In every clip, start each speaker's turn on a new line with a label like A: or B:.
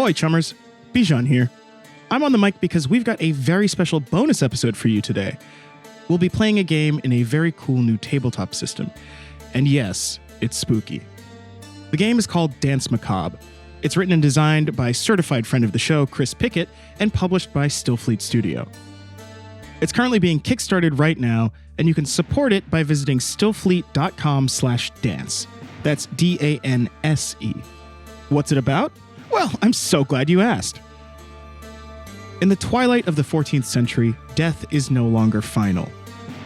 A: Ahoy, chummers. Bijan here. I'm on the mic because we've got a very special bonus episode for you today. We'll be playing a game in a very cool new tabletop system. And yes, it's spooky. The game is called Danse Macabre. It's written and designed by certified friend of the show, Chris Pickett, and published by Stillfleet Studio. It's currently being kickstarted right now, and you can support it by visiting stillfleet.com/dance. That's DANSE. What's it about? Well, I'm so glad you asked. In the twilight of the 14th century, death is no longer final.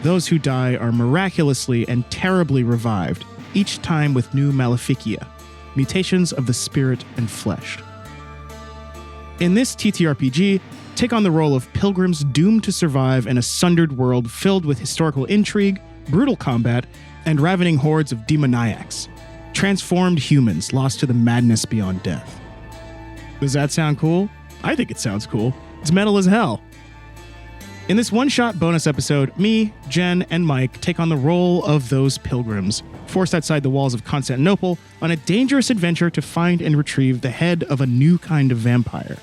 A: Those who die are miraculously and terribly revived, each time with new maleficia, mutations of the spirit and flesh. In this TTRPG, take on the role of pilgrims doomed to survive in a sundered world filled with historical intrigue, brutal combat, and ravening hordes of demoniacs, transformed humans lost to the madness beyond death. Does that sound cool? I think it sounds cool. It's metal as hell. In this one-shot bonus episode, me, Jenn, and Mike take on the role of those pilgrims, forced outside the walls of Constantinople on a dangerous adventure to find and retrieve the head of a new kind of vampire.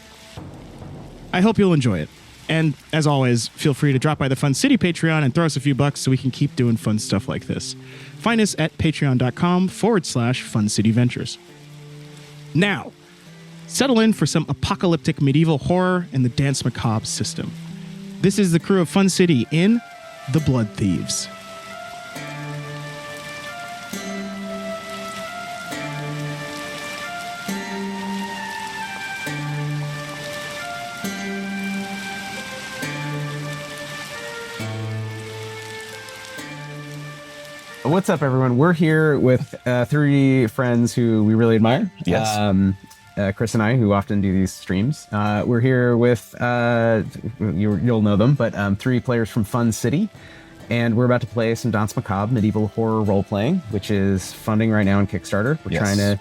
A: I hope you'll enjoy it. And as always, feel free to drop by the Fun City Patreon and throw us a few bucks so we can keep doing fun stuff like this. Find us at patreon.com/FunCityVentures. Now, settle in for some apocalyptic medieval horror in the Danse Macabre system. This is the crew of Fun City in The Blood Thieves.
B: What's up, everyone? We're here with three friends who we really admire.
C: Yes.
B: Chris and I, who often do these streams. We're here with, you'll know them, but three players from Fun City. And we're about to play some Danse Macabre medieval horror role-playing, which is funding right now on Kickstarter. We're trying to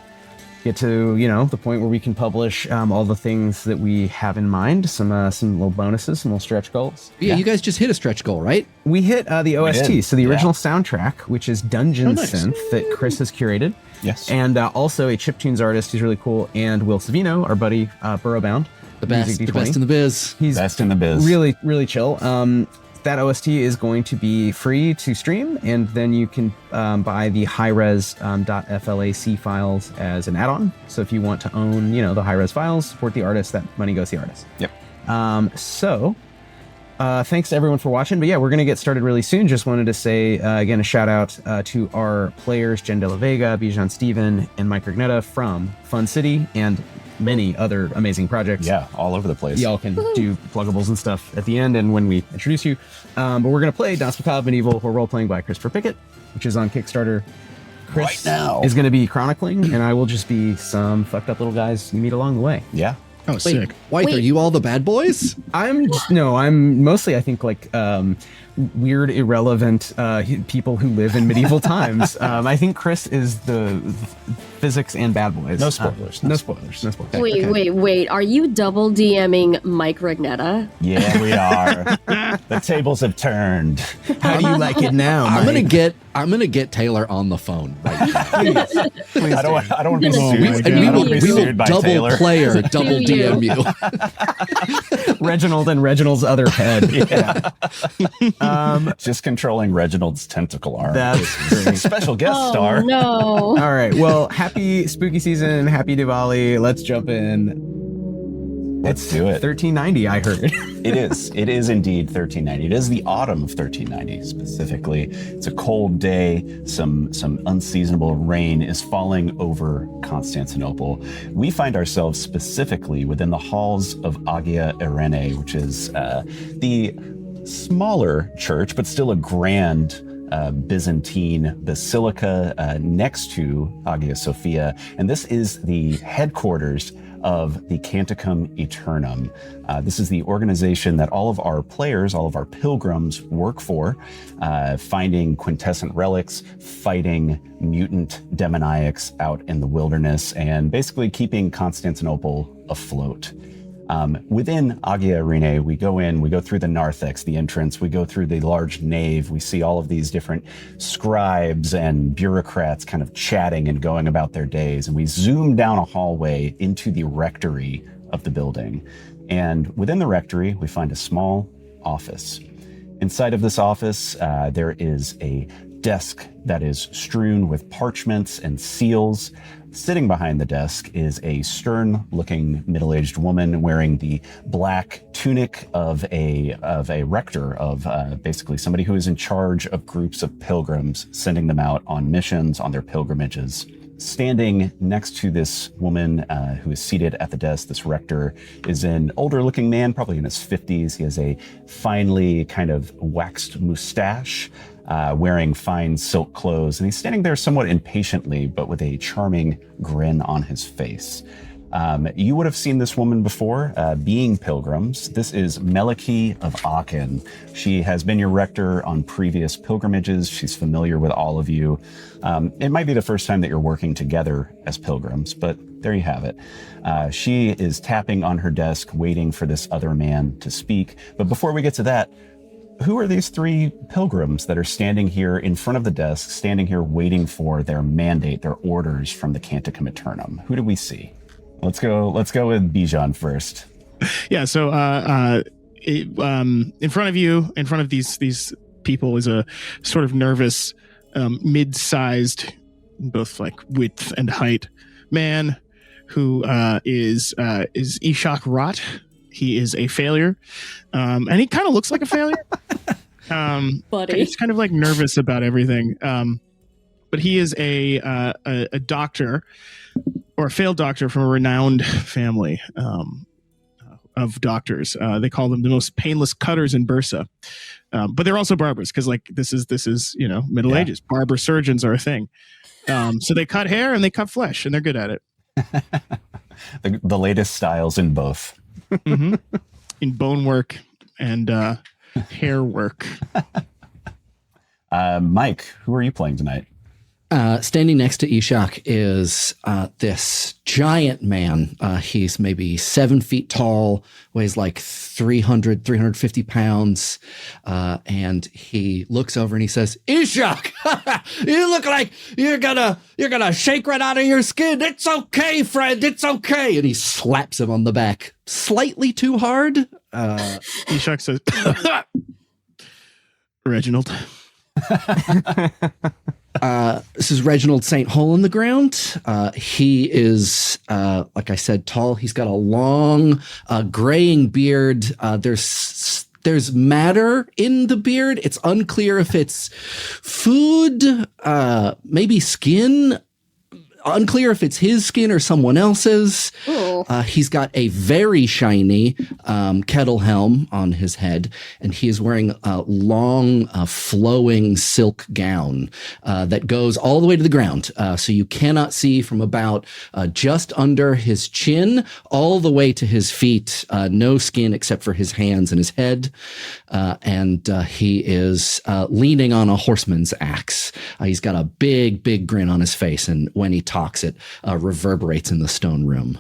B: get to, the point where we can publish all the things that we have in mind, some little bonuses, some little stretch goals.
D: Yeah, you guys just hit a stretch goal, right?
B: We hit the OST, so the original soundtrack, which is Dungeon Synth that Chris has curated.
C: Yes.
B: And also a chiptunes artist who's really cool, and Will Savino, our buddy, Burrowbound.
D: The best in the biz.
B: He's
C: best in the biz.
B: Really, really chill. That OST is going to be free to stream, and then you can buy the high-res .flac files as an add-on. So if you want to own, the high-res files, support the artist, that money goes to the artist.
C: Yep.
B: Thanks to everyone for watching. But yeah, we're going to get started really soon. Just wanted to say, again, a shout out to our players, Jenn de la Vega, Bijan Steven, and Mike Rugnetta from Fun City and many other amazing projects.
C: Yeah, all over the place.
B: Y'all can do pluggables and stuff at the end and when we introduce you. But we're going to play Danse Macabre Medieval Horror Role-Playing by Christopher Pickett, which is on Kickstarter. Chris
C: right now
B: is going to be chronicling, and I will just be some fucked up little guys you meet along the way.
C: Yeah.
A: Oh, sick.
D: White, are you all the bad boys?
B: I'm mostly, I think, like weird, irrelevant people who live in medieval times. I think Chris is the physics and bad boys.
C: No spoilers.
B: No spoilers.
E: Wait. Are you double DMing Mike Rugnetta?
C: Yeah, we are. The tables have turned.
B: How do you like it now, Mike?
D: I'm gonna get Taylor on the phone right now.
B: Please
C: I don't want to be sued.
D: And
C: I don't want to be
D: we will
C: sued by
D: double
C: Taylor.
D: player, double DM you.
B: Reginald and Reginald's other head.
C: Yeah. Just controlling Reginald's tentacle arm.
B: That's great.
C: Special guest star.
E: No.
B: All right. Well, happy spooky season. Happy Diwali. Let's jump in.
C: Let's do it.
B: 1390, I heard.
C: It is. It is indeed 1390. It is the autumn of 1390 specifically. It's a cold day. Some unseasonable rain is falling over Constantinople. We find ourselves specifically within the halls of Hagia Irene, which is the smaller church, but still a grand Byzantine basilica next to Hagia Sophia. And this is the headquarters of the Canticum Aeternum. This is the organization that all of our players, all of our pilgrims work for, finding quintessent relics, fighting mutant demoniacs out in the wilderness, and basically keeping Constantinople afloat. Within Hagia Irene, we go through the narthex, the entrance, we go through the large nave, we see all of these different scribes and bureaucrats kind of chatting and going about their days, and we zoom down a hallway into the rectory of the building. And within the rectory, we find a small office. Inside of this office, there is a desk that is strewn with parchments and seals. Sitting behind the desk is a stern-looking middle-aged woman wearing the black tunic of a rector, of basically somebody who is in charge of groups of pilgrims, sending them out on missions, on their pilgrimages. Standing next to this woman who is seated at the desk, this rector, is an older-looking man, probably in his 50s. He has a finely kind of waxed mustache, wearing fine silk clothes, and he's standing there somewhat impatiently, but with a charming grin on his face. You would have seen this woman before, being pilgrims. This is Meliki of Aachen. She has been your rector on previous pilgrimages. She's familiar with all of you. It might be the first time that you're working together as pilgrims, but there you have it. She is tapping on her desk, waiting for this other man to speak. But before we get to that, who are these three pilgrims that are standing here in front of the desk, standing here waiting for their mandate, their orders from the Canticum Aeternum? Who do we see? Let's go with Bijan first.
A: Yeah, so in front of you, in front of these people, is a sort of nervous, mid-sized, both like width and height, man who is Ishak Rot. He is a failure, and he kind of looks like a failure.
E: Buddy.
A: He's kind of like nervous about everything. But he is a doctor, or a failed doctor from a renowned family of doctors. They call them the most painless cutters in Bursa. But they're also barbers, because like this is Middle Ages. Barber surgeons are a thing. So they cut hair and they cut flesh, and they're good at it.
C: The latest styles in both.
A: Mm-hmm. In bone work and hair work.
C: Mike, who are you playing tonight?
D: Standing next to Ishak is this giant man. He's maybe 7 feet tall, weighs like 350 pounds. And he looks over and he says, Ishak, you look like you're gonna shake right out of your skin. It's okay, friend. It's okay. And he slaps him on the back slightly too hard.
A: Ishak says, Reginald.
D: This is Reginald St. Hole in the Ground. He is, like I said, tall. He's got a long, graying beard. There's matter in the beard. It's unclear if it's food, maybe skin. Unclear if it's his skin or someone else's. He's got a very shiny kettle helm on his head, and he is wearing a long, flowing silk gown that goes all the way to the ground. So you cannot see from about just under his chin all the way to his feet. No skin except for his hands and his head. And he is leaning on a horseman's axe. He's got a big, big grin on his face, and when he talks, it reverberates in the stone room.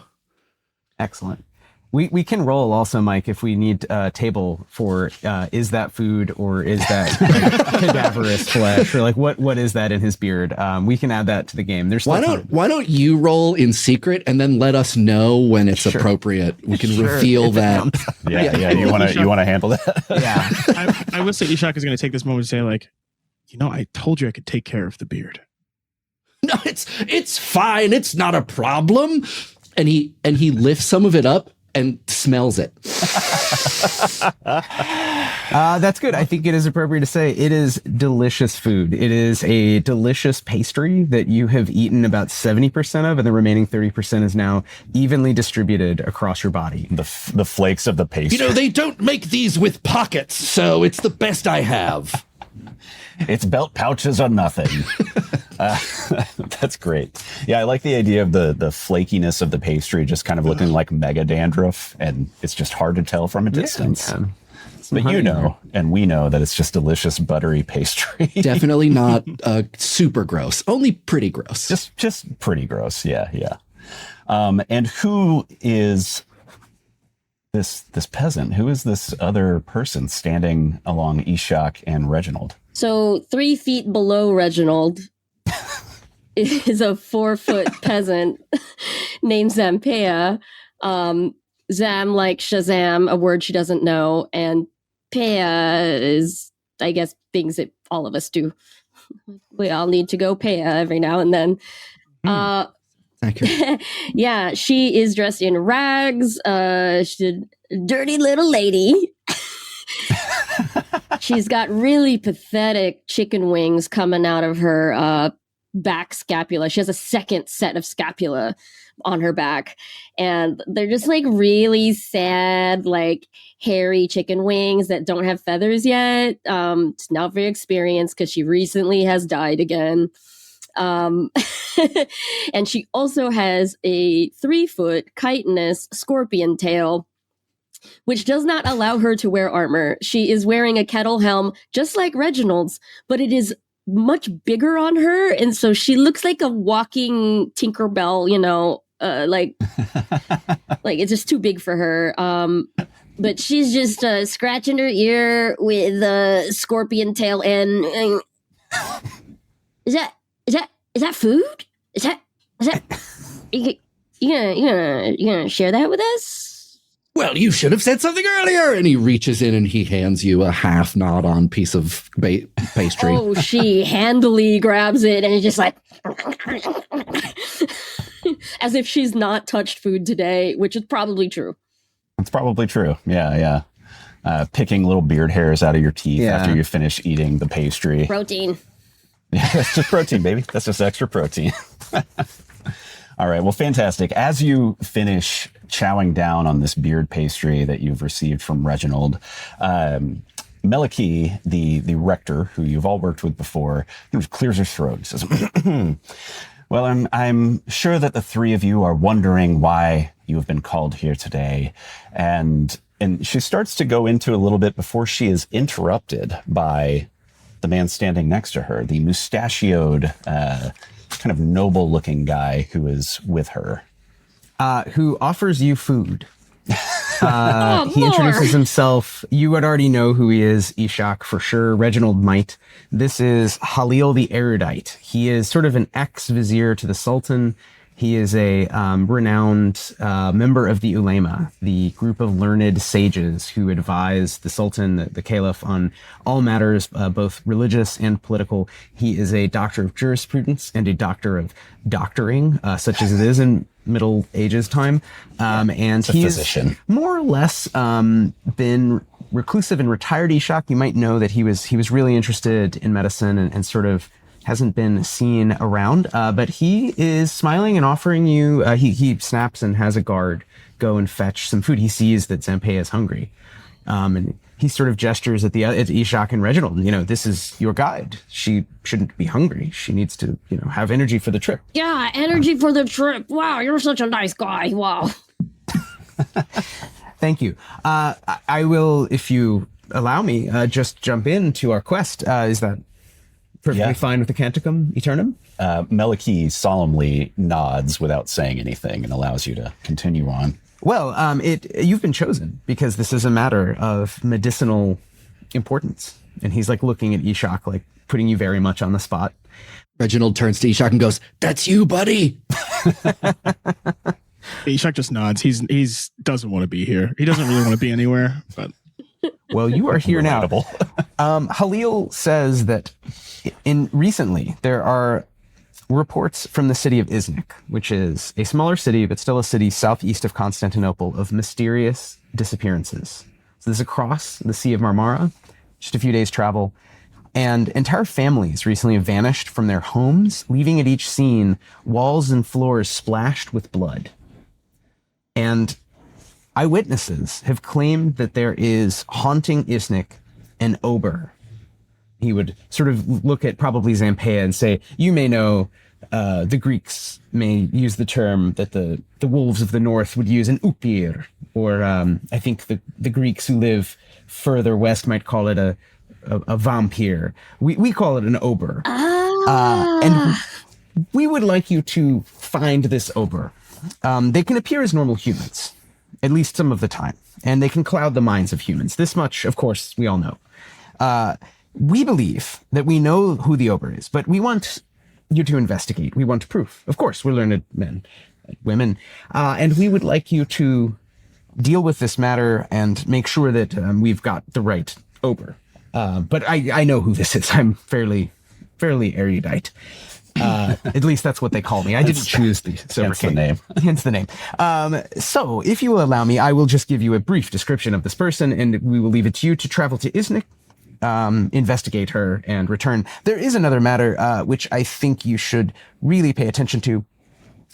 B: Excellent. We can roll also, Mike, if we need a table for is that food or is that like, cadaverous flesh, or like what is that in his beard? We can add that to the game. There's
D: why don't you roll in secret and then let us know when it's appropriate? We can reveal that.
C: Yeah. You want to handle that?
B: Yeah.
A: I will say Ishak is going to take this moment to say, like, I told you I could take care of the beard.
D: No, it's fine. It's not a problem. And he lifts some of it up and smells it.
B: That's good. I think it is appropriate to say it is delicious food. It is a delicious pastry that you have eaten about 70% of, and the remaining 30% is now evenly distributed across your body.
C: The flakes of the pastry.
D: They don't make these with pockets, so it's the best I have.
C: Its belt pouches are nothing. That's great. Yeah, I like the idea of the flakiness of the pastry just kind of looking like mega dandruff, and it's just hard to tell from a distance.
B: Yeah.
C: But and we know that it's just delicious buttery pastry.
D: Definitely not super gross. Only pretty gross.
C: Just pretty gross. Yeah. And who is this peasant? Who is this other person standing along Ishak and Reginald?
E: So 3 feet below Reginald is a 4-foot peasant named Zampea. Zam like Shazam, a word she doesn't know, and Paya is, I guess, things that all of us do. We all need to go Paya every now and then. Yeah, she is dressed in rags. She's a dirty little lady. She's got really pathetic chicken wings coming out of her back scapula. She has a second set of scapula on her back, and they're just like really sad, like hairy chicken wings that don't have feathers yet. It's not very experienced because she recently has died again. And she also has a 3-foot chitinous scorpion tail, which does not allow her to wear armor. She is wearing a kettle helm, just like Reginald's, but it is much bigger on her, and so she looks like a walking Tinkerbell, like it's just too big for her. But she's just scratching her ear with a scorpion tail end. Is that food? Is that you gonna share that with us?
D: Well, you should have said something earlier. And he reaches in and he hands you a half gnawed on piece of pastry.
E: Oh, she handily grabs it and is just like, as if she's not touched food today, which is probably true.
C: It's probably true. Yeah. Picking little beard hairs out of your teeth after you finish eating the pastry.
E: Protein.
C: Yeah, that's just protein, baby. That's just extra protein. All right. Well, fantastic. As you finish chowing down on this beard pastry that you've received from Reginald, Meliki, the rector, who you've all worked with before, he clears her throat and says, well, I'm sure that the three of you are wondering why you have been called here today. And she starts to go into a little bit before she is interrupted by the man standing next to her, the mustachioed, kind of noble looking guy who is with her.
B: Who offers you food.
E: He
B: He introduces himself. You would already know who he is, Ishak, for sure. Reginald might. This is Halil the Erudite. He is sort of an ex-vizier to the Sultan. He is a renowned member of the Ulema, the group of learned sages who advise the Sultan, the Caliph, on all matters, both religious and political. He is a doctor of jurisprudence and a doctor of doctoring, such as it is in Middle Ages time. And he's
C: physician.
B: More or less been reclusive and retired. Ishak, you might know that he was really interested in medicine and sort of hasn't been seen around, but he is smiling and offering you, he snaps and has a guard go and fetch some food. He sees that Zampea is hungry. And he sort of gestures at Ishak and Reginald, this is your guide. She shouldn't be hungry. She needs to, have energy for the trip.
E: Yeah, energy for the trip. Wow, you're such a nice guy. Wow.
B: Thank you. I will, if you allow me, just jump into our quest. Is that perfectly fine with the Canticum Aeternum?
C: Meliki solemnly nods without saying anything and allows you to continue on.
B: Well, you've been chosen because this is a matter of medicinal importance. And he's like looking at Ishak, like putting you very much on the spot.
D: Reginald turns to Ishak and goes, "That's you, buddy."
A: Ishak just nods. He's doesn't want to be here. He doesn't really want to be anywhere, but
B: well, you are here now. Halil says that recently there are reports from the city of Iznik, which is a smaller city, but still a city southeast of Constantinople, of mysterious disappearances. So this is across the Sea of Marmara, just a few days travel, and entire families recently have vanished from their homes, leaving at each scene walls and floors splashed with blood. And eyewitnesses have claimed that there is haunting Iznik an ober. He would sort of look at probably Zampea and say, you may know, the Greeks may use the term that the wolves of the north would use, an upir, or I think the Greeks who live further west might call it a vampire. We call it an ober. And we would like you to find this ober. They can appear as normal humans, at least some of the time, and they can cloud the minds of humans. This much, of course, we all know. We believe that we know who the ober is, but we want you to investigate. We want proof. Of course, we're learned men and women, and we would like you to deal with this matter and make sure that we've got the right ober. But I know who this is. I'm fairly erudite. At least that's what they call me. I didn't choose the Silver
C: Hence
B: King.
C: the name.
B: Hence the name. So, if you will allow me, I will just give you a brief description of this person, and we will leave it to you to travel to Iznik, investigate her, and return. There is another matter which I think you should really pay attention to,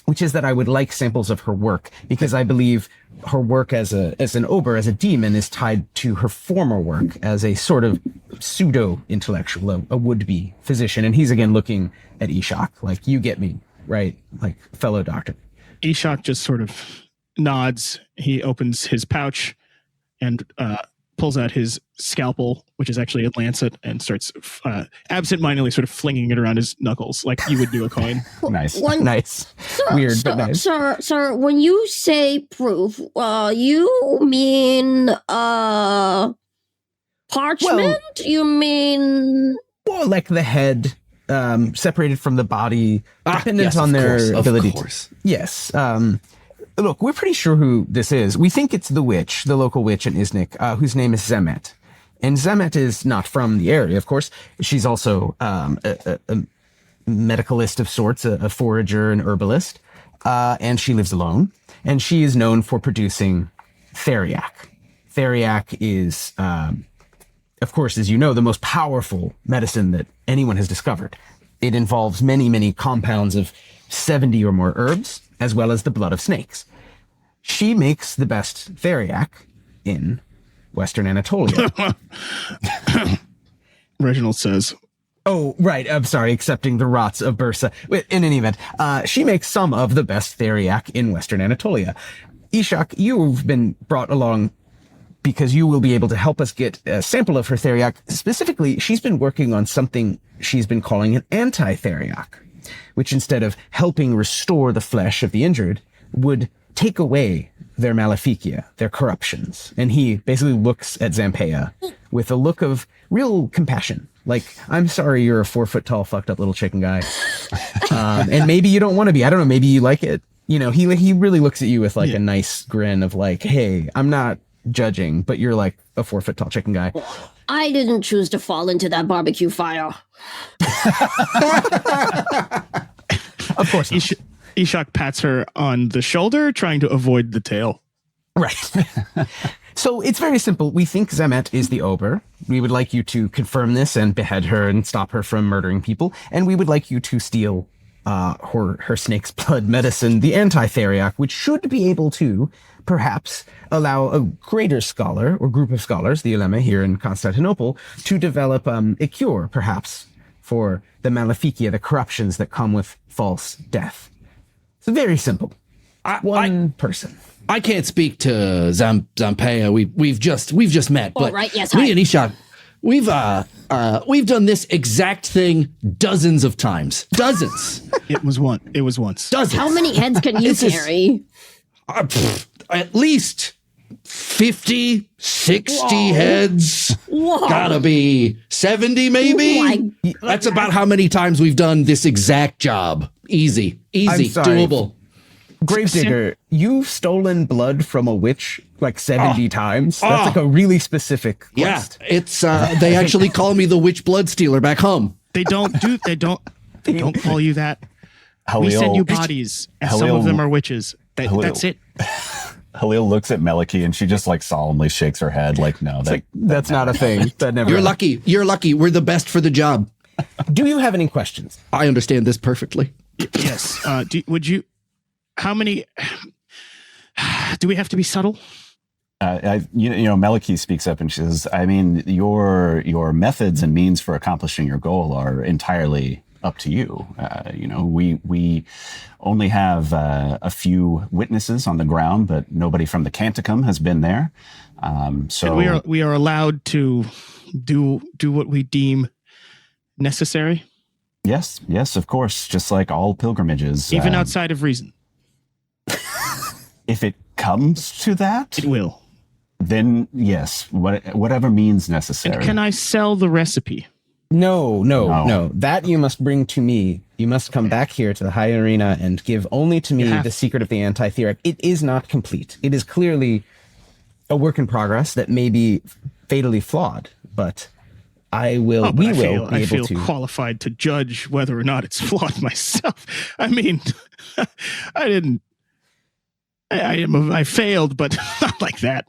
B: which is that I would like samples of her work, because I believe her work as an ober, as a demon, is tied to her former work as a sort of pseudo-intellectual, a would-be physician. And he's again looking at Ishak, like, you get me, right? Like, fellow doctor.
A: Ishak just sort of nods. He opens his pouch and pulls out his scalpel, which is actually a lancet, and starts absent-mindedly sort of flinging it around his knuckles like you would do a coin.
C: Nice.
B: Nice. Weird, but nice.
E: Sir, when you say proof, you mean parchment?
B: Well,
E: you mean...
B: More like the head, separated from the body, dependent
D: yes,
B: on
D: of
B: their
D: course,
B: ability.
D: Of course.
B: Yes. Look, we're pretty sure who this is. We think it's the witch, the local witch in Iznik, whose name is Zehmet. And Zehmet is not from the area, of course. She's also a medicalist of sorts, a forager, an herbalist. And she lives alone. And she is known for producing theriac. Theriac is, of course, as you know, the most powerful medicine that anyone has discovered. It involves many, many compounds of 70 or more herbs, as well as the blood of snakes. She makes the best theriac in Western Anatolia.
A: Reginald says,
B: Oh, right. I'm sorry, accepting the rots of Bursa. In any event, she makes some of the best theriac in Western Anatolia. Ishak, you've been brought along because you will be able to help us get a sample of her theriac. Specifically, she's been working on something she's been calling an anti-theriac, which instead of helping restore the flesh of the injured, would take away their maleficia, their corruptions. And he basically looks at Zampeia with a look of real compassion. Like, I'm sorry you're a 4 foot tall, fucked up little chicken guy. And maybe you don't want to be. I don't know, maybe you like it. You know, he really looks at you with like a nice grin of like, hey, I'm not judging, but you're like a 4 foot tall chicken guy.
E: I didn't choose to fall into that barbecue fire.
B: Of course not.
A: Ishak pats her on the shoulder, trying to avoid the tail.
B: Right. So it's very simple. We think Zehmet is the ober. We would like you to confirm this and behead her and stop her from murdering people. And we would like you to steal her snake's blood medicine, the anti-theriac, which should be able to perhaps allow a greater scholar or group of scholars, the ulema here in Constantinople, to develop a cure, perhaps, for the maleficia, the corruptions that come with false death. It's very simple. One person.
D: I can't speak to Zampeia. We've just met, but
E: right, yes,
D: me
E: hi.
D: and Ishak, we've done this exact thing dozens of times. Dozens.
A: It was once.
D: Dozens.
E: How many heads can you
D: This is-
E: carry?
D: At least 50, 60
E: Whoa.
D: heads.
E: Whoa.
D: Gotta be 70 maybe.
E: Oh
D: That's about how many times we've done this exact job. Easy,
B: I'm sorry.
D: doable.
B: Gravedigger, you've stolen blood from a witch like 70 times. That's like a really specific
D: Yeah,
B: quest.
D: it's they actually call me the witch blood stealer back home.
A: They don't call you that. We send you bodies, and some of them are witches. That's it.
C: Halil looks at Meliki and she just like solemnly shakes her head like, no,
B: That's not a thing. That never.
D: You're lucky. You're lucky. We're the best for the job.
B: Do you have any questions?
D: I understand this perfectly.
A: Yes. How many? Do we have to be subtle?
C: Meliki speaks up and she says, I mean, your methods and means for accomplishing your goal are entirely up to you. We only have a few witnesses on the ground, but nobody from the Canticum has been there. So
A: and we are allowed to do what we deem necessary.
C: Yes, of course, just like all pilgrimages.
A: Even outside of reason.
C: If it comes to that,
A: It will.
C: then yes, whatever means necessary.
A: And can I sell the recipe?
B: No. That you must bring to me. You must come back here to the high arena and give only to me the secret of the anti-theriac. It is not complete. It is clearly a work in progress that may be fatally flawed, but I will.
A: Oh, but
B: we
A: I
B: will
A: feel,
B: be
A: I
B: able
A: feel
B: to.
A: qualified to judge whether or not it's flawed myself. I mean, I failed, but not like that.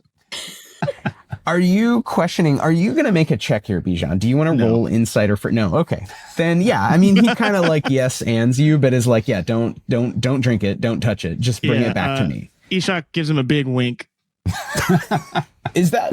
B: Are you questioning? Are you going to make a check here, Bijan? Do you want to
A: No.
B: roll insight or for? No. Okay. Then yeah. I mean, he kind of like yes ands you, but is like yeah. Don't drink it. Don't touch it. Just bring it back to me.
A: Ishak gives him a big wink.
B: Is that?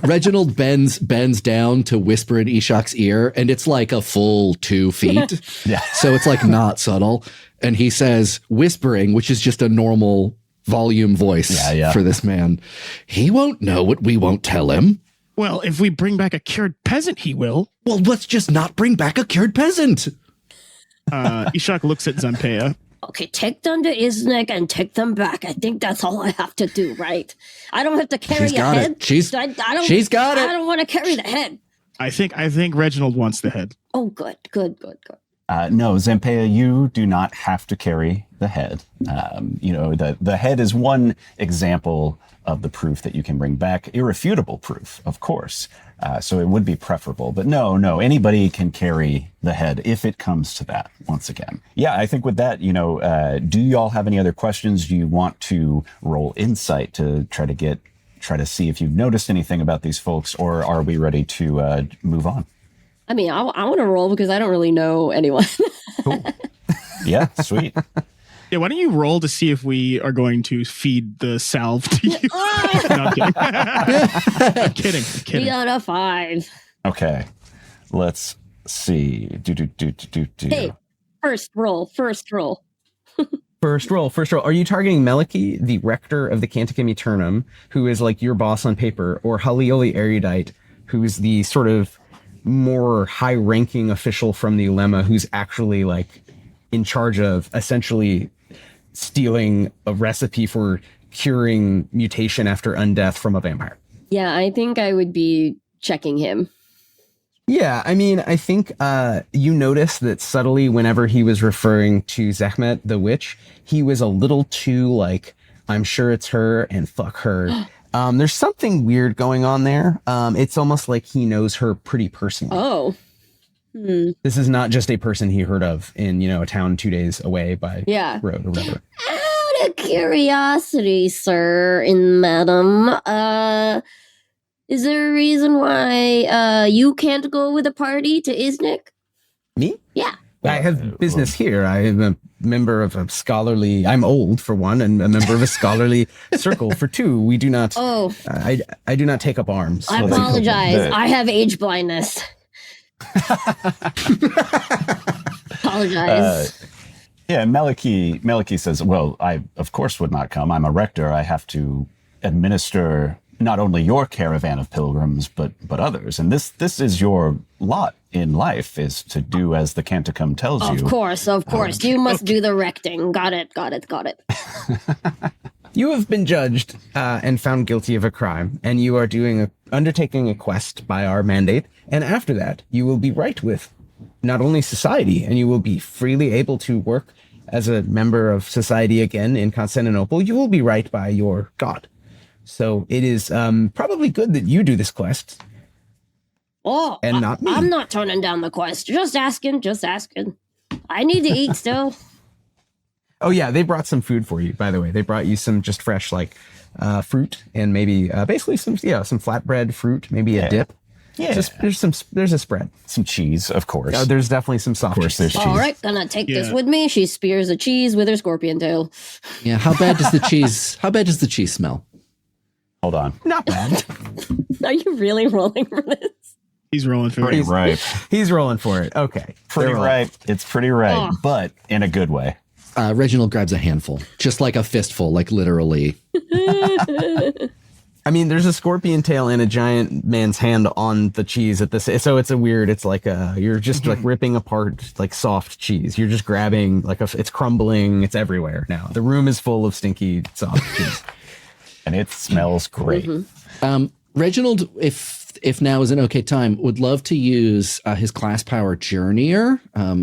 D: Reginald bends down to whisper in Ishak's ear, and it's like a full 2 feet.
C: Yeah.
D: So it's like not subtle. And he says, whispering, which is just a normal volume voice for this man. He won't know what we won't tell him.
A: Well, if we bring back a cured peasant, he will.
D: Well, let's just not bring back a cured peasant.
A: Ishak looks at Zanpea.
E: Okay, take them to Iznik and take them back. I think that's all I have to do, right? I don't have to carry a head.
D: She's got it.
E: I don't want to carry the head.
A: I think Reginald wants the head.
E: Oh, good.
C: No, Zanpea, you do not have to carry the head. The head is one example of the proof that you can bring back. Irrefutable proof, of course. So it would be preferable. But no, anybody can carry the head if it comes to that, once again. Yeah, I think with that, do you all have any other questions? Do you want to roll insight to try to see if you've noticed anything about these folks, or are we ready to move on?
E: I mean, I want to roll because I don't really know anyone.
C: Cool. Yeah, sweet.
A: Yeah, why don't you roll to see if we are going to feed the salve to you? No, I'm kidding. I'm kidding.
E: 3 out of 5.
C: Okay, let's see.
E: Hey, first roll.
B: First roll. Are you targeting Meliki, the rector of the Canticum Eternum, who is like your boss on paper, or Halioli Erudite, who's the sort of more high-ranking official from the Ulema, who's actually like in charge of essentially stealing a recipe for curing mutation after undeath from a vampire?
E: Yeah, I think I would be checking him.
B: Yeah, I mean, I think you notice that subtly whenever he was referring to Zehmet the Witch, he was a little too like, I'm sure it's her and fuck her. There's something weird going on there. It's almost like he knows her pretty personally.
E: Oh.
B: This is not just a person he heard of in, a town 2 days away by road or whatever.
E: Out of curiosity, sir and madam, is there a reason why you can't go with a party to Iznik?
B: Me?
E: Yeah.
B: I have business here. I am a member of a scholarly, I'm old for one, and a member of a scholarly circle for two. We do not, I do not take up arms.
E: I apologize. I have age blindness. Apologize.
C: Meliki says, well, I of course would not come. I'm a rector. I have to administer not only your caravan of pilgrims, but others. And this is your lot in life, is to do as the Canticum tells you.
E: Of course. You must do the recting. Got it.
B: You have been judged and found guilty of a crime, and you are undertaking a quest by our mandate. And after that, you will be right with not only society, and you will be freely able to work as a member of society again in Constantinople. You will be right by your god. So it is probably good that you do this quest.
E: Oh,
B: and not me.
E: I'm not turning down the quest. Just asking. I need to eat still.
B: Oh yeah, they brought some food for you, by the way. They brought you some just fresh fruit and maybe basically some flatbread fruit, maybe a dip. Yeah. There's a spread.
C: Some cheese, of course.
B: Oh, there's definitely some soft cheese.
C: There's cheese.
E: All right, gonna take this with me. She spears the cheese with her scorpion tail.
D: Yeah, how bad does the cheese smell?
C: Hold on.
B: Not bad.
E: Are you really rolling for this?
A: He's rolling for it.
C: Pretty ripe.
B: He's rolling for it. Okay.
C: Pretty ripe. It's pretty ripe, but in a good way.
D: Reginald grabs a handful, just like a fistful, like literally.
B: I mean, there's a scorpion tail and a giant man's hand on the cheese at this. So it's it's like you're just like ripping apart like soft cheese. You're just grabbing it's crumbling. It's everywhere now. The room is full of stinky soft cheese.
C: And it smells great.
D: Reginald, if if now is an okay time, would love to use his class power Journeyer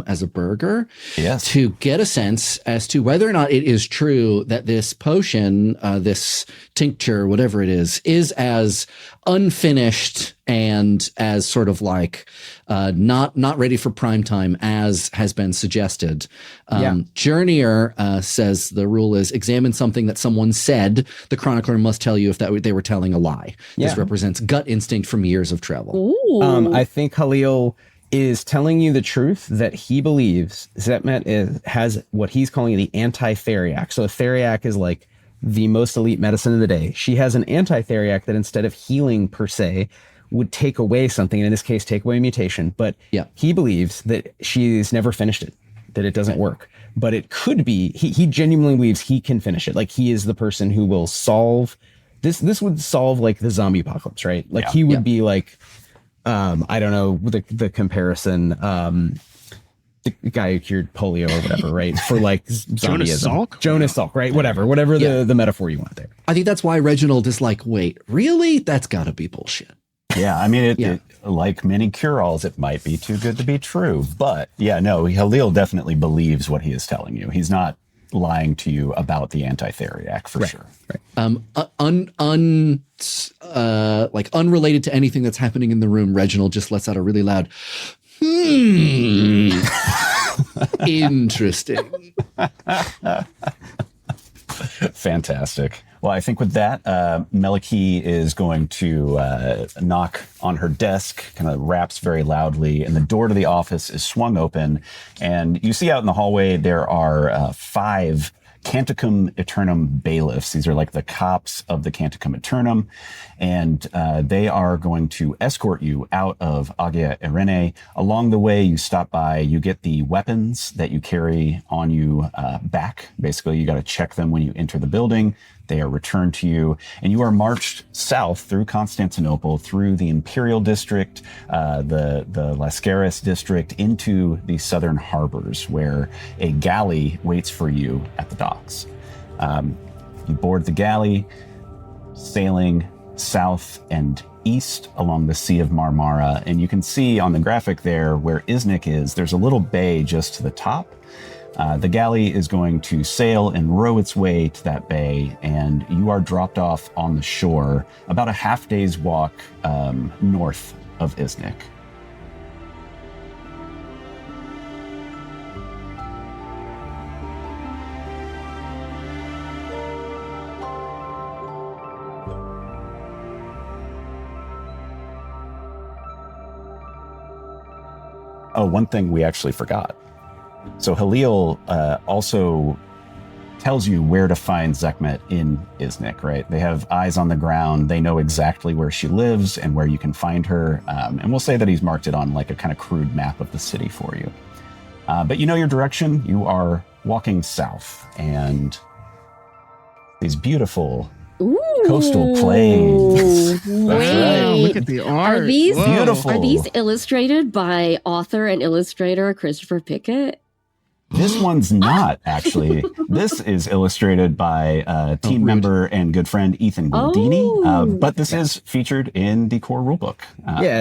D: as a burger to get a sense as to whether or not it is true that this potion, this tincture, whatever it is as unfinished and as sort of like not ready for prime time as has been suggested. Journeyer says the rule is examine something that someone said. The chronicler must tell you if they were telling a lie. This represents gut instinct from years of travel.
B: I think Halil is telling you the truth that he believes Zehmet has what he's calling the anti-theriac. So a theriac is like the most elite medicine of the day. She has an anti-theriac that instead of healing per se, would take away something, and in this case, take away mutation. But he believes that she's never finished it, that it doesn't work. But it could be, he genuinely believes he can finish it. Like he is the person who will solve, this would solve like the zombie apocalypse, right? Like he would be like, I don't know, the comparison, the guy who cured polio or whatever, right? For like zombieism. Jonas Salk, right? Whatever the metaphor you want there.
D: I think that's why Reginald is like, wait, really? That's gotta be bullshit.
C: Yeah, I mean, it, like many cure-alls, it might be too good to be true. But Halil definitely believes what he is telling you. He's not lying to you about the anti-theriac for sure. Right.
D: Like unrelated to anything that's happening in the room, Reginald just lets out a really loud, interesting.
C: Fantastic. Well, I think with that, Meliki is going to knock on her desk, kind of raps very loudly, and the door to the office is swung open. And you see out in the hallway, there are 5 Canticum Aeternum bailiffs. These are like the cops of the Canticum Aeternum, and they are going to escort you out of Agia Irene. Along the way, you stop by, you get the weapons that you carry on you back. Basically, you got to check them when you enter the building. They are returned to you, and you are marched south through Constantinople, through the Imperial District, the Lascaris District, into the southern harbors, where a galley waits for you at the docks. You board the galley, sailing south and east along the Sea of Marmara, and you can see on the graphic there where Iznik is, there's a little bay just to the top. The galley is going to sail and row its way to that bay, and you are dropped off on the shore about a half day's walk north of Iznik. Oh, one thing we actually forgot. So Halil also tells you where to find Zehmet in Iznik, right? They have eyes on the ground. They know exactly where she lives and where you can find her. And we'll say that he's marked it on like a kind of crude map of the city for you. But you know your direction. You are walking south, and these beautiful coastal plains.
E: Wait,
A: look at the art.
E: Are these
C: beautiful?
E: Are these illustrated by author and illustrator Christopher Pickett?
C: This one's not, actually. This is illustrated by team member and good friend Ethan Gualdini, but this is featured in the core rulebook.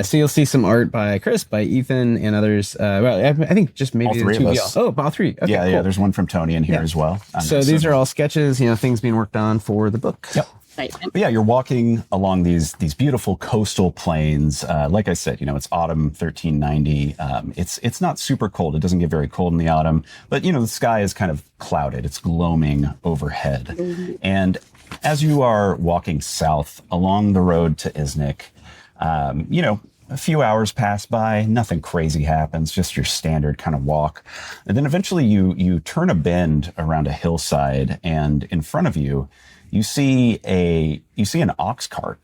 B: So you'll see some art by Chris, by Ethan, and others. Well, I think just maybe
C: all three
B: the
C: of
B: two.
C: us.
B: Oh, all three. Okay,
C: yeah,
B: cool.
C: there's one from Tony in here as well.
B: So these are all sketches, things being worked on for the book.
C: Yep.
E: Right.
C: But yeah, you're walking along these beautiful coastal plains. Like I said, it's autumn 1390. It's not super cold. It doesn't get very cold in the autumn, but the sky is kind of clouded. It's gloaming overhead. And as you are walking south along the road to Iznik, a few hours pass by, nothing crazy happens, just your standard kind of walk. And then eventually you turn a bend around a hillside, and in front of you, you see an ox cart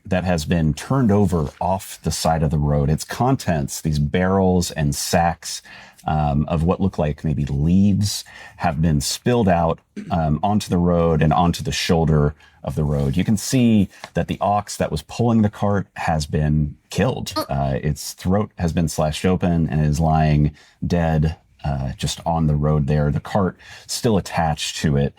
C: that has been turned over off the side of the road. Its contents, these barrels and sacks of what look like maybe leaves, have been spilled out onto the road and onto the shoulder of the road. You can see that the ox that was pulling the cart has been killed. Its throat has been slashed open and is lying dead just on the road there. The cart still attached to it.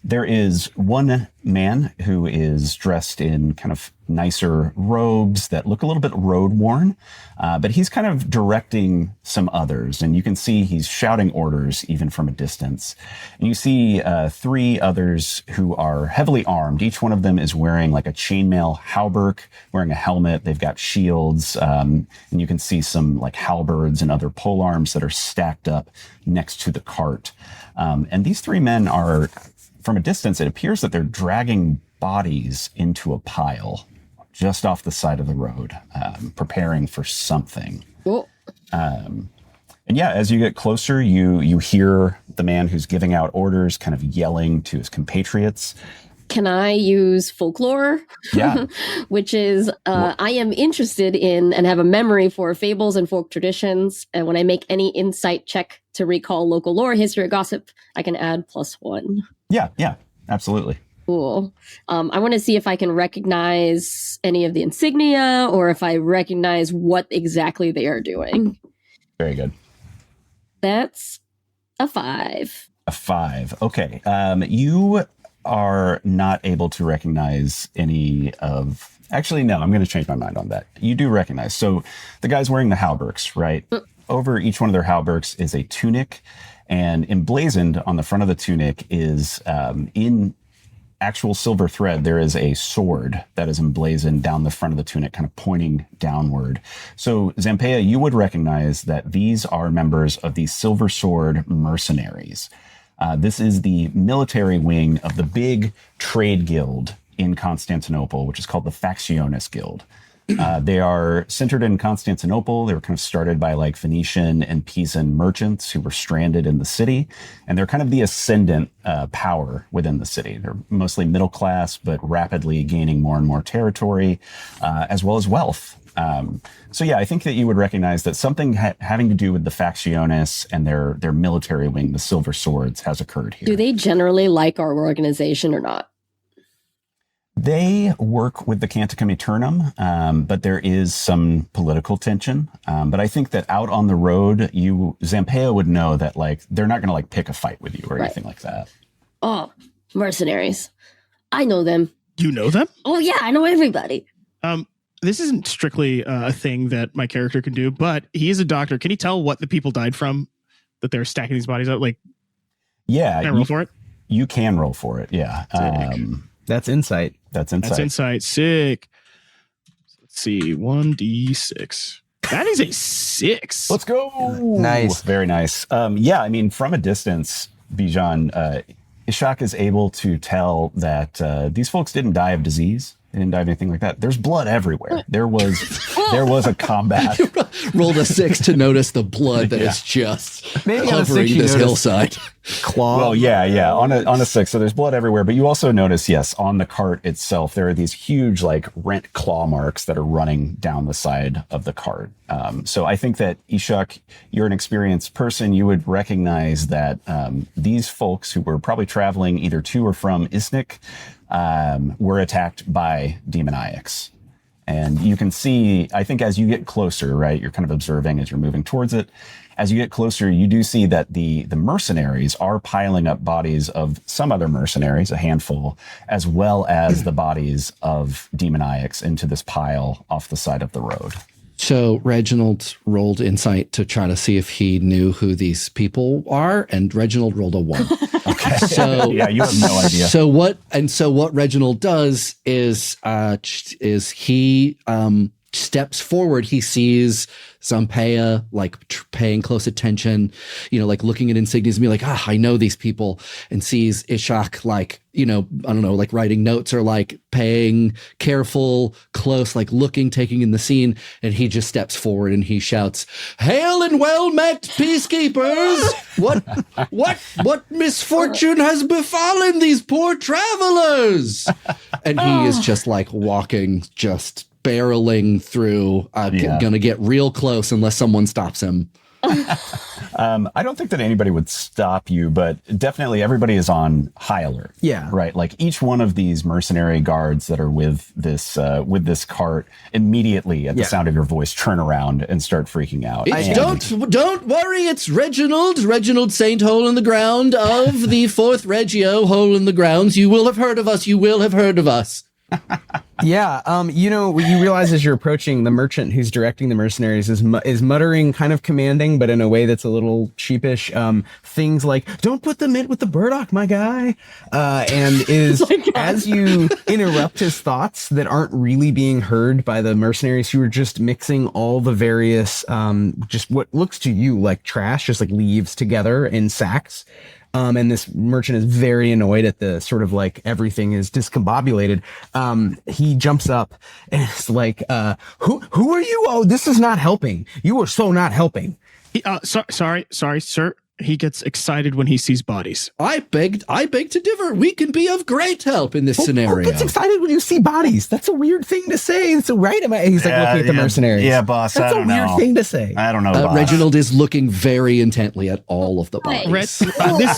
C: There is one man who is dressed in kind of nicer robes that look a little bit road worn, but he's kind of directing some others, and you can see he's shouting orders even from a distance. And you see 3 others who are heavily armed. Each one of them is wearing like a chainmail hauberk, wearing a helmet. They've got shields, and you can see some like halberds and other polearms that are stacked up next to the cart. And these 3 men are, from a distance, it appears that they're dragging bodies into a pile just off the side of the road, preparing for something.
E: Cool.
C: And yeah, as you get closer, you hear the man who's giving out orders kind of yelling to his compatriots.
E: Can I use folklore?
C: Yeah.
E: Which is, I am interested in and have a memory for fables and folk traditions. And when I make any insight check to recall local lore, history, or gossip, I can add +1.
C: Yeah, absolutely.
E: Cool. I want to see if I can recognize any of the insignia or if I recognize what exactly they are doing.
C: Very good.
E: That's a 5.
C: A 5. Okay. You are not able to recognize any of... Actually, no, I'm going to change my mind on that. You do recognize. So the guy's wearing the hauberks, right? Over each one of their hauberks is a tunic, and emblazoned on the front of the tunic is in actual silver thread, there is a sword that is emblazoned down the front of the tunic, kind of pointing downward. So, Zampeia, you would recognize that these are members of the Silver Sword Mercenaries. This is the military wing of the big trade guild in Constantinople, which is called the Factionis Guild. They are centered in Constantinople. They were kind of started by like Phoenician and Pisan merchants who were stranded in the city. And they're kind of the ascendant power within the city. They're mostly middle class, but rapidly gaining more and more territory, as well as wealth. So yeah, I think that you would recognize that something having to do with the Factionis and their military wing, the Silver Swords, has occurred here.
E: Do they generally like our organization or not?
C: They work with the Canticum Aeternum, but there is some political tension. But I think that out on the road, Zampeia would know that like they're not going to like pick a fight with you or anything like that.
E: Oh, mercenaries. I know them.
A: You know them?
E: Oh yeah, I know everybody.
A: This isn't strictly a thing that my character can do, but he is a doctor. Can he tell what the people died from that they're stacking these bodies up? Like,
C: yeah,
A: can I roll for it?
C: You can roll for it. Yeah.
B: That's insight.
C: That's insight.
A: That's insight. Sick. Let's see. 1d6. That is a 6.
C: Let's go.
B: Nice.
C: Very nice. Yeah, I mean, from a distance, Bijan, Ishak is able to tell that these folks didn't die of disease. They didn't die of anything like that. There's blood everywhere. There was a combat.
D: Rolled a 6 to notice the blood that is just
B: Maybe on a 6
D: covering
B: you
D: this
B: notice
D: hillside.
B: Claw.
C: Well, yeah. On a 6, so there's blood everywhere. But you also notice, yes, on the cart itself, there are these huge, like, rent claw marks that are running down the side of the cart. So I think that, Ishak, you're an experienced person. You would recognize that these folks who were probably traveling either to or from Isnik were attacked by demoniacs. And you can see, I think as you get closer, right, you're kind of observing as you're moving towards it. As you get closer, you do see that the mercenaries are piling up bodies of some other mercenaries, a handful, as well as the bodies of demoniacs into this pile off the side of the road.
D: So Reginald rolled insight to try to see if he knew who these people are, and Reginald rolled a 1.
C: Okay.
D: So
C: yeah, you have no idea.
D: So what Reginald does is he steps forward. He sees Zampeia like paying close attention, like looking at insignias and be like, I know these people, and sees Ishak like, I don't know, like writing notes or like paying careful, close, like looking, taking in the scene. And he just steps forward and he shouts, "Hail and well met, peacekeepers! What misfortune has befallen these poor travelers?" And he is just like walking, just barreling through, gonna get real close unless someone stops him.
C: I don't think that anybody would stop you, but definitely everybody is on high alert.
B: Yeah.
C: Right. Like each one of these mercenary guards that are with this cart immediately at the sound of your voice turn around and start freaking out.
D: Don't worry, it's Reginald Saint Hole in the Ground of the 4th Regio Hole in the Grounds. You will have heard of us.
B: You realize as you're approaching, the merchant who's directing the mercenaries is muttering, kind of commanding, but in a way that's a little sheepish. Things like, "Don't put the mint with the burdock, my guy," and is as you interrupt his thoughts that aren't really being heard by the mercenaries who are just mixing all the various, just what looks to you like trash, just like leaves together in sacks. And this merchant is very annoyed at the sort of like everything is discombobulated. He jumps up and is like, who are you? Oh, this is not helping. You are so not helping.
A: Sorry, sir. He gets excited when he sees bodies.
D: I beg to differ. We can be of great help in this scenario.
B: Who gets excited when you see bodies? That's a weird thing to say. It's right. He's like looking at the mercenaries.
C: Yeah, boss.
B: That's a weird thing to say.
C: I don't know. Boss.
D: Reginald is looking very intently at all of the bodies.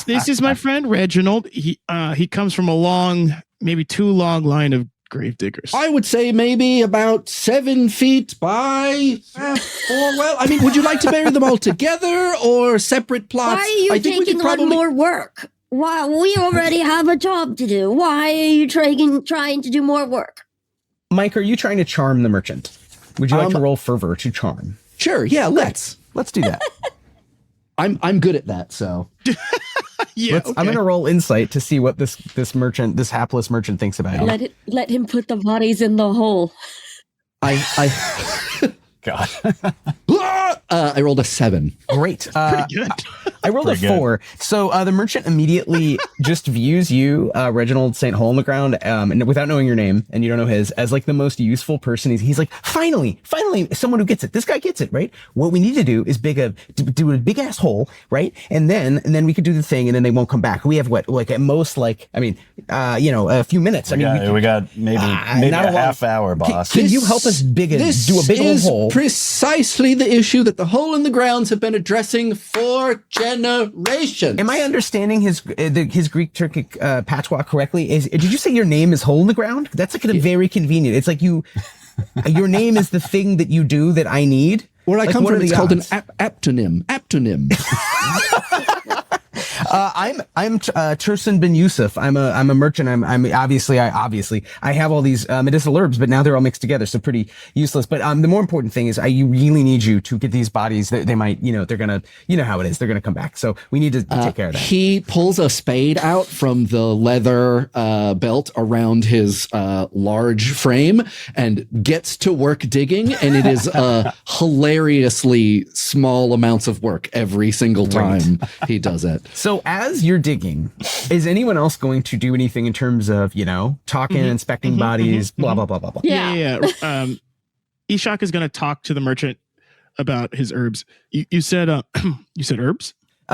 A: This is my friend Reginald. He comes from a long, maybe too long line of grave diggers.
D: I would say maybe about 7 feet by 4. Well, I mean, would you like to bury them all together or separate plots?
E: Why are you taking on more work? Why we already have a job to do? Why are you trying to do more work?
B: Mike, are you trying to charm the merchant? Would you like to roll fervor to charm?
D: Sure. Yeah. Let's
B: do that.
D: I'm good at that. So.
A: Yeah,
B: okay. I'm going to roll insight to see what this hapless merchant thinks about you.
E: Let him put the bodies in the hole.
C: God.
D: I rolled a 7.
B: Great.
A: Pretty good.
B: I rolled a 4. So the merchant immediately just views you, Reginald St. Hole in the Ground, and without knowing your name, and you don't know his, as like the most useful person. He's like, finally, someone who gets it. This guy gets it, right? What we need to do is do a big ass hole, right? And then we could do the thing, and then they won't come back. We have at most a few minutes.
C: We got maybe a half hour, boss.
B: Can you help us do a big old hole?
D: Precisely the issue that the Hole in the Grounds have been addressing for generations.
B: Am I understanding his Greek Turkic patois correctly? Did you say your name is Hole in the Ground? That's very convenient. It's like your name is the thing that you do that I need.
D: Where I come from, it's called an aptonym. Aptonym.
B: I'm Tursun bin Yusuf. I'm a merchant. I'm obviously I have all these medicinal herbs, but now they're all mixed together, so pretty useless. But the more important thing is I really need you to get these bodies. They might, they're gonna, how it is. They're gonna come back. So we need to take care of that.
D: He pulls a spade out from the leather belt around his large frame and gets to work digging, and it is hilariously small amounts of work every single time he does it.
B: So as you're digging, is anyone else going to do anything in terms of, talking, inspecting bodies, blah, blah, blah, blah, blah?
A: Yeah. Ishak is going to talk to the merchant about his herbs. You said herbs?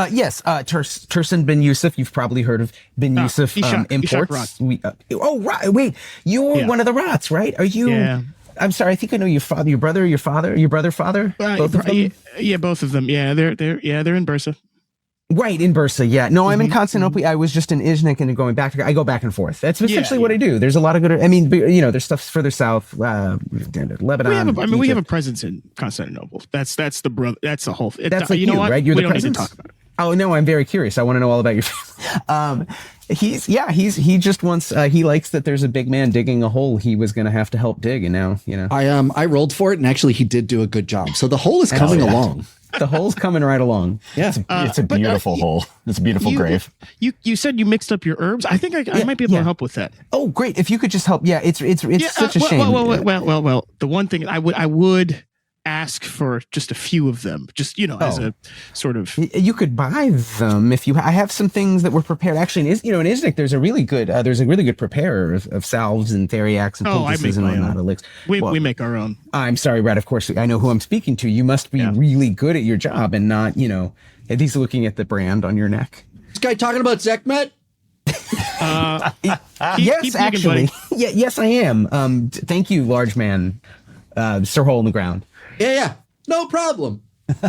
B: Yes. Tursun bin Yusuf. You've probably heard of bin Yusuf imports. Right. Wait, you're one of the rats, right? Are you?
A: Yeah.
B: I'm sorry. I think I know your father, your brother, father. Both of them?
A: Yeah, both of them. Yeah, they're in Bursa.
B: Right, in Bursa, yeah. No, I'm in Constantinople. I was just in Iznik and going back. I go back and forth. That's essentially what I do. There's a lot of good. I mean, there's stuff further south, Lebanon.
A: We have a presence in Constantinople. That's the brother. That's the whole.
B: That's like what? Right? You're
A: we
B: the
A: don't
B: presence.
A: need to talk about it.
B: Oh no, I'm very curious. I want to know all about your. He just wants. He likes that there's a big man digging a hole he was going to have to help dig, and now
D: I rolled for it, and actually he did do a good job. So the hole is coming along.
B: The hole's coming right along.
D: Yeah,
C: it's a beautiful hole. It's a beautiful grave.
A: You said you mixed up your herbs. I think I might be able to help with that.
B: Oh, great! If you could just help. Yeah, it's such a shame.
A: Well. The one thing I would ask for just a few of them, just as a sort of.
B: You could buy them if you. I have some things that were prepared. Actually, in Iznik, there's a really good preparer of salves and theriacs and poultices and whatnot.
A: We make our own.
B: I'm sorry, Brad. Of course, I know who I'm speaking to. You must be really good at your job and not, he's looking at the brand on your neck.
D: This guy talking about Zehmet?
B: Yes, actually. Yes, I am. Thank you, large man, Sir Hole in the Ground.
D: Yeah. No problem.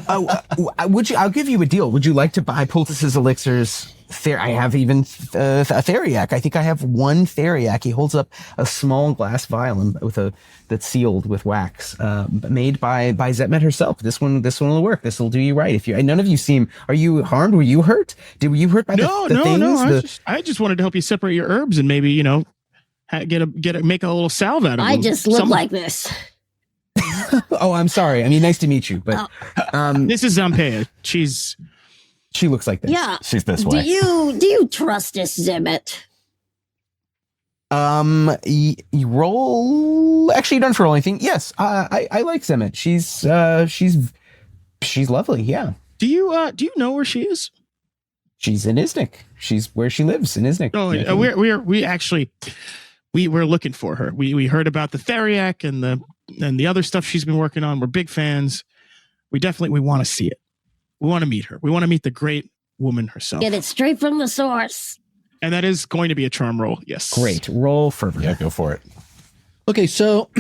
B: I'll give you a deal. Would you like to buy poultices, elixirs? I have even a theriac. I think I have one theriac. He holds up a small glass vial that's sealed with wax, made by Zehmet herself. This one will work. This will do you right. None of you seem. Are you harmed? Were you hurt? Were you hurt by the things?
A: No. I just wanted to help you separate your herbs and maybe make a little salve out of them.
E: I just look like this.
B: Oh, I'm sorry. I mean, nice to meet you, but
A: this is Zampea.
B: she looks like this.
E: Yeah.
C: She's this way.
E: Do you trust this Zehmet?
B: You roll. Actually, you don't have to roll anything. Yes, I like Zehmet. She's lovely. Yeah.
A: Do you know where she is?
B: She's in Iznik. She's where she lives in Iznik.
A: Oh, we're looking for her. We heard about the Theriac and the other stuff she's been working on. We're big fans. We want to see it. We want to meet her. We want to meet the great woman herself.
E: Get it straight from the source.
A: And that is going to be a charm roll. Yes.
B: Great. Roll fervor.
C: Yeah, go for it.
D: Okay, so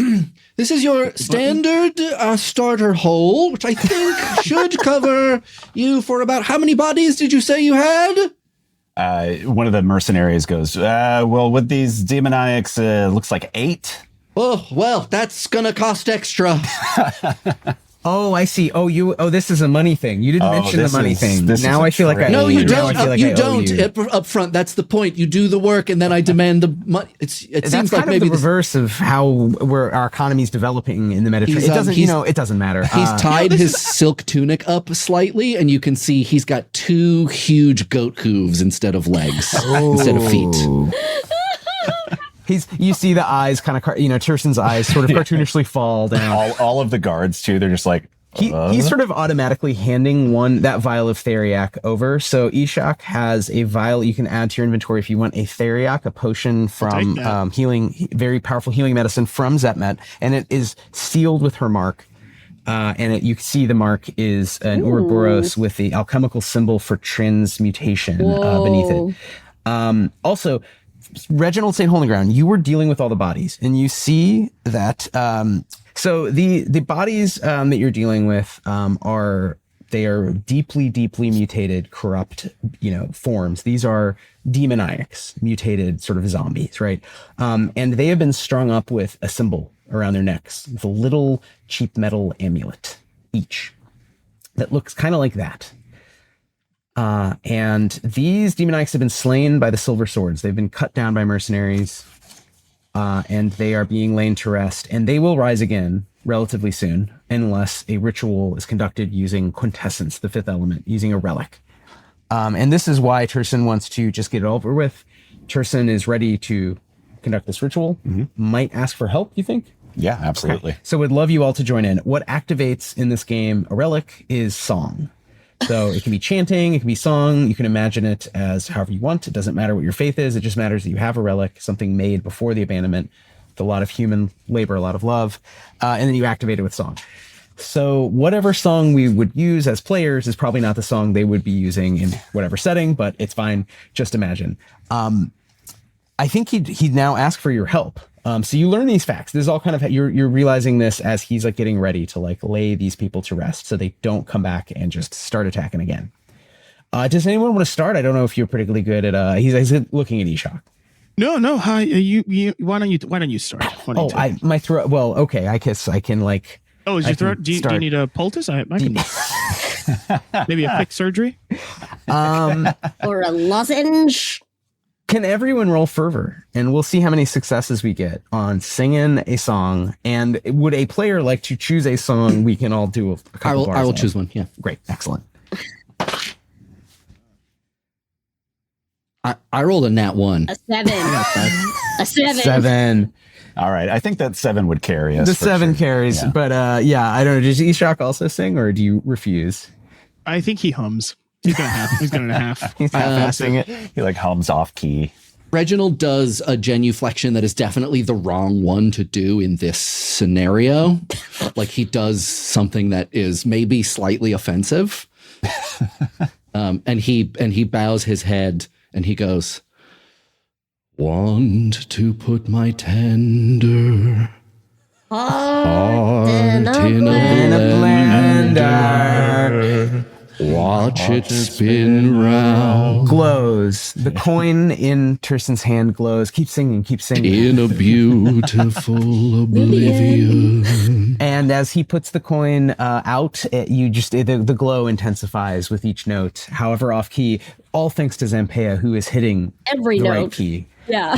D: this is your standard starter hole, which I think should cover you for about how many bodies did you say you had?
C: One of the mercenaries goes, well, with these demoniacs, looks like 8.
D: Oh, well, that's gonna cost extra.
B: Oh, I see. Oh, this is a money thing. You didn't mention the money thing.
C: Now
B: I feel like I
D: No,
B: owe
D: you
B: you.
D: don't. You don't
B: You.
D: up front. That's the point. You do the work, and then I demand the money. It
B: That's
D: seems
B: kind
D: like maybe
B: of the reverse of how our economy is developing in the Mediterranean. It doesn't, it doesn't matter.
D: He's tied his silk tunic up slightly, and you can see he's got 2 huge goat hooves instead of legs, instead of feet.
B: You see the eyes kind of, Tersen's eyes sort of cartoonishly fall down.
C: All of the guards too. They're just like,
B: He's sort of automatically handing that vial of theriac over. So Ishak has a vial you can add to your inventory if you want a theriac, a potion from very powerful healing medicine from Zehmet, and it is sealed with her mark. And you see the mark is an Ouroboros with the alchemical symbol for transmutation beneath it. Also, Reginald St. Holyground, you were dealing with all the bodies, and you see that. So the bodies that you're dealing with are deeply, deeply mutated, corrupt, forms. These are demoniacs, mutated sort of zombies, right? And they have been strung up with a symbol around their necks, with a little cheap metal amulet each that looks kind of like that. And these demoniacs have been slain by the silver swords. They've been cut down by mercenaries. And they are being lain to rest, and they will rise again relatively soon, unless a ritual is conducted using quintessence, the 5th element, using a relic. And this is why Tersen wants to just get it over with. Tersen is ready to conduct this ritual. Mm-hmm. Might ask for help, you think?
C: Yeah, absolutely.
B: Okay. So would love you all to join in. What activates in this game a relic is song. So it can be chanting, it can be song. You can imagine it as however you want. It doesn't matter what your faith is. It just matters that you have a relic, something made before the abandonment, with a lot of human labor, a lot of love, and then you activate it with song. So whatever song we would use as players is probably not the song they would be using in whatever setting, but it's fine. Just imagine. I think he'd now ask for your help. So you learn these facts. This is all kind of, you're realizing this as he's like getting ready to like lay these people to rest so they don't come back and just start attacking again. Does anyone want to start? I don't know if you're particularly good at, he's looking at Ishak.
A: No. Hi, why don't you start?
B: My throat. Well, okay. I guess I can like.
A: Oh, is your throat? Do you need a poultice? I can. Maybe a quick surgery.
E: Or a lozenge.
B: Can everyone roll fervor, and we'll see how many successes we get on singing a song. And would a player like to choose a song? We can all do a couple.
D: I will choose one. Yeah,
B: great, excellent.
D: I rolled a nat 1.
E: A 7. A 7.
B: 7.
C: All right, I think that 7 would carry us.
B: The 7
C: sure.
B: carries,
C: yeah.
B: But I don't know. Does Ishak also sing, or do you refuse?
A: I think he hums. He's gonna half.
B: He's half-assing it.
C: He like hums off key.
D: Reginald does a genuflection that is definitely the wrong one to do in this scenario. Like he does something that is maybe slightly offensive. And he bows his head and he goes, "Want to put my tender heart in a blender. Watch it spin round.
B: Glows. The coin in Tersen's hand glows. Keep singing.
D: In a beautiful oblivion."
B: And as he puts the coin out, the glow intensifies with each note, however off key, all thanks to Zampea, who is hitting
E: every
B: the
E: note.
B: right key.
E: Yeah.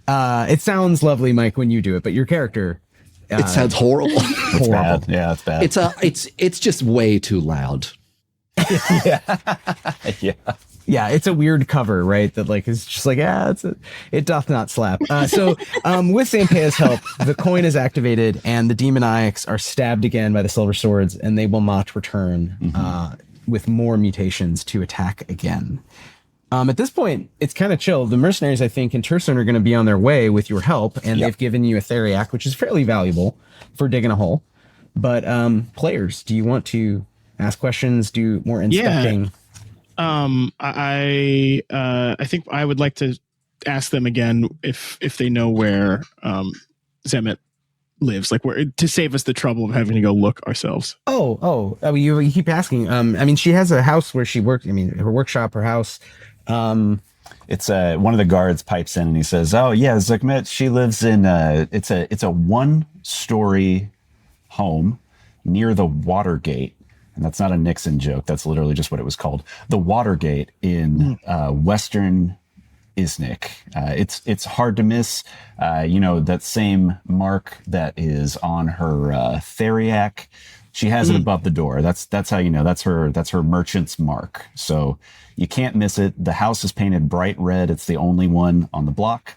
C: Yeah.
B: It sounds lovely, Mike, when you do it, but your character,
D: It sounds horrible.
C: It's bad. Yeah, it's bad.
D: It's just way too loud.
C: yeah.
B: yeah, it's a weird cover, right? That like is just like, it doth not slap. So with Zampea's help, the coin is activated and the demoniacs are stabbed again by the silver swords, and they will not return with more mutations to attack again. At this point, it's kind of chill. The mercenaries, I think, in Turson are going to be on their way with your help, and they've given you a theriac, which is fairly valuable for digging a hole. But players, do you want to ask questions, do more inspecting?
A: I think I would like to ask them again if they know where Zehmet lives, like where, to save us the trouble of having to go look ourselves.
B: You keep asking. I mean, she has a house where she works. I mean, her workshop, her house.
C: It's one of the guards pipes in and he says, "Oh yeah, Zehmet, she lives in it's a 1-story home near the Watergate." And that's not a Nixon joke. That's literally just what it was called. The Watergate in Western Iznik. It's hard to miss. That same mark that is on her theriac. She has it above the door. That's how you know. That's her merchant's mark. So you can't miss it. The house is painted bright red. It's the only one on the block.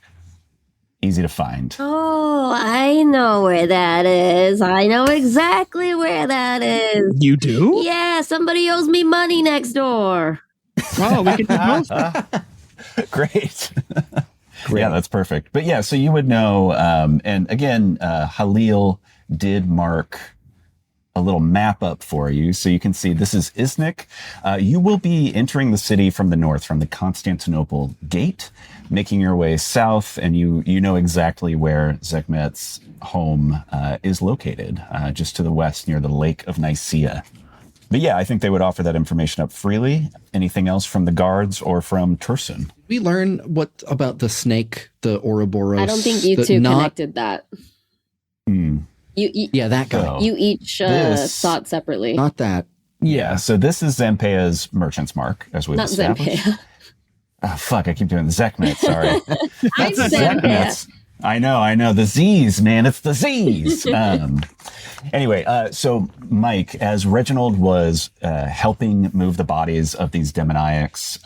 C: Easy to find.
E: Oh, I know where that is. I know exactly where that is.
A: You do?
E: Yeah, somebody owes me money next door.
A: Oh, we can do both.
C: Great. Yeah, that's perfect. But yeah, so you would know. And again, Halil did mark a little map up for you, so you can see this is Iznik. You will be entering the city from the north, from the Constantinople gate, making your way south, and you know exactly where Zehmet's home is located, just to the west near the Lake of Nicaea. But yeah, I think they would offer that information up freely. Anything else from the guards or from Turson?
D: We learn what about the snake, the Ouroboros?
E: I don't think you two connected that.
D: Yeah, that guy.
C: So,
E: You each saw it separately.
D: Not that.
C: Yeah, so this is Zampea's merchant's mark, as we've
E: Not
C: established.
E: Zempea.
C: Oh, fuck, I keep doing the Zehmet, sorry.
E: I'm Zempea.
C: Zehmet's. I know. The Z's, man. It's the Z's. Anyway, so Mike, as Reginald was helping move the bodies of these demoniacs,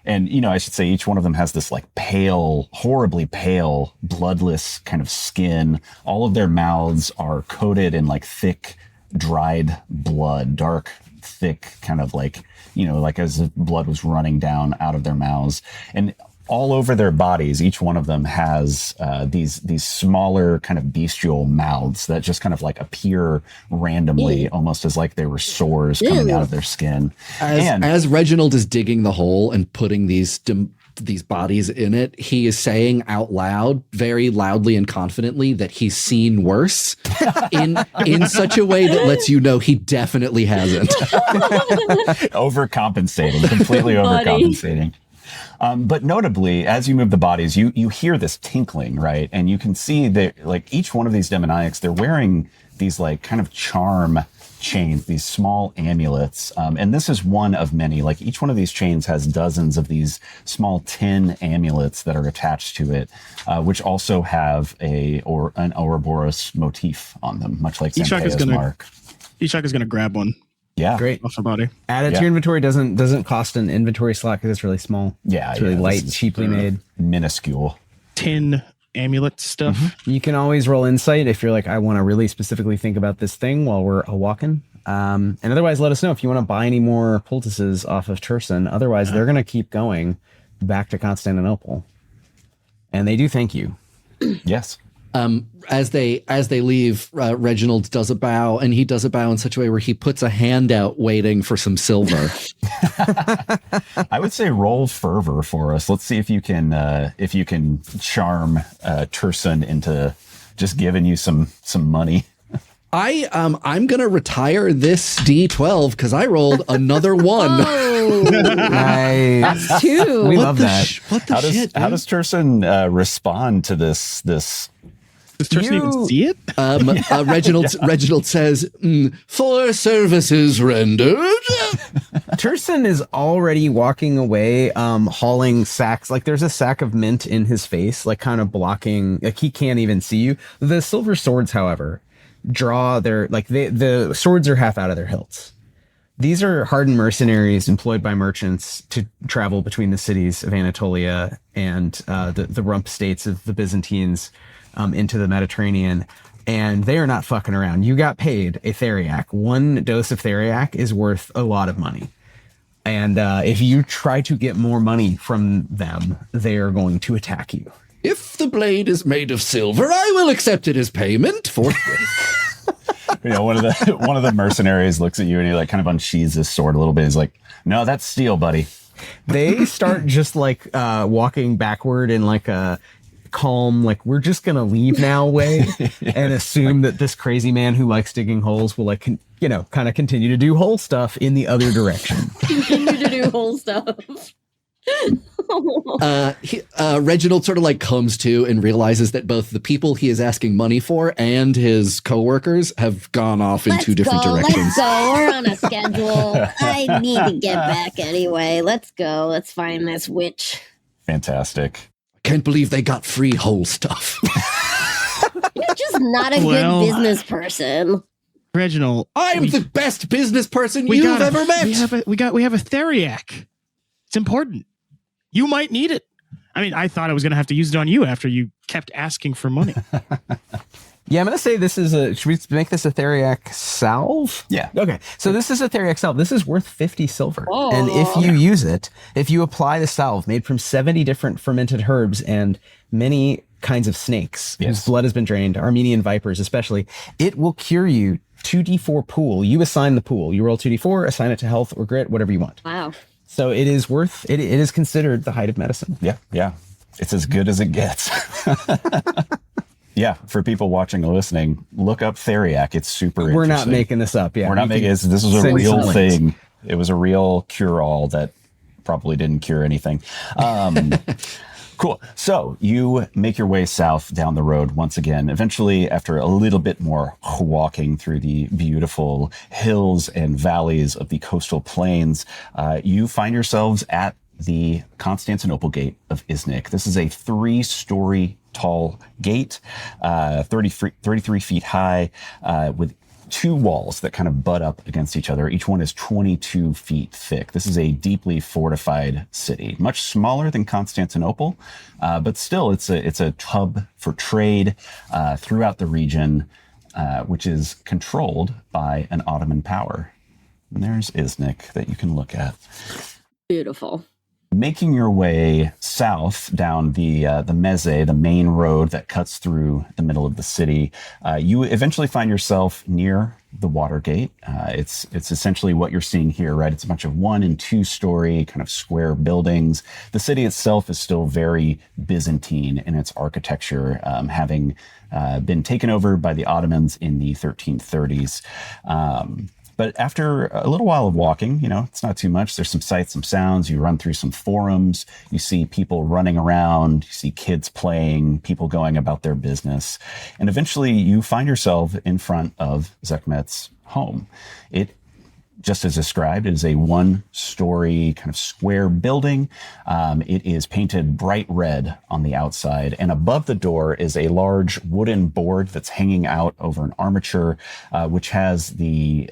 C: and, I should say each one of them has this like pale, horribly pale, bloodless kind of skin. All of their mouths are coated in like thick, dried blood, dark, thick, kind of like, like as if blood was running down out of their mouths. And all over their bodies, each one of them has these smaller kind of bestial mouths that just kind of like appear randomly, almost as like they were sores coming out of their skin.
D: As Reginald is digging the hole and putting these bodies in it, he is saying out loud, very loudly and confidently, that he's seen worse in such a way that lets you know he definitely hasn't.
C: Overcompensating, completely overcompensating. But notably, as you move the bodies, you hear this tinkling, right? And you can see that like each one of these demoniacs, they're wearing these like kind of charm chains, these small amulets. And this is one of many. Like each one of these chains has dozens of these small tin amulets that are attached to it, which also have an Ouroboros motif on them, much like Zampea's mark.
A: Ishak is going to grab one.
C: Yeah.
B: Great.
A: Off her body.
B: Add it to your inventory. Doesn't cost an inventory slot because it's really small.
C: Yeah.
B: It's really light, cheaply made.
C: Minuscule.
A: Tin amulet stuff.
B: You can always roll insight if you're like, I want to really specifically think about this thing while we're a-walking. And otherwise, let us know if you want to buy any more poultices off of Turson. Otherwise, they're going to keep going back to Constantinople. And they do thank you.
C: Yes.
D: As they leave, Reginald does a bow, and he does a bow in such a way where he puts a hand out waiting for some silver.
C: I would say roll fervor for us. Let's see if you can charm Turson into just giving you some money.
D: I'm gonna retire this D12 because I rolled another one.
E: Oh,
B: Nice.
E: that's two.
B: We love that.
D: What the shit?
C: How does Turson respond to this?
A: Does Turson even see it?
D: Reginald says, "For services rendered."
B: Turson is already walking away, hauling sacks. Like there's a sack of mint in his face, like kind of blocking, like he can't even see you. The silver swords, however, draw their, like the swords are half out of their hilts. These are hardened mercenaries employed by merchants to travel between the cities of Anatolia and the rump states of the Byzantines into the Mediterranean. And they are not fucking around. You got paid a theriac. One dose of theriac is worth a lot of money. And if you try to get more money from them, they are going to attack you.
D: If the blade is made of silver, I will accept it as payment forthwith.
C: You know, one of the mercenaries looks at you and he like kind of unsheathes his sword a little bit. He's like, "No, that's steel, buddy."
B: They start just like walking backward in like a calm, like we're just gonna leave now way, and assume that this crazy man who likes digging holes will like kind of continue to do hole stuff in the other direction.
E: Continue to do whole stuff.
D: Reginald sort of like comes to and realizes that both the people he is asking money for and his coworkers have gone off in two different directions.
E: Let's go. We're on a schedule. I need to get back anyway. Let's go. Let's find this witch.
C: Fantastic.
D: Can't believe they got free whole stuff.
E: You're just not a good business person.
A: Reginald,
D: I am the best business person you've ever met.
A: We have a theriac. It's important. You might need it. I mean, I thought I was going to have to use it on you after you kept asking for money.
B: Yeah, I'm going to say this is should we make this a theriac salve?
C: Yeah.
B: Okay. So this is a theriac salve. This is worth 50 silver.
E: Oh.
B: And if you use it, if you apply the salve made from 70 different fermented herbs and many kinds of snakes whose blood has been drained, Armenian vipers especially, it will cure you 2d4 pool. You assign the pool. You roll 2d4, assign it to health or grit, whatever you want.
E: Wow.
B: So it is worth, it is considered the height of medicine.
C: Yeah. It's as good as it gets. Yeah, for people watching or listening, look up theriac. It's super interesting.
B: We're not making this up. Yeah,
C: We're not making this. This was a real thing. It was a real cure-all that probably didn't cure anything. Cool. So you make your way south down the road once again. Eventually, after a little bit more walking through the beautiful hills and valleys of the coastal plains, you find yourselves at the Constantinople Gate of Iznik. This is a 3-story tall gate, 33 feet high, with 2 walls that kind of butt up against each other. Each one is 22 feet thick. This is a deeply fortified city, much smaller than Constantinople, but still it's a hub for trade throughout the region, which is controlled by an Ottoman power. And there's Iznik that you can look at.
E: Beautiful.
C: Making your way south down the Meze, the main road that cuts through the middle of the city, you eventually find yourself near the Watergate. It's essentially what you're seeing here, right? It's a bunch of 1- and 2-story kind of square buildings. The city itself is still very Byzantine in its architecture, having been taken over by the Ottomans in the 1330s. But after a little while of walking, it's not too much. There's some sights, some sounds. You run through some forums. You see people running around. You see kids playing, people going about their business. And eventually you find yourself in front of Zehmet's home. It, just as described, is a 1-story kind of square building. It is painted bright red on the outside, and above the door is a large wooden board that's hanging out over an armature, which has the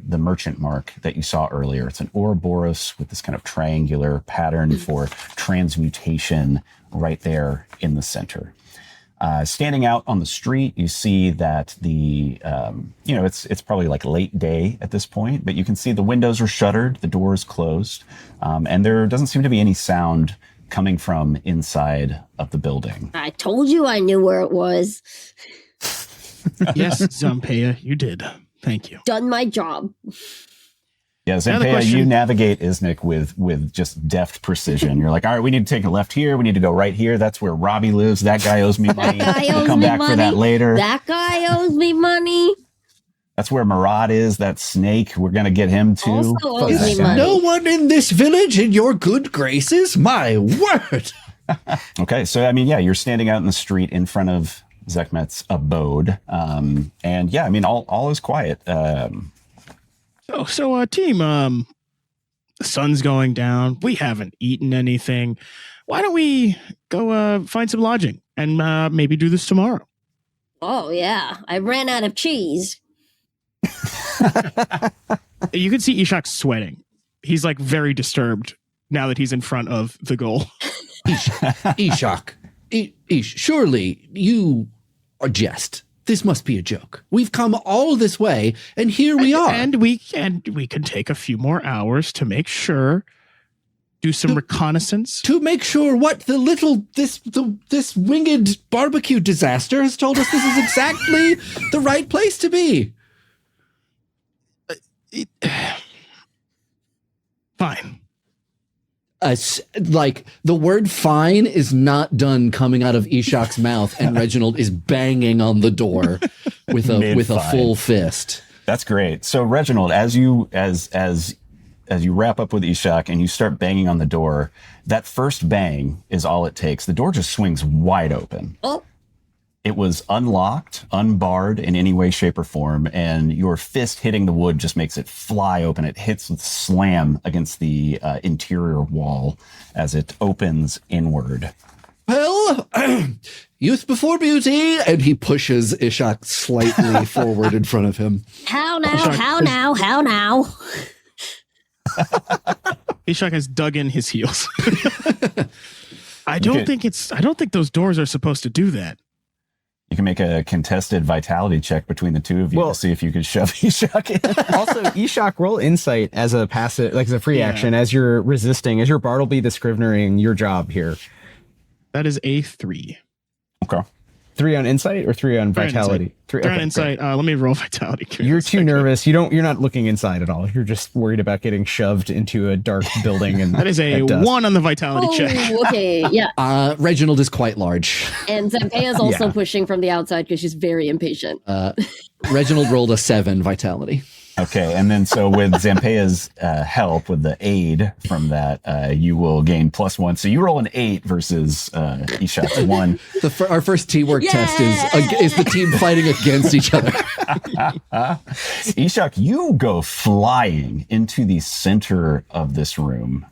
C: merchant mark that you saw earlier. It's an Ouroboros with this kind of triangular pattern for transmutation right there in the center. Standing out on the street, you see that it's probably like late day at this point, but you can see the windows are shuttered, the door is closed, and there doesn't seem to be any sound coming from inside of the building.
E: I told you I knew where it was.
A: Yes, Zampeia, you did. Thank you.
E: Done my job.
C: Yeah, Zampeia, you navigate Iznik with just deft precision. You're like, all right, we need to take a left here. We need to go right here. That's where Robbie lives. That guy owes me money. We'll come back for that later.
E: That guy owes me money.
C: That's where Murad is, that snake. We're going to get him too.
E: Also owes me money.
D: No one in this village in your good graces? My word.
C: Okay, so, you're standing out in the street in front of Zehmet's abode. All is quiet.
A: So team, The sun's going down. We haven't eaten anything. Why don't we go find some lodging and maybe do this tomorrow?
E: Oh, yeah. I ran out of cheese.
A: You can see Ishak sweating. He's like very disturbed now that he's in front of the goal.
D: Ishak, surely you are jest. This must be a joke. We've come all this way, and here we are.
A: And we can take a few more hours to make sure, do some reconnaissance.
D: To make sure what this winged barbecue disaster has told us this is exactly the right place to be.
A: Fine.
D: Like the word fine is not done coming out of Ishak's mouth, and Reginald is banging on the door with a full fist.
C: That's great. So Reginald, as you wrap up with Ishak and you start banging on the door, that first bang is all it takes. The door just swings wide open.
E: Oh.
C: It was unlocked, unbarred in any way, shape, or form, and your fist hitting the wood just makes it fly open. It hits with slam against the interior wall as it opens inward.
D: Well, youth before beauty, and he pushes Ishak slightly forward in front of him.
E: How now?
A: Ishak has dug in his heels. I don't think those doors are supposed to do that.
C: You can make a contested vitality check between the two of you to see if you can shove Ishak in.
B: Also, Ishak, roll insight as a passive, like as a free action, as you're resisting, as your Bartleby the Scrivener-ing your job here.
A: That is a 3.
C: Okay.
B: 3 on insight or 3 on vitality?
A: 3 on insight. Let me roll vitality.
B: You're too nervous. You're not looking inside at all. You're just worried about getting shoved into a dark building. And
A: that is a 1 on the vitality check.
E: Okay, yeah.
D: Reginald is quite large.
E: And Zempea is also pushing from the outside because she's very impatient.
D: Reginald rolled a 7 vitality.
C: Okay, and then so with Zempea's help, with the aid from that, you will gain +1. So you roll an 8 versus Ishak's 1.
D: Our first teamwork test is the team fighting against each other.
C: Ishak, you go flying into the center of this room.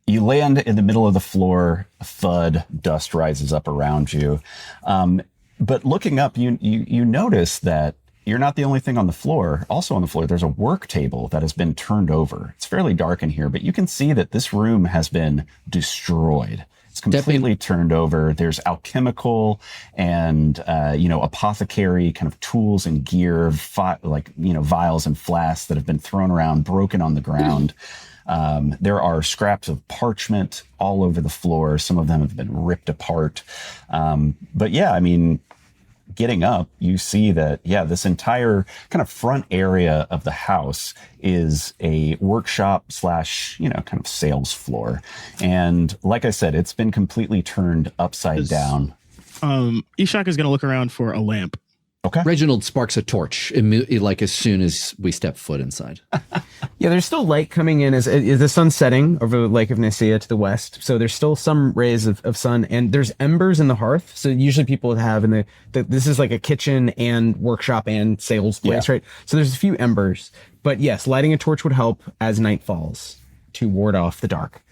C: You land in the middle of the floor, a thud, dust rises up around you. But looking up, you notice that you're not the only thing on the floor. Also on the floor, there's a work table that has been turned over. It's fairly dark in here, but you can see that this room has been destroyed. It's completely turned over. There's alchemical and, apothecary kind of tools and gear, vials and flasks that have been thrown around, broken on the ground. There are scraps of parchment all over the floor. Some of them have been ripped apart. Getting up, you see that, this entire kind of front area of the house is a workshop / kind of sales floor. And like I said, it's been completely turned upside down.
A: Ishak is going to look around for a lamp.
D: Okay. Reginald sparks a torch as soon as we step foot inside.
B: Yeah, there's still light coming in as the sun's setting over the Lake of Nicaea to the west. So there's still some rays of sun, and there's embers in the hearth. So usually people would have this is like a kitchen and workshop and sales place, right? So there's a few embers. But yes, lighting a torch would help as night falls to ward off the dark.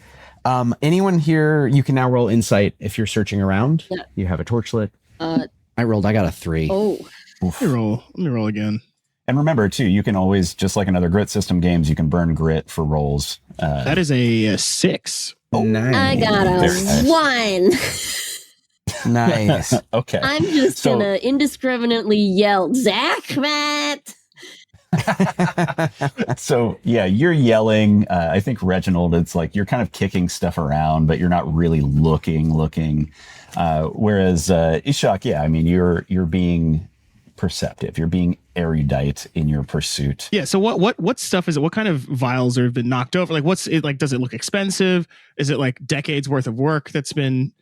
B: Anyone here, you can now roll insight if you're searching around. Yeah. You have a torch lit.
D: I got a 3.
E: Oh.
A: Let me roll again.
C: And remember, too, you can always, just like in other grit system games, you can burn grit for rolls.
A: That is a 6.
B: Oh, nice.
E: I got a 1.
B: Nice.
C: Okay.
E: I'm just going to indiscriminately yell, Zach, Matt.
C: So, you're yelling. I think, Reginald, it's like you're kind of kicking stuff around, but you're not really looking. Whereas Ishak, you're being perceptive. You're being erudite in your pursuit.
A: Yeah. So what stuff is it? What kind of vials have been knocked over? Like, what's it like? Does it look expensive? Is it like decades worth of work that's been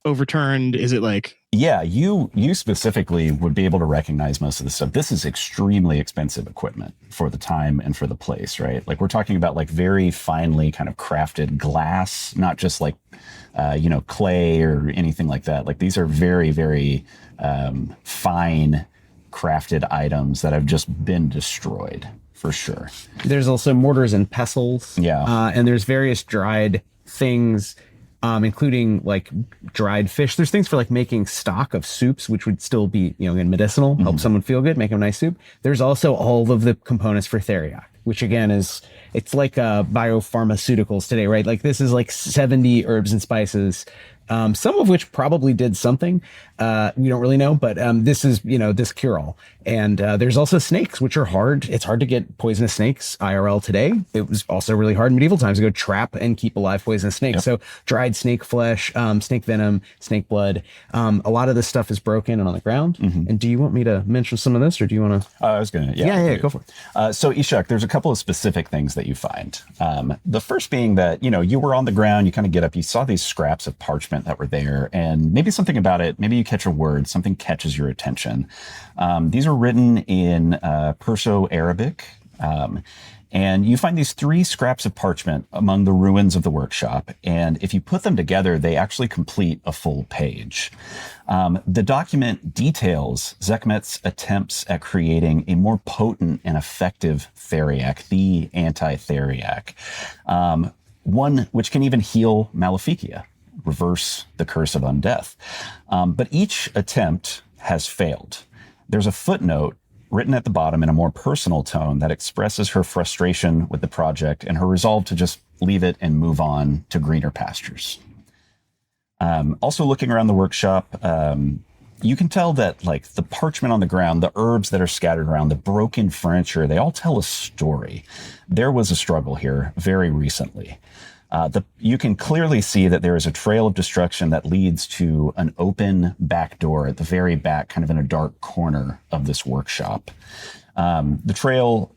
A: overturned? Is it like?
C: Yeah, you specifically would be able to recognize most of the stuff. This is extremely expensive equipment for the time and for the place, right? Like we're talking about like very finely kind of crafted glass, not just like, clay or anything like that. Like these are very, very fine crafted items that have just been destroyed for sure.
B: There's also mortars and pestles.
C: Yeah.
B: And there's various dried things, including like dried fish. There's things for like making stock of soups, which would still be, again, medicinal, help someone feel good, make a nice soup. There's also all of the components for theriac, which again it's like biopharmaceuticals today, right? Like this is like 70 herbs and spices, some of which probably did something. We don't really know, but this is, this cure-all. And there's also snakes, which are hard. It's hard to get poisonous snakes IRL today. It was also really hard in medieval times to go trap and keep alive poisonous snakes. Yep. So dried snake flesh, snake venom, snake blood. A lot of this stuff is broken and on the ground. And do you want me to mention some of this, or do you want to?
C: I was going to.
B: Yeah, go for it.
C: So Ishak, there's a couple of specific things that you find. The first being that, you were on the ground, you kind of get up, you saw these scraps of parchment that were there, and maybe something about it, maybe you catch a word, something catches your attention. These are written in Perso-Arabic, and you find these 3 scraps of parchment among the ruins of the workshop, and if you put them together, they actually complete a full page. The document details Zehmet's attempts at creating a more potent and effective theriac, the anti-theriac, one which can even heal maleficia, reverse the curse of undeath. But each attempt has failed. There's a footnote written at the bottom in a more personal tone that expresses her frustration with the project and her resolve to just leave it and move on to greener pastures. Also looking around the workshop, you can tell that like the parchment on the ground, the herbs that are scattered around, the broken furniture, they all tell a story. There was a struggle here very recently. You can clearly see that there is a trail of destruction that leads to an open back door at the very back, kind of in a dark corner of this workshop. The trail,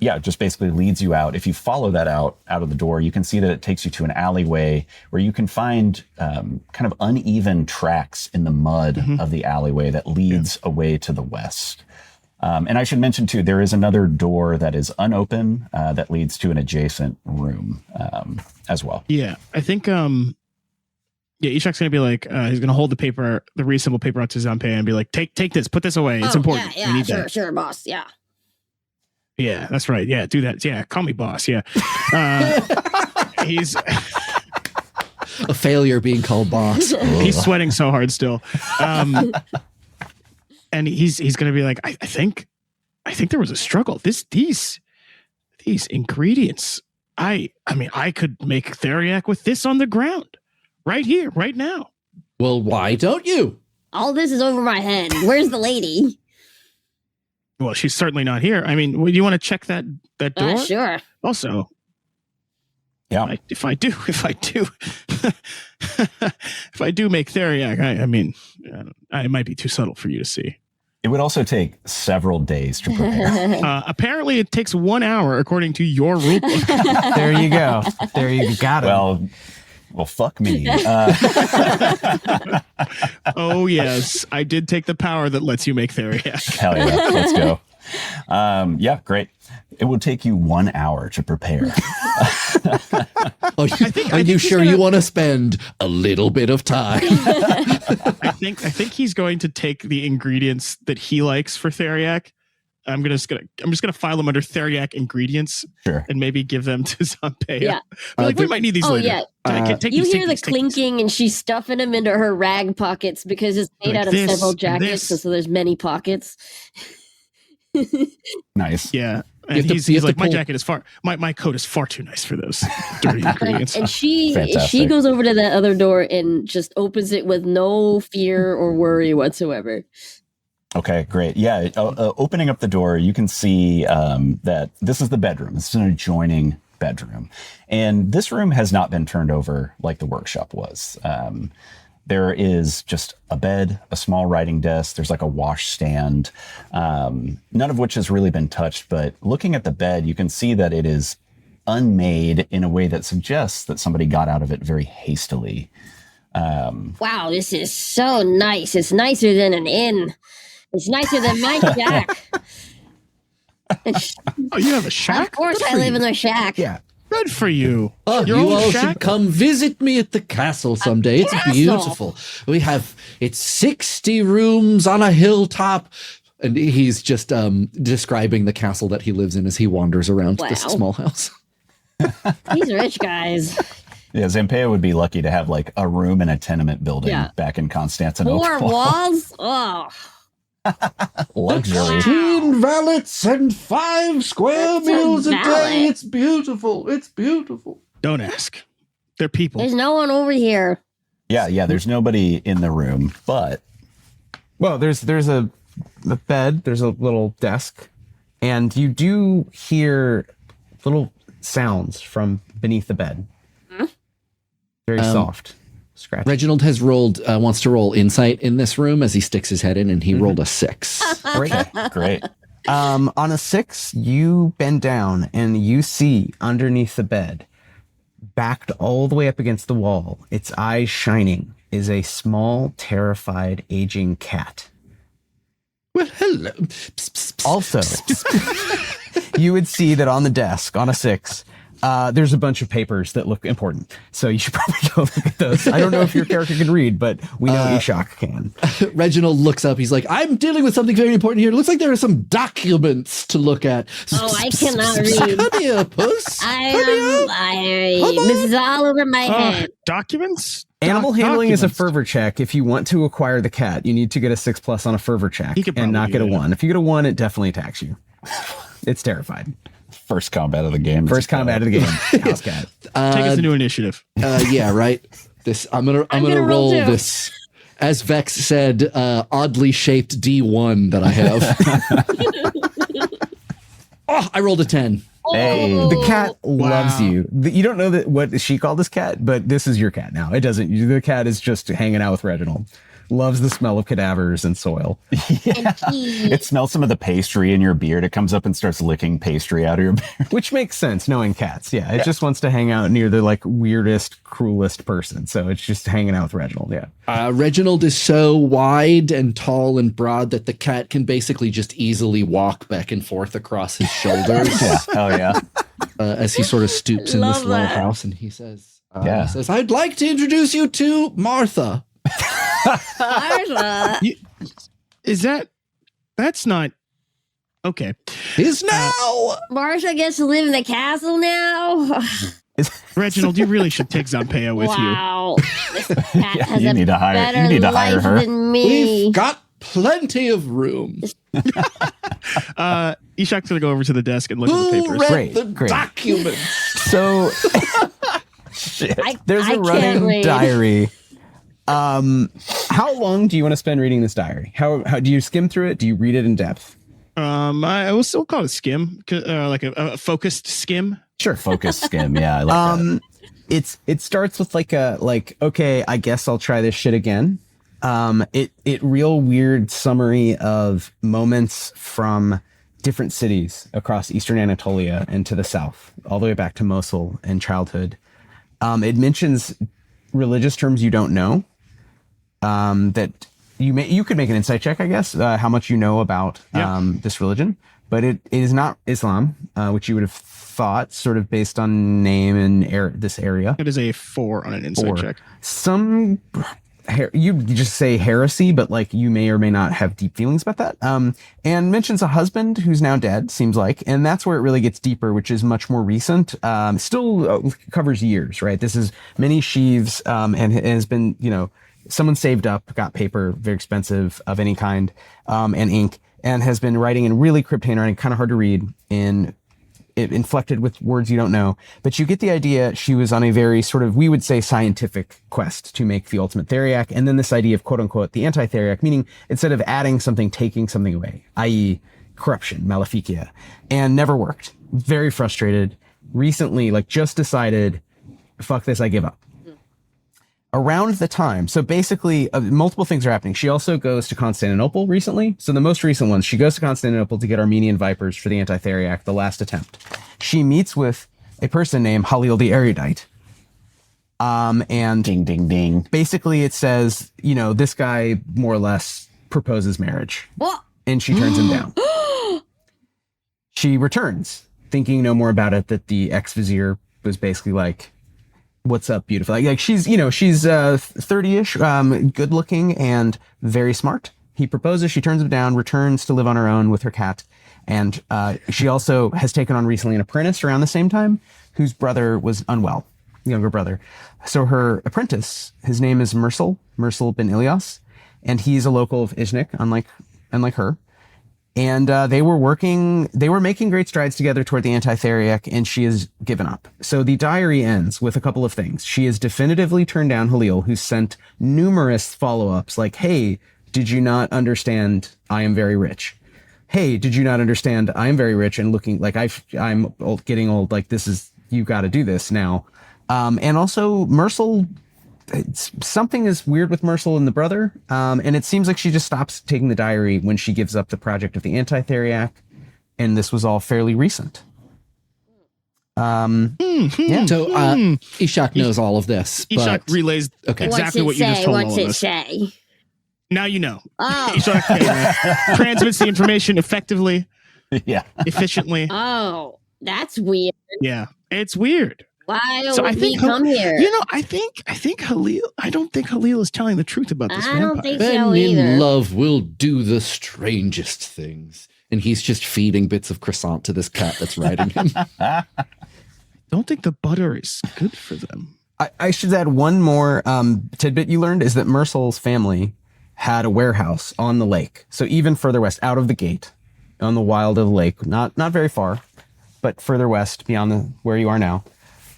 C: just basically leads you out. If you follow that out of the door, you can see that it takes you to an alleyway where you can find kind of uneven tracks in the mud of the alleyway that leads away to the west. And I should mention, too, there is another door that is unopened that leads to an adjacent room as well.
A: Yeah, I think, Ishak's going to be like, he's going to hold the reasonable paper out to Zampe and be like, take this, put this away. It's important.
E: Yeah,
A: we need
E: sure,
A: that.
E: sure, boss. Yeah.
A: Yeah, that's right. Yeah, do that. Yeah, call me boss. Yeah. He's
D: a failure being called boss.
A: He's sweating so hard still. And he's going to be like, I think there was a struggle. These ingredients. I mean, I could make theriac with this on the ground, right here, right now.
D: Well, why don't you?
E: All this is over my head. Where's the lady?
A: Well, she's certainly not here. I mean, you want to check that door?
E: Sure.
A: Also,
C: yeah.
A: If I do make theriac, I mean, it might be too subtle for you to see.
C: It would also take several days to prepare.
A: Apparently, it takes 1 hour, according to your rule book.
B: There you go. There you got it.
C: Well, fuck me.
A: Oh, yes. I did take the power that lets you make theriac.
C: Hell yeah. Let's go. Great. It will take you 1 hour to prepare.
D: Are you sure you want to spend a little bit of time?
A: I think he's going to take the ingredients that he likes for theriac. I'm just gonna file them under theriac ingredients,
C: sure,
A: and maybe give them to Zampe.
E: Yeah,
A: we might need these later.
E: Yeah. You hear the clinking, and she's stuffing them into her rag pockets because it's made out of several jackets, so there's many pockets.
C: Nice.
A: Yeah. And he's like, my jacket is my coat is far too nice for those dirty ingredients.
E: And she goes over to that other door and just opens it with no fear or worry whatsoever.
C: Okay, great. Yeah, opening up the door, you can see that this is the bedroom. This is an adjoining bedroom. And this room has not been turned over like the workshop was. There is just a bed, a small writing desk. There's like a wash stand, none of which has really been touched. But looking at the bed, you can see that it is unmade in a way that suggests that somebody got out of it very hastily.
E: Wow, this is so nice. It's nicer than an inn. It's nicer than my shack.
A: Oh, you have a shack?
E: Of course I live in a shack.
A: Yeah. Good for you.
D: Oh, you all should come visit me at the castle someday. It's beautiful. It's 60 rooms on a hilltop, And he's just describing the castle that he lives in as he wanders around this small house.
E: These rich guys.
C: Yeah, Zampea would be lucky to have like a room in a tenement building back in Constantinople.
E: 4 walls? Oh.
C: Luxury.
D: 15 valets and 5 square meals a day. It's beautiful. It's beautiful.
A: Don't ask. They're people.
E: There's no one over here.
C: Yeah, there's nobody in the room, but...
B: Well, there's a bed, there's a little desk, and you do hear little sounds from beneath the bed. Very soft. Scratch.
D: Reginald has wants to roll insight in this room as he sticks his head in, and he rolled a 6.
C: Great.
B: On a 6, you bend down and you see underneath the bed, backed all the way up against the wall, its eyes shining, is a small, terrified, aging cat.
D: Well, hello. Psst, psst,
B: Also, you would see that on the desk, on a 6, there's a bunch of papers that look important. So you should probably go look at those. I don't know if your character can read, but we know Ishak can.
D: Reginald looks up. He's like, I'm dealing with something very important here. It looks like there are some documents to look at.
E: Oh, I cannot read.
D: Come here, puss.
E: This is all over my head.
A: Documents?
B: Animal handling is a
A: Documents.
B: fervor check. If you want to acquire the cat, you need to get a 6+ on a fervor check
A: He could
B: and not
A: probably
B: get a
A: do that.
B: 1. If you get a 1, it definitely attacks you. It's terrified.
C: First combat of the game.
B: First combat of the game. House cat.
A: Take us into initiative.
D: Yeah, right. I'm gonna roll
E: too.
D: this. As Vex said, oddly shaped D1 that I have. Oh, I rolled a 10.
C: Hey.
B: The cat loves you. You don't know what she called this cat, but this is your cat now. It doesn't. The cat is just hanging out with Reginald. Loves the smell of cadavers and soil.
C: It smells some of the pastry in your beard. It comes up and starts licking pastry out of your beard.
B: Which makes sense, knowing cats. Yeah, it just wants to hang out near the like weirdest, cruelest person. So it's just hanging out with Reginald. Yeah.
D: Reginald is so wide and tall and broad that the cat can basically just easily walk back and forth across his shoulders.
C: Oh, yeah.
D: As he sort of stoops in this
E: Love
D: little
E: that.
D: house, and he says, I'd like to introduce you to Martha.
E: Martha.
A: That's not okay.
D: Is now.
E: Martha gets to live in the castle now.
A: Reginald, you really should take Zampea with
E: Wow. This cat has
C: you
E: a
C: need to hire-
E: better
C: you need to hire
E: life
C: her.
E: than me.
D: We've got plenty of room.
A: Ishak's gonna go over to the desk and look at the
D: Who
A: papers.
D: read
B: Great,
D: the
B: great.
D: documents?
B: So there's
E: I
B: a
E: can't
B: running
E: read.
B: diary. How long do you want to spend reading this diary? How do you skim through it? Do you read it in depth?
A: I will still call it skim, like a focused skim.
B: Sure.
C: Focus skim. Yeah, I like that.
B: It starts with okay, I guess I'll try this shit again. It real weird summary of moments from different cities across Eastern Anatolia and to the south, all the way back to Mosul and childhood. It mentions religious terms you don't know. That you could make an insight check, I guess, how much you know about this religion, but it is not Islam, which you would have thought, sort of based on name and this area.
A: It is a 4 on an insight check.
B: Some you just say heresy, but like you may or may not have deep feelings about that. And mentions a husband who's now dead, seems like, and that's where it really gets deeper, which is much more recent. Still covers years, right? This is many sheaves, and has been, someone saved up, got paper, very expensive of any kind, and ink, and has been writing in really crypt handwriting, kind of hard to read, inflected with words you don't know. But you get the idea she was on a very sort of, we would say, scientific quest to make the ultimate theriac. And then this idea of quote unquote the anti-theriac, meaning instead of adding something, taking something away, i.e. corruption, maleficia, and never worked. Very frustrated. Recently, just decided, fuck this, I give up. Around the time, so basically multiple things are happening. She also goes to Constantinople recently. So the most recent ones, she goes to Constantinople to get Armenian vipers for the anti-theriac, the last attempt. She meets with a person named Halil the Erudite. And
C: Ding, ding, ding.
B: basically it says, this guy more or less proposes marriage.
E: What?
B: And she turns him down. She returns, thinking no more about it, that the ex-vizier was basically like, what's up, beautiful? Like she's 30-ish, good looking and very smart. He proposes, she turns him down, returns to live on her own with her cat. And she also has taken on recently an apprentice around the same time whose brother was unwell, younger brother. So her apprentice, his name is Mercel bin Ilias, and he's a local of Iznik, unlike her. And they were making great strides together toward the anti-theriac, and she has given up. So the diary ends with a couple of things. She has definitively turned down Halil, who sent numerous follow-ups like, hey, did you not understand I am very rich? Hey, did you not understand I am very rich and looking like I'm old, getting old, like this is, you got to do this now. And also Mercel, something is weird with Mercel and the brother. And it seems like she just stops taking the diary when she gives up the project of the anti-theriac. And this was all fairly recent. Yeah.
D: So Ishak knows all of this.
A: Ishak
D: but,
A: relays exactly what you just told all of us.
E: What's it say?
A: Now you know.
E: Oh.
A: Ishak transmits the information effectively, efficiently.
E: Oh, that's weird.
A: Yeah, it's weird.
E: Why
A: So I
E: would we
A: think
E: come here?
A: You know, I think Halil. I don't think Halil is telling the truth about this
E: I
A: vampire.
E: don't think
D: Men
E: so either.
D: in love will do the strangest things. And he's just feeding bits of croissant to this cat that's riding him.
A: Don't think the butter is good for them.
B: I should add one more tidbit you learned is that Mercel's family had a warehouse on the lake. So even further west, out of the gate, on the wild of the lake, not very far, but further west beyond where you are now.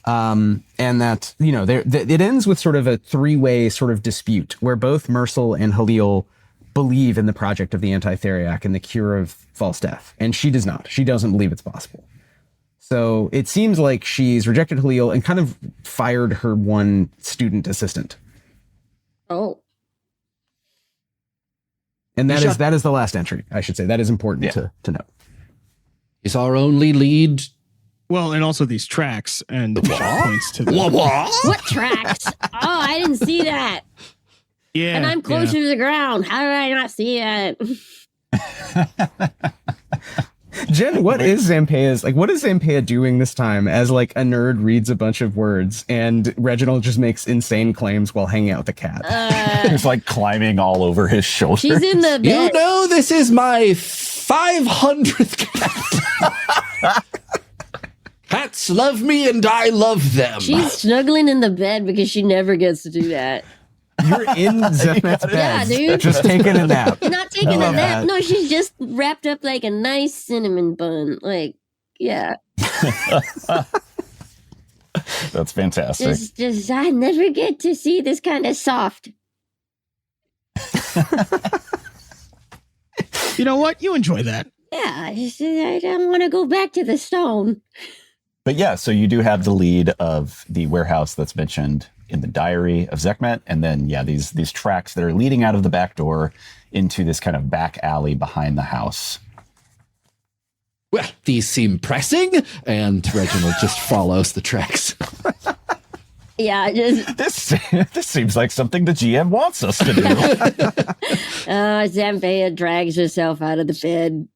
B: And that, you know, it ends with sort of a three-way sort of dispute where both Mercel and Halil believe in the project of the anti-theriac and the cure of false death. And she does not. She doesn't believe it's possible. So it seems like she's rejected Halil and kind of fired her one student assistant.
E: Oh.
B: And that is the last entry, I should say. That is important to note.
D: Is our only lead.
A: Well, and also these tracks and points to the
E: What tracks? Oh, I didn't see that.
A: Yeah,
E: And I'm closer to the ground. How did I not see that?
B: Jenn, what is Zampea doing this time as like a nerd reads a bunch of words and Reginald just makes insane claims while hanging out with the cat?
C: He's like climbing all over his shoulders.
E: She's in the bed.
D: You know, this is my 500th cat. Cats love me and I love them.
E: She's snuggling in the bed because she never gets to do that.
B: You're in Zehmet's bed.
E: Yeah, dude.
B: Just taking a nap.
E: Not taking a
C: love
E: nap.
C: that.
E: No, she's just wrapped up like a nice cinnamon bun. Like, yeah.
C: That's fantastic.
E: Just I never get to see this kind of soft.
A: You know what? You enjoy that.
E: Yeah, I don't want to go back to the stone.
C: But yeah, so you do have the lead of the warehouse that's mentioned in the diary of Zehmet, and then these tracks that are leading out of the back door into this kind of back alley behind the house.
D: Well, these seem pressing, and Reginald just follows the tracks.
E: Yeah, just
C: This seems like something the GM wants us to do.
E: Zampea drags herself out of the bed.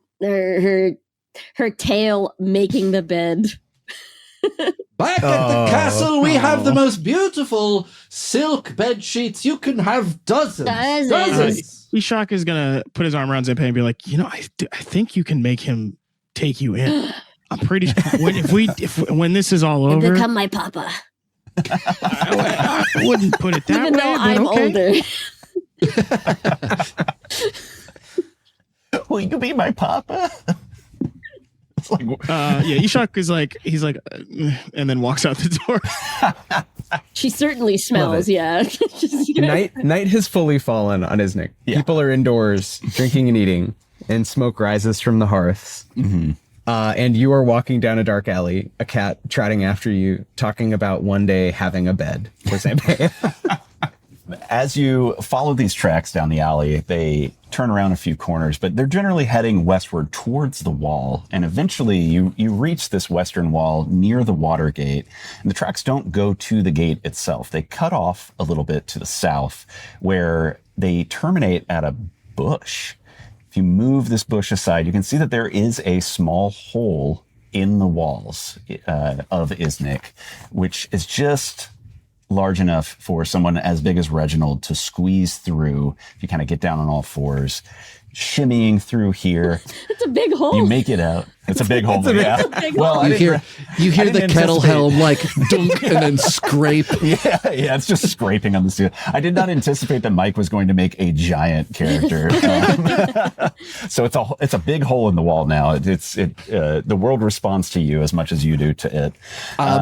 E: Her tail making the bed.
D: Back at the castle, we have the most beautiful silk bed sheets. You can have dozens.
A: Ishak is gonna put his arm around Zampea and be like, you know, I think you can make him take you in. I'm pretty sure when this is all over,
E: Become my papa.
A: I wouldn't put it that
E: Even
A: way.
E: though
A: but
E: I'm
A: okay.
E: older.
C: Will you be my papa? It's like,
A: Ishak is like, he's like, and then walks out the door.
E: She certainly smells, yeah.
B: Night has fully fallen on Iznik.
C: Yeah.
B: People are indoors drinking and eating, and smoke rises from the hearths.
C: mm-hmm.
B: And you are walking down a dark alley, a cat trotting after you, talking about one day having a bed for Zampea.
C: As you follow these tracks down the alley, they turn around a few corners, but they're generally heading westward towards the wall. And eventually you reach this western wall near the water gate. And the tracks don't go to the gate itself. They cut off a little bit to the south where they terminate at a bush. If you move this bush aside, you can see that there is a small hole in the walls of Iznik, which is just large enough for someone as big as Reginald to squeeze through. If you kind of get down on all fours, shimmying through here.
E: It's a big hole.
C: You make it out. It's a big hole. Yeah. Well,
D: You hear the kettle helm like dunk and then scrape.
C: Yeah, it's just scraping on the ceiling. I did not anticipate that Mike was going to make a giant character. So it's a big hole in the wall now. The world responds to you as much as you do to it.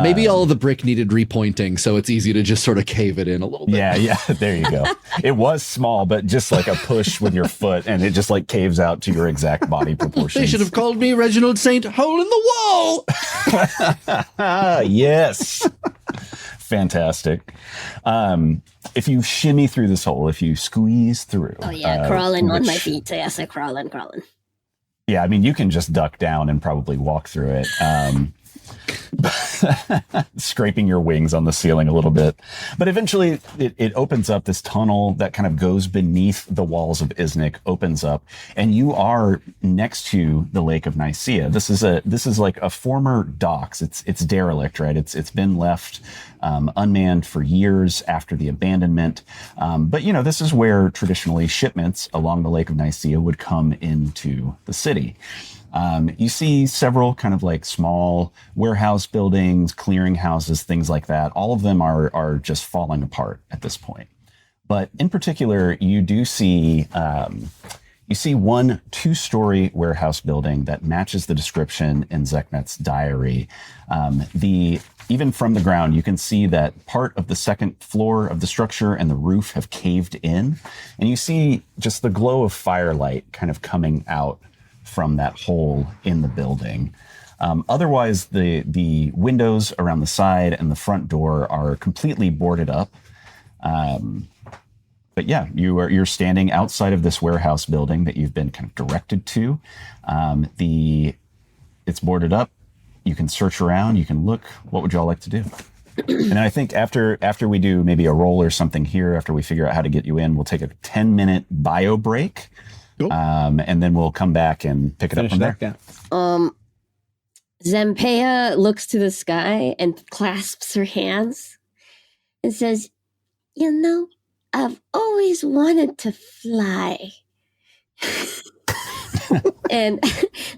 D: Maybe all of the brick needed repointing, so it's easy to just sort of cave it in a little bit.
C: Yeah, there you go. It was small, but just like a push with your foot, and it just like caves out to your exact body proportions.
D: They should have called me Reginald Saint Hole in the Wall.
C: Yes. Fantastic. If you shimmy through this hole, if you squeeze through.
E: Oh yeah, crawling on my feet. Yes, I crawling.
C: Yeah, I mean, you can just duck down and probably walk through it. Scraping your wings on the ceiling a little bit. But eventually it opens up. This tunnel that kind of goes beneath the walls of Iznik opens up, and you are next to the Lake of Nicaea. This is like a former docks. It's derelict, right? It's been left unmanned for years after the abandonment. But this is where traditionally shipments along the Lake of Nicaea would come into the city. You see several kind of like small warehouse buildings, clearing houses, things like that. All of them are just falling apart at this point. But in particular, you do see one 2-story warehouse building that matches the description in Zehmet's diary. Even from the ground, you can see that part of the second floor of the structure and the roof have caved in, and you see just the glow of firelight kind of coming out from that hole in the building. Otherwise, the windows around the side and the front door are completely boarded up. But yeah, you're standing outside of this warehouse building that you've been kind of directed to. It's boarded up. You can search around. You can look. What would y'all like to do? And I think after we do maybe a roll or something here, after we figure out how to get you in, we'll take a 10-minute bio break.
A: Cool.
C: And then we'll come back and pick it up from there.
E: Zempea looks to the sky and clasps her hands and says, I've always wanted to fly. And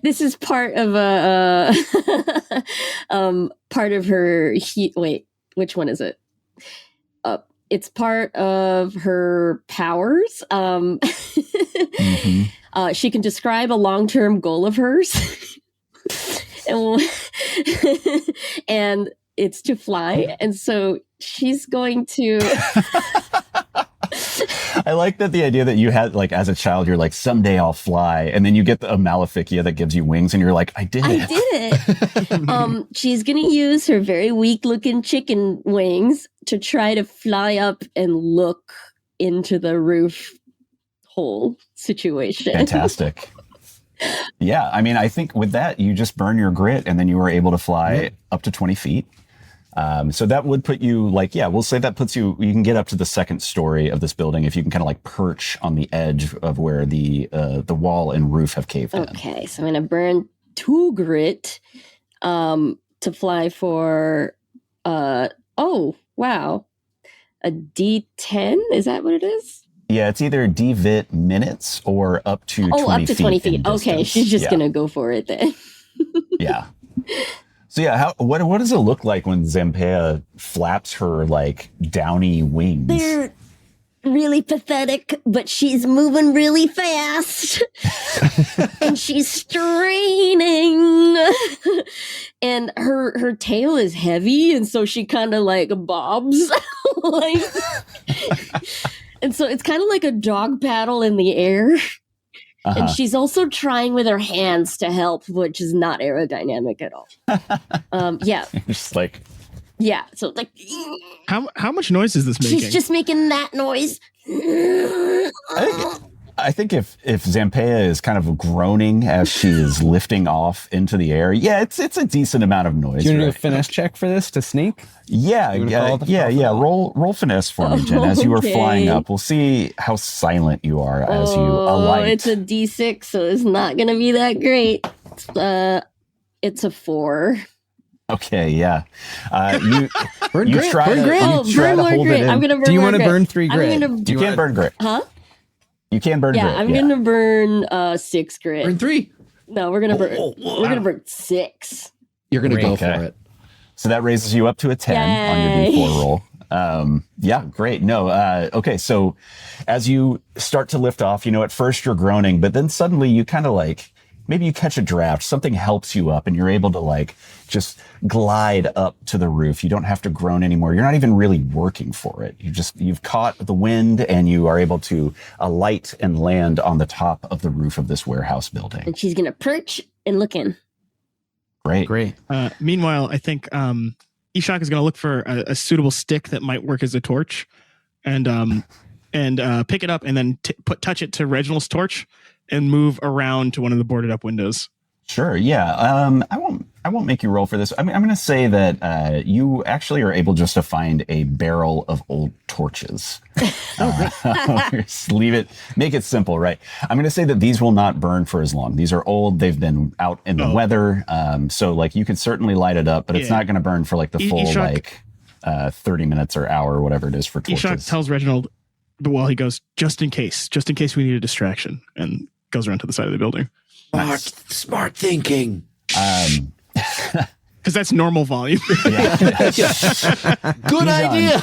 E: this is part of part of her wait, which one is it? It's part of her powers. She can describe a long-term goal of hers. And it's to fly. And so she's going to...
C: I like that the idea that you had, like, as a child, you're like, someday I'll fly. And then you get a Maleficia that gives you wings and you're like, I did it.
E: She's going to use her very weak-looking chicken wings to try to fly up and look into the roof hole situation.
C: Fantastic. Yeah, I mean, I think with that, you just burn your grit and then you were able to fly up to 20 feet. So that would put you we'll say that puts you can get up to the second story of this building if you can kind of like perch on the edge of where the wall and roof have caved in.
E: Okay, so I'm going to burn 2 grit to fly for, oh, wow, a D10? Is that what it is?
C: Yeah, it's either D-Vit minutes or up to 20 feet.
E: Oh, up to 20 feet. Okay, she's just going to go for it then.
C: Yeah. So yeah, what does it look like when Zempea flaps her like downy wings?
E: They're really pathetic, but she's moving really fast. And she's straining. And her tail is heavy, and so she kind of like bobs. And so it's kind of like a dog paddle in the air. And she's also trying with her hands to help, which is not aerodynamic at all. Yeah.
C: Just like...
E: Yeah, so like...
A: How much noise is this making?
E: She's just making that noise.
C: I think if Zempea is kind of groaning as she is lifting off into the air, yeah, it's a decent amount of noise.
B: Do you want to do a finesse check for this to sneak?
C: Yeah. Roll finesse for me, Jen, as you are flying up. We'll see how silent you are as you alight.
E: It's a D6, so it's not going to be that great. It's a 4.
C: Okay, yeah. You
D: Burn
C: you
D: grit,
C: try
D: burn
C: to
D: grit.
C: you try
E: burn
C: to
E: more
C: hold
E: grit.
C: it in.
E: I'm gonna burn
B: Do you
E: more
B: want to
E: grit.
B: burn 3 grit?
E: I'm gonna,
C: You can burn grit.
E: huh?
C: You can burn
E: Yeah,
C: grit.
E: I'm gonna burn 6 grit.
D: Burn 3.
E: No, we're gonna burn.
D: Whoa.
E: We're gonna burn 6.
D: You're gonna go
C: Okay.
D: for it.
C: So that raises you up to a 10 on your
E: Yay.
C: D4 roll. Yeah, great. No, okay. So as you start to lift off, at first you're groaning, but then suddenly you kind of maybe you catch a draft, something helps you up and you're able to just glide up to the roof. You don't have to groan anymore. You're not even really working for it. You've caught the wind and you are able to alight and land on the top of the roof of this warehouse building.
E: And she's gonna perch and look in.
C: Great.
A: Meanwhile, I think Ishak is going to look for a suitable stick that might work as a torch, and pick it up and then touch it to Reginald's torch and move around to one of the boarded up windows.
C: Sure. Yeah. I won't make you roll for this. I'm going to say that you actually are able just to find a barrel of old torches. Just leave it. Make it simple, right? I'm going to say that these will not burn for as long. These are old. They've been out in the weather. So you can certainly light it up, but it's not going to burn for the full
A: Ishak,
C: 30 minutes or hour or whatever it is for torches.
A: Ishak tells Reginald, while he goes, just in case we need a distraction, and goes around to the side of the building.
D: Smart thinking.
A: Because that's normal volume.
C: Yeah.
D: Good idea.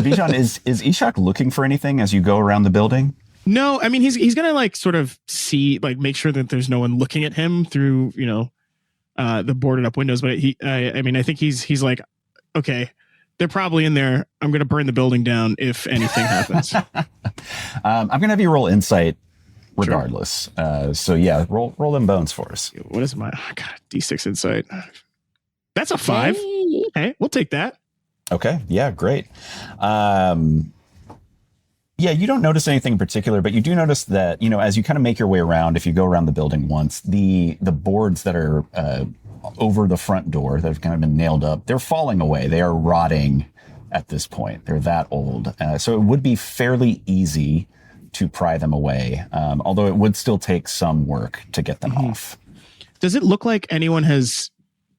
C: Bijan, is Ishak looking for anything as you go around the building?
A: No, I mean he's gonna sort of see, make sure that there's no one looking at him through the boarded up windows. But I think he's like, okay, they're probably in there. I'm gonna burn the building down if anything happens.
C: I'm gonna have you roll insight regardless. Sure. So yeah, roll them bones for us.
A: What is my? I got a D6 insight. That's a 5.
E: Yay.
A: Hey, we'll take that.
C: Okay. Yeah. Great. Yeah, you don't notice anything in particular, but you do notice that, as you kind of make your way around, if you go around the building once, the boards that are over the front door that have kind of been nailed up, they're falling away. They are rotting at this point. They're that old. So it would be fairly easy to pry them away, although it would still take some work to get them off.
A: Does it look like anyone has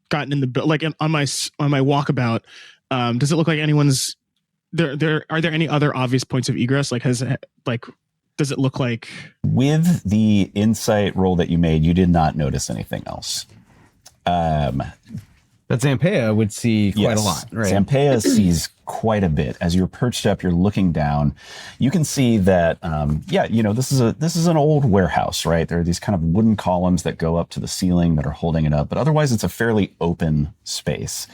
A: gotten in the on my walkabout? Does it look like anyone's there? Are there any other obvious points of egress? Does it look like
C: with the insight roll that you made, you did not notice anything else?
B: But Zampea would see quite a lot, right?
C: Zampea sees quite a bit. As you're perched up, you're looking down. You can see that, this is an old warehouse, right? There are these kind of wooden columns that go up to the ceiling that are holding it up, but otherwise it's a fairly open space.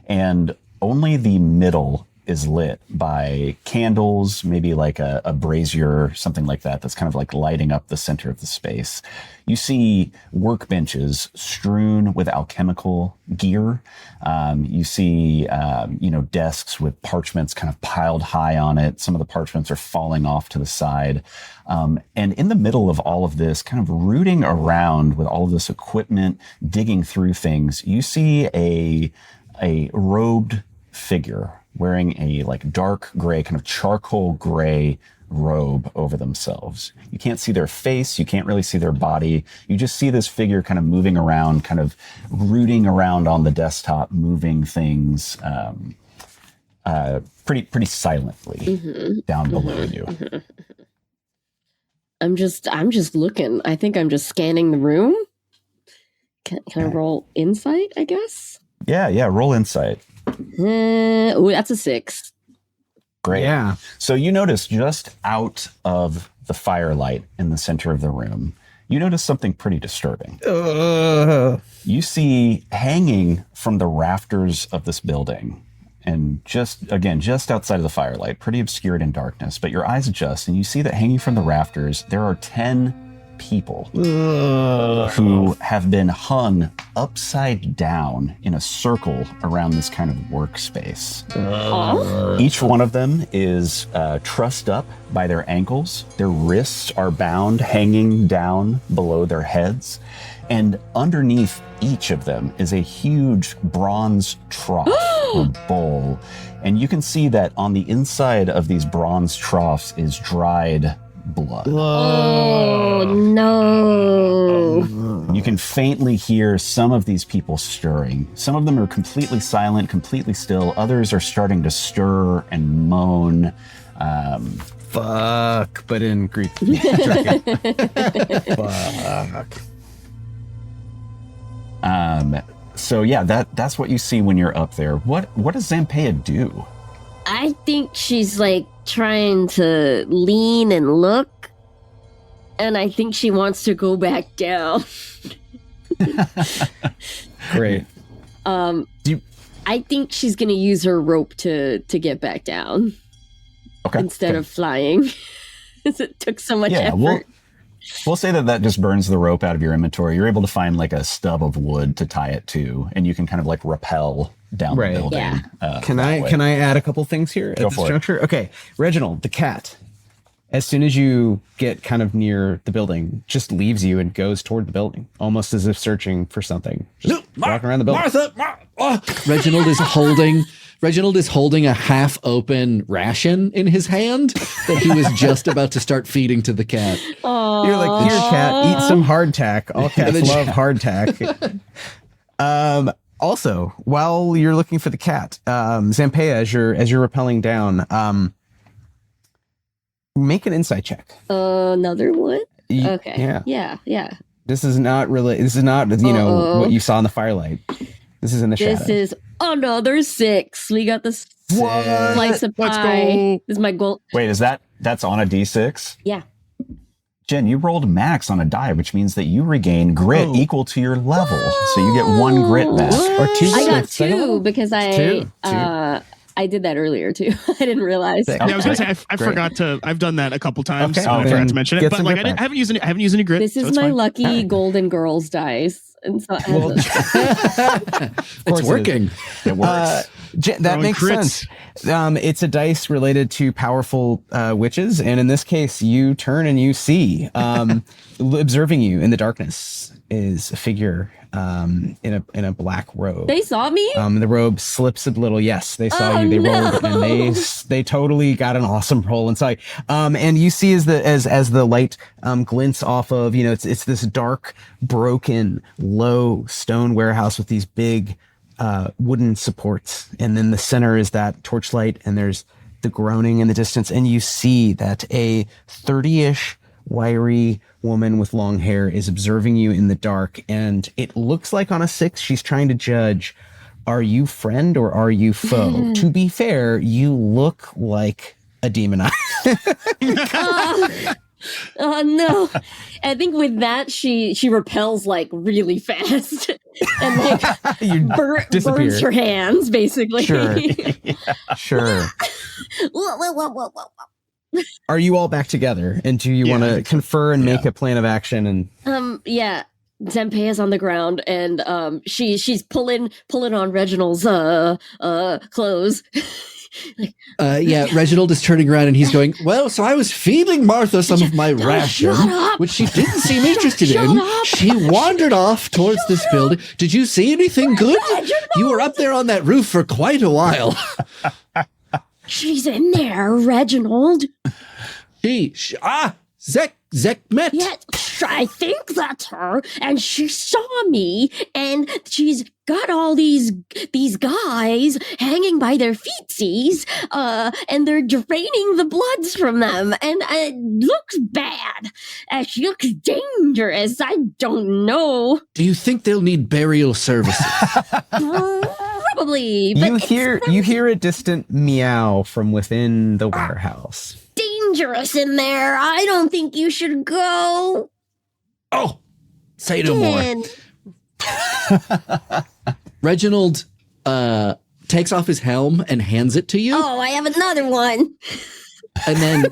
C: And only the middle is lit by candles, maybe a brazier, something like that, that's kind of lighting up the center of the space. You see workbenches strewn with alchemical gear. You see, desks with parchments kind of piled high on it. Some of the parchments are falling off to the side. And in the middle of all of this, kind of rooting around with all of this equipment, digging through things, you see a robed figure wearing a dark gray, kind of charcoal gray robe over themselves. You can't see their face. You can't really see their body. You just see this figure kind of moving around, kind of rooting around on the desktop, moving things pretty silently down below you.
E: I'm just looking. I think I'm just scanning the room. Can I roll insight, I guess?
C: Yeah, roll insight.
E: That's a 6.
C: Great.
B: Yeah.
C: So you notice just out of the firelight in the center of the room, you notice something pretty disturbing. You see hanging from the rafters of this building, and just outside of the firelight, pretty obscured in darkness, but your eyes adjust and you see that hanging from the rafters, there are 10 people who have been hung upside down in a circle around this kind of workspace. Each one of them is trussed up by their ankles. Their wrists are bound, hanging down below their heads. And underneath each of them is a huge bronze trough or bowl. And you can see that on the inside of these bronze troughs is dried blood.
E: Oh, no.
C: You can faintly hear some of these people stirring. Some of them are completely silent, completely still. Others are starting to stir and moan.
B: Fuck, but in Greek. Fuck.
C: So yeah, that's what you see when you're up there. What does Zampeia do?
E: I think she's like trying to lean and look, and I think she wants to go back down.
B: Great.
E: I think she's gonna use her rope to get back down.
C: Okay.
E: Instead of flying. It took so much effort.
C: We'll say that just burns the rope out of your inventory. You're able to find like a stub of wood to tie it to, and you can kind of like rappel down the building.
E: Yeah.
B: Can I add a couple things here at this juncture? Okay, Reginald, the cat, as soon as you get kind of near the building, just leaves you and goes toward the building, almost as if searching for something. Just walking around the building.
D: Reginald is holding a half-open ration in his hand that he was just about to start feeding to the cat.
E: Aww.
B: You're like, here, cat, eat some hardtack. All cats love hardtack. Also, while you're looking for the cat, Zampeia, as you're rappelling down, make an insight check.
E: Another one? Okay. Yeah.
B: This is not, what you saw in the firelight. This is in the shadow.
E: This is another 6. We got this slice of pie.
A: Let's go.
E: This is my goal.
C: Wait, that's on a D6?
E: Yeah.
C: Jenn, you rolled max on a die, which means that you regain grit equal to your level. So you get 1 grit back.
B: Or 2.
E: I got 2 because I did that earlier too. I didn't realize.
A: Yeah, I was gonna say I forgot to. I've done that a couple times.
B: Okay.
A: I forgot to mention it, but like I haven't used any grit.
E: This is my lucky Golden Girls dice, and so
D: It's working.
C: It works.
B: That makes sense. It's a dice related to powerful witches, and in this case, you turn and you see, observing you in the darkness is a figure in a black robe.
E: They saw me?
B: The robe slips a little. Yes, they saw you. They rolled, and they totally got an awesome roll inside. And you see as the light glints off of, it's this dark, broken, low stone warehouse with these big wooden supports, and then the center is that torchlight, and there's the groaning in the distance, and you see that a 30-ish wiry woman with long hair is observing you in the dark, and it looks like on a 6 she's trying to judge, are you friend or are you foe? To be fair, you look like a demon.
E: Oh no. I think with that she repels like really fast and like burns her hands basically.
B: Sure. Sure. Are you all back together? And do you want to confer and make a plan of action? And
E: yeah. Zampeia's on the ground, and she's pulling on Reginald's clothes.
D: Reginald is turning around and he's going, well, so I was feeding Martha some of my ration, which she didn't seem interested in. She wandered off towards this building. Did you see anything good? You were up there on that roof for quite a while.
E: She's in there, Reginald.
D: Zehmet.
E: Yeah, I think that's her, and she saw me, and she's got all these guys hanging by their feetsies, and they're draining the bloods from them, and it looks bad. She looks dangerous. I don't know.
D: Do you think they'll need burial services?
E: Probably. But
B: you hear a distant meow from within the warehouse.
E: Dangerous in there. I don't think you should go.
D: Oh, say no more. Reginald takes off his helm and hands it to you.
E: Oh, I have another one.
D: And then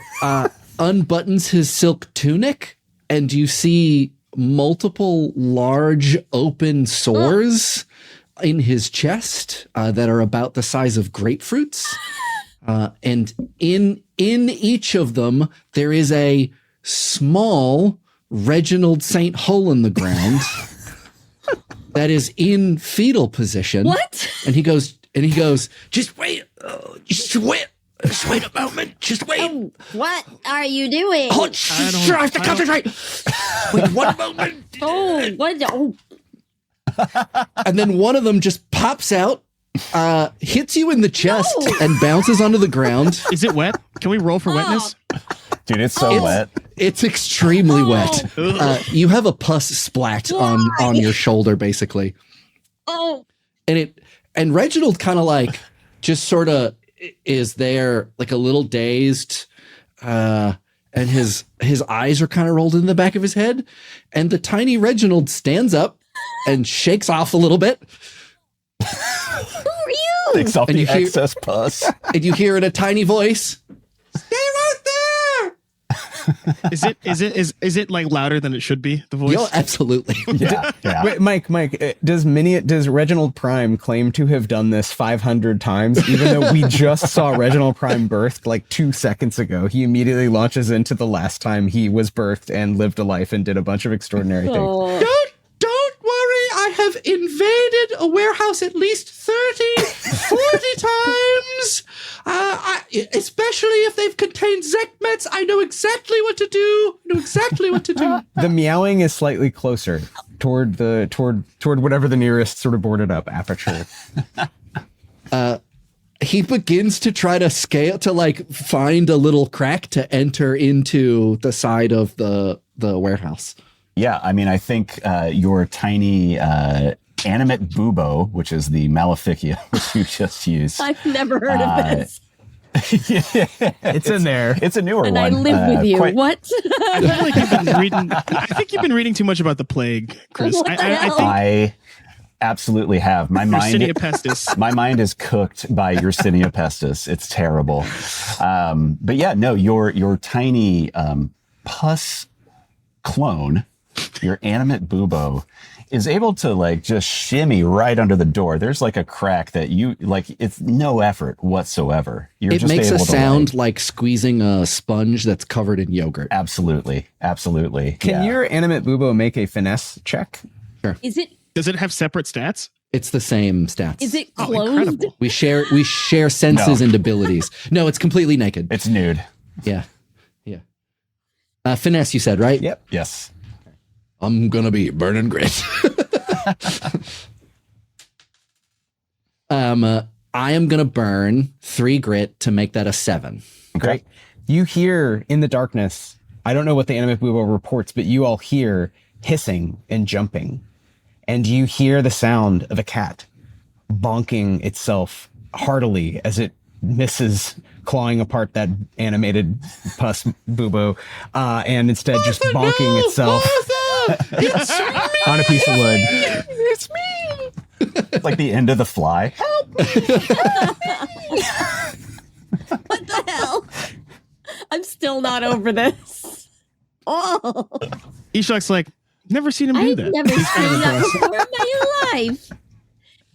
D: unbuttons his silk tunic, and you see multiple large open sores in his chest that are about the size of grapefruits. And in each of them, there is a small Reginald St. Hole in the ground that is in fetal position.
E: What?
D: And he goes, just wait. Just wait a moment. Just wait.
E: Oh, what are you doing?
D: Oh, sure, I have to concentrate. Wait 1 moment.
E: Oh, what? Oh,
D: And then one of them just pops out, hits you in the chest,
E: No.
D: and bounces onto the ground.
A: Is it wet? Can we roll for wetness?
C: Dude, it's so wet.
D: It's extremely wet. You have a pus splat on your shoulder, basically.
E: oh.
D: And Reginald kind of like just sort of is there like a little dazed, and his eyes are kind of rolled in the back of his head, and the tiny Reginald stands up and shakes off a little bit.
E: Who are you?
C: Takes off
D: And
C: the
D: you hear-
C: excess pus.
D: And you hear in a tiny voice, "Stay right there!"
A: Is it like louder than it should be? The voice.
D: Yo, absolutely.
C: Yeah.
B: Wait, Mike, does Reginald Prime claim to have done this 500 times, even though we just saw Reginald Prime birthed like 2 seconds ago? He immediately launches into the last time he was birthed and lived a life and did a bunch of extraordinary things.
E: Oh.
D: Don't worry, I have invaded a warehouse at least 40 times. Especially if they've contained Zekmets, I know exactly what to do.
B: The meowing is slightly closer toward whatever the nearest sort of boarded up aperture.
D: He begins to try to scale to like find a little crack to enter into the side of the warehouse.
C: Yeah, I mean, I think your tiny animate bubo, which is the Maleficia, which you just used.
E: I've never heard of this.
B: It's in there.
C: It's a newer
E: And
C: one.
E: I live with you.
C: What?
A: I feel like you've been reading. I think you've been reading too much about the plague, Chris.
E: What the
A: I
E: hell?
A: think
C: I absolutely have. My
A: Yersinia
C: mind,
A: pestis.
C: my mind is cooked by Yersinia pestis. It's terrible. But yeah, no, your tiny pus clone, your animate bubo, is able to like just shimmy right under the door. There's like a crack that you like. It's no effort whatsoever. You're
D: It
C: just
D: makes a
C: able to,
D: sound like squeezing a sponge that's covered in yogurt.
C: Absolutely.
B: Can your animate bubo make a finesse check?
E: Is it
A: Does it have separate stats?
D: It's the same stats.
E: is it
A: Oh,
E: closed?
A: incredible.
D: We share senses
C: No.
D: and abilities. No, it's completely naked.
C: It's nude.
D: Yeah. Finesse, you said, right?
B: Yep.
C: Yes.
D: I'm gonna be burning grit. I am gonna burn 3 grit to make that a 7.
B: Great. You hear in the darkness, I don't know what the animate bubo reports, but you all hear hissing and jumping. And you hear the sound of a cat bonking itself heartily as it misses clawing apart that animated pus bubo, and instead just bonking itself on a piece of wood.
C: It's me. It's like the end of The Fly.
E: What the hell? I'm still not over this. Oh,
A: Ishak's like, never seen him do
E: I've
A: that.
E: never seen that before in my life.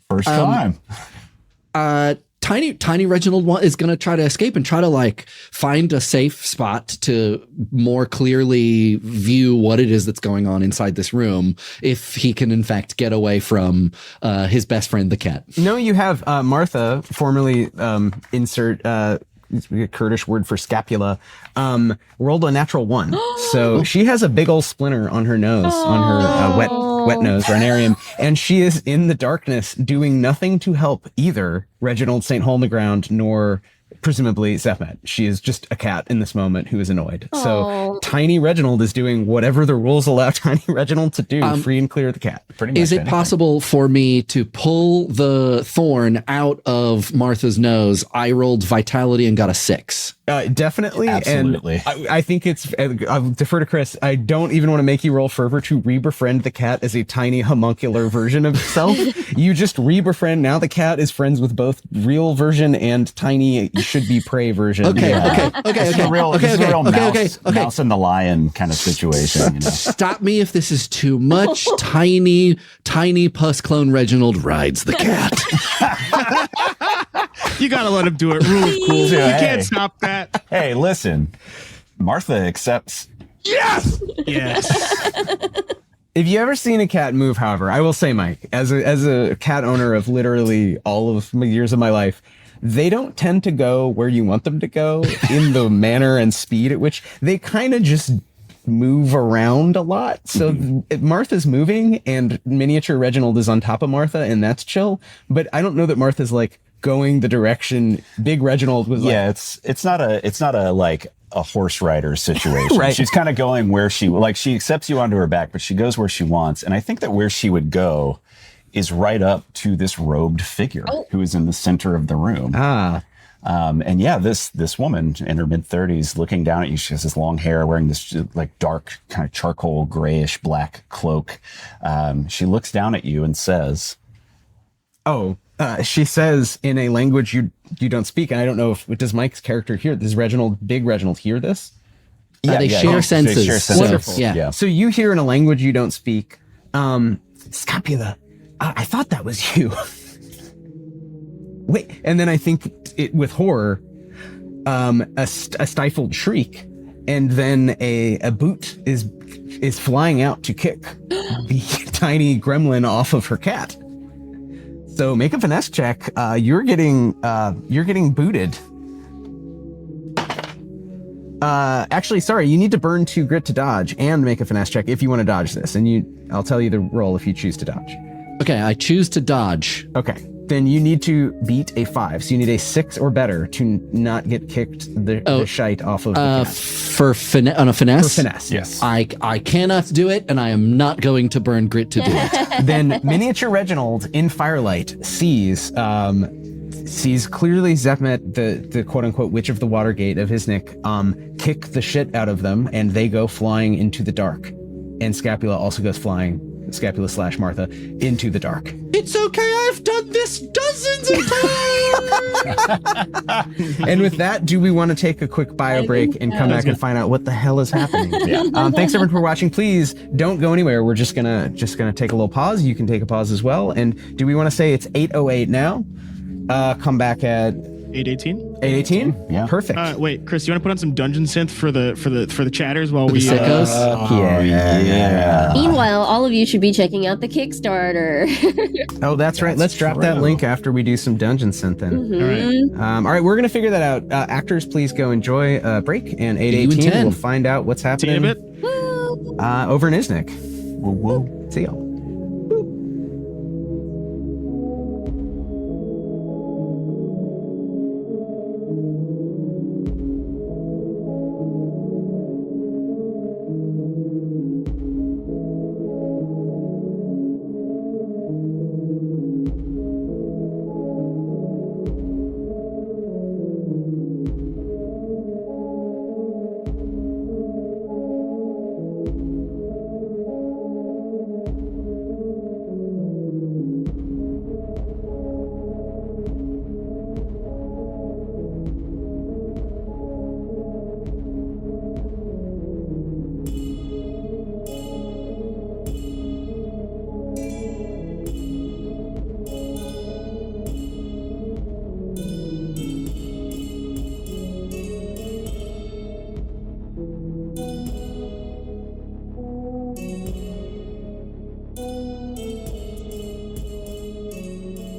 C: First time.
D: Tiny Reginald is going to try to escape and try to like find a safe spot to more clearly view what it is that's going on inside this room, if he can in fact get away from his best friend the cat.
B: No, you have Martha, formerly insert Kurdish word for scapula, rolled a natural 1. So she has a big old splinter on her nose, on her wet nose, rhinarium, and she is in the darkness doing nothing to help either Reginald St. Hole in the Ground nor presumably Zehmet. She is just a cat in this moment who is annoyed. So
E: Aw.
B: Tiny Reginald is doing whatever the rules allow Tiny Reginald to do, free and clear of the cat.
C: Pretty much
D: Is it
C: anything.
D: possible for me to pull the thorn out of Martha's nose? I rolled vitality and got a 6.
B: Definitely.
C: Absolutely.
B: And I think it's, I'll defer to Chris. I don't even want to make you roll fervor to re-befriend the cat as a tiny homuncular version of itself. You just re-befriend. Now the cat is friends with both real version and tiny should be prey version.
D: Okay.
C: This is a real mouse and the lion kind of situation. You know?
D: Stop me if this is too much. Tiny pus clone Reginald rides the cat.
A: You gotta let him do it. Rule of cool. You
C: Hey.
A: can't stop that.
C: Hey, listen. Martha accepts.
A: Yes.
B: If you ever seen a cat move, however, I will say, Mike, as a cat owner of literally all of my years of my life, they don't tend to go where you want them to go in the manner and speed at which they kind of just move around a lot. So Martha's moving and miniature Reginald is on top of Martha, and that's chill. But I don't know that Martha's like going the direction big Reginald was.
C: Yeah, it's not a like a horse rider situation.
B: Right.
C: She's kind of going where she accepts you onto her back, but she goes where she wants. And I think that where she would go is right up to this robed figure who is in the center of the room. And yeah, this woman in her mid-30s looking down at you. She has this long hair, wearing this like dark kind of charcoal grayish black cloak. She looks down at you and says,
B: she says in a language you don't speak, and I don't know if does Mike's character hear this. Big Reginald hear this?
D: They share senses.
C: They share senses.
B: Wonderful.
D: Yeah.
B: So you hear in a language you don't speak, Scapula, I thought that was you. Wait, and then I think with horror, a stifled shriek, and then a boot is flying out to kick the tiny gremlin off of her cat. So make a finesse check. You're getting booted. Actually, sorry, you need to burn 2 grit to dodge and make a finesse check if you want to dodge this. And I'll tell you the roll if you choose to dodge.
D: Okay, I choose to dodge.
B: Okay, then you need to beat a 5. So you need a 6 or better to not get kicked the shite off of the cat.
D: On a finesse?
B: For finesse,
C: yes.
D: I cannot do it, and I am not going to burn grit to do it.
B: Then miniature Reginald in firelight sees clearly Zehmet, the quote-unquote witch of the Watergate of his nick, kick the shit out of them, and they go flying into the dark. And Scapula also goes flying, Scapula/Martha, into the dark.
D: It's okay, I've done this dozens of times!
B: And with that, do we want to take a quick bio break and come back and find out what the hell is happening? Thanks everyone for watching. Please don't go anywhere. We're just gonna take a little pause. You can take a pause as well. And do we want to say it's 8:08 now? Come back at
A: 8:18.
B: 8:18.
C: Yeah.
B: Perfect.
A: Wait, Chris, you want to put on some dungeon synth for the chatters while we
D: sickos?
C: Yeah.
E: Meanwhile, all of you should be checking out the Kickstarter.
B: Oh, that's right. Let's drop that link after we do some dungeon synth then.
E: Mhm.
A: All right.
B: All right, we're gonna figure that out. Actors, please go enjoy a break. And 8:18,
D: 10.
B: we'll find out what's
A: See you in
B: happening
A: a bit.
E: Woo!
B: over in Iznik.
C: Whoa, whoa.
B: See y'all.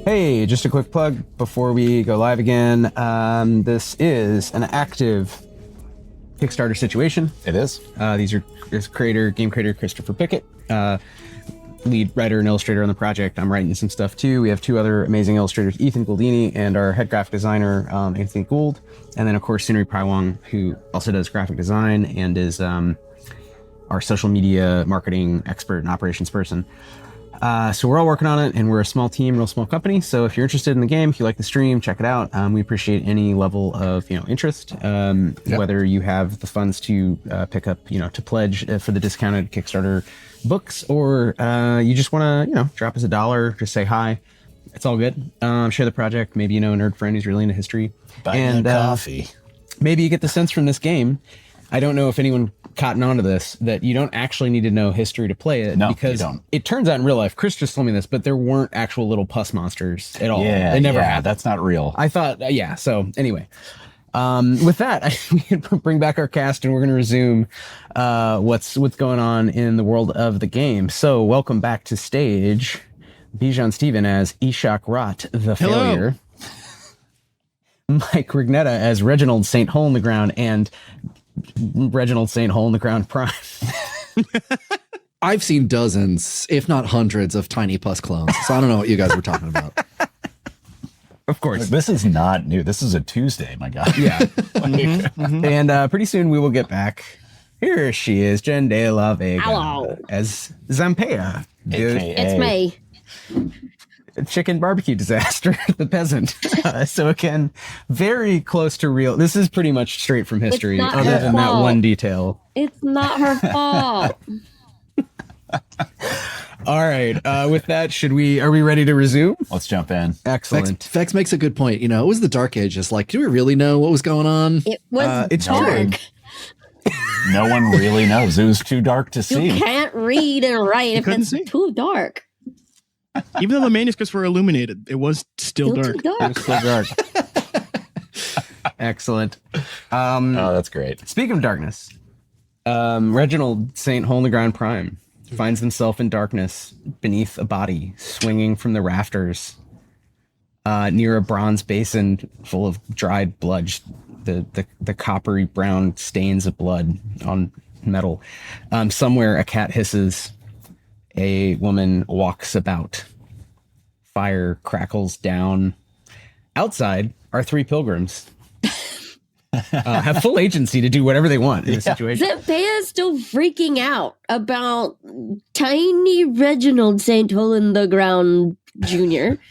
B: Hey, just a quick plug before we go live again. This is an active Kickstarter situation.
C: It is.
B: These are game creator Christopher Pickett, lead writer and illustrator on the project. I'm writing some stuff too. We have 2 other amazing illustrators, Ethan Gouldini and our head graphic designer, Anthony Gould. And then of course, Sunri Paiwang, who also does graphic design and is our social media marketing expert and operations person. So we're all working on it, and we're a small team, real small company. So if you're interested in the game, if you like the stream, check it out. We appreciate any level of interest, whether you have the funds to pick up, to pledge for the discounted Kickstarter books, or you just want to, drop us $1, just say hi. It's all good. Share the project. Maybe you know a nerd friend who's really into history.
C: Buy me a coffee.
B: Maybe you get the sense from this game. I don't know if anyone cotton onto this, that you don't actually need to know history to play it.
C: No,
B: because
C: you don't.
B: It turns out in real life, Chris just told me this, but there weren't actual little pus monsters at all.
C: Yeah,
B: they never had.
C: That's not real.
B: I thought, so anyway, with that, we can bring back our cast and we're going to resume what's going on in the world of the game. So welcome back to stage, Bijan Steven as Ishak Rot, the
A: Hello.
B: Failure. Mike Rugnetta as Reginald St. Hole in the Ground and Reginald St. Hole in the Ground Prime.
D: I've seen dozens, if not hundreds, of Tiny Pus clones, so I don't know what you guys were talking about.
B: Of course.
C: This is not new. This is a Tuesday, my God.
B: Yeah. And pretty soon we will get back. Here she is, Jenn de la Vega.
E: Hello.
B: As Zampea.
C: AKA.
E: It's me.
B: Chicken barbecue disaster, the peasant. So again, very close to real. This is pretty much straight from history,
E: not
B: other
E: her
B: than that
E: fault.
B: one detail.
E: It's not her fault.
B: All right. With that, are we ready to resume?
C: Let's jump in.
B: Excellent.
D: Vex makes a good point. You know, it was the Dark Ages. Like, do we really know what was going on?
E: It was
B: It's
E: dark.
C: No one really knows. It was too dark to
E: You
C: see.
E: can't read and write if
A: couldn't
E: it's
A: see.
E: too dark.
A: Even though the manuscripts were illuminated, it was still
E: Still
A: dark.
E: too dark.
B: It's so dark. Excellent.
C: Oh, that's great.
B: Speaking of darkness, Reginald St. Hole in the Ground Prime finds himself in darkness beneath a body swinging from the rafters near a bronze basin full of dried blood, the coppery brown stains of blood on metal. Somewhere a cat hisses. A woman walks about. Fire crackles down. Outside are three pilgrims. Have full agency to do whatever they want in the situation.
E: Zepea is still freaking out about tiny Reginald St. Hole in the Ground Jr.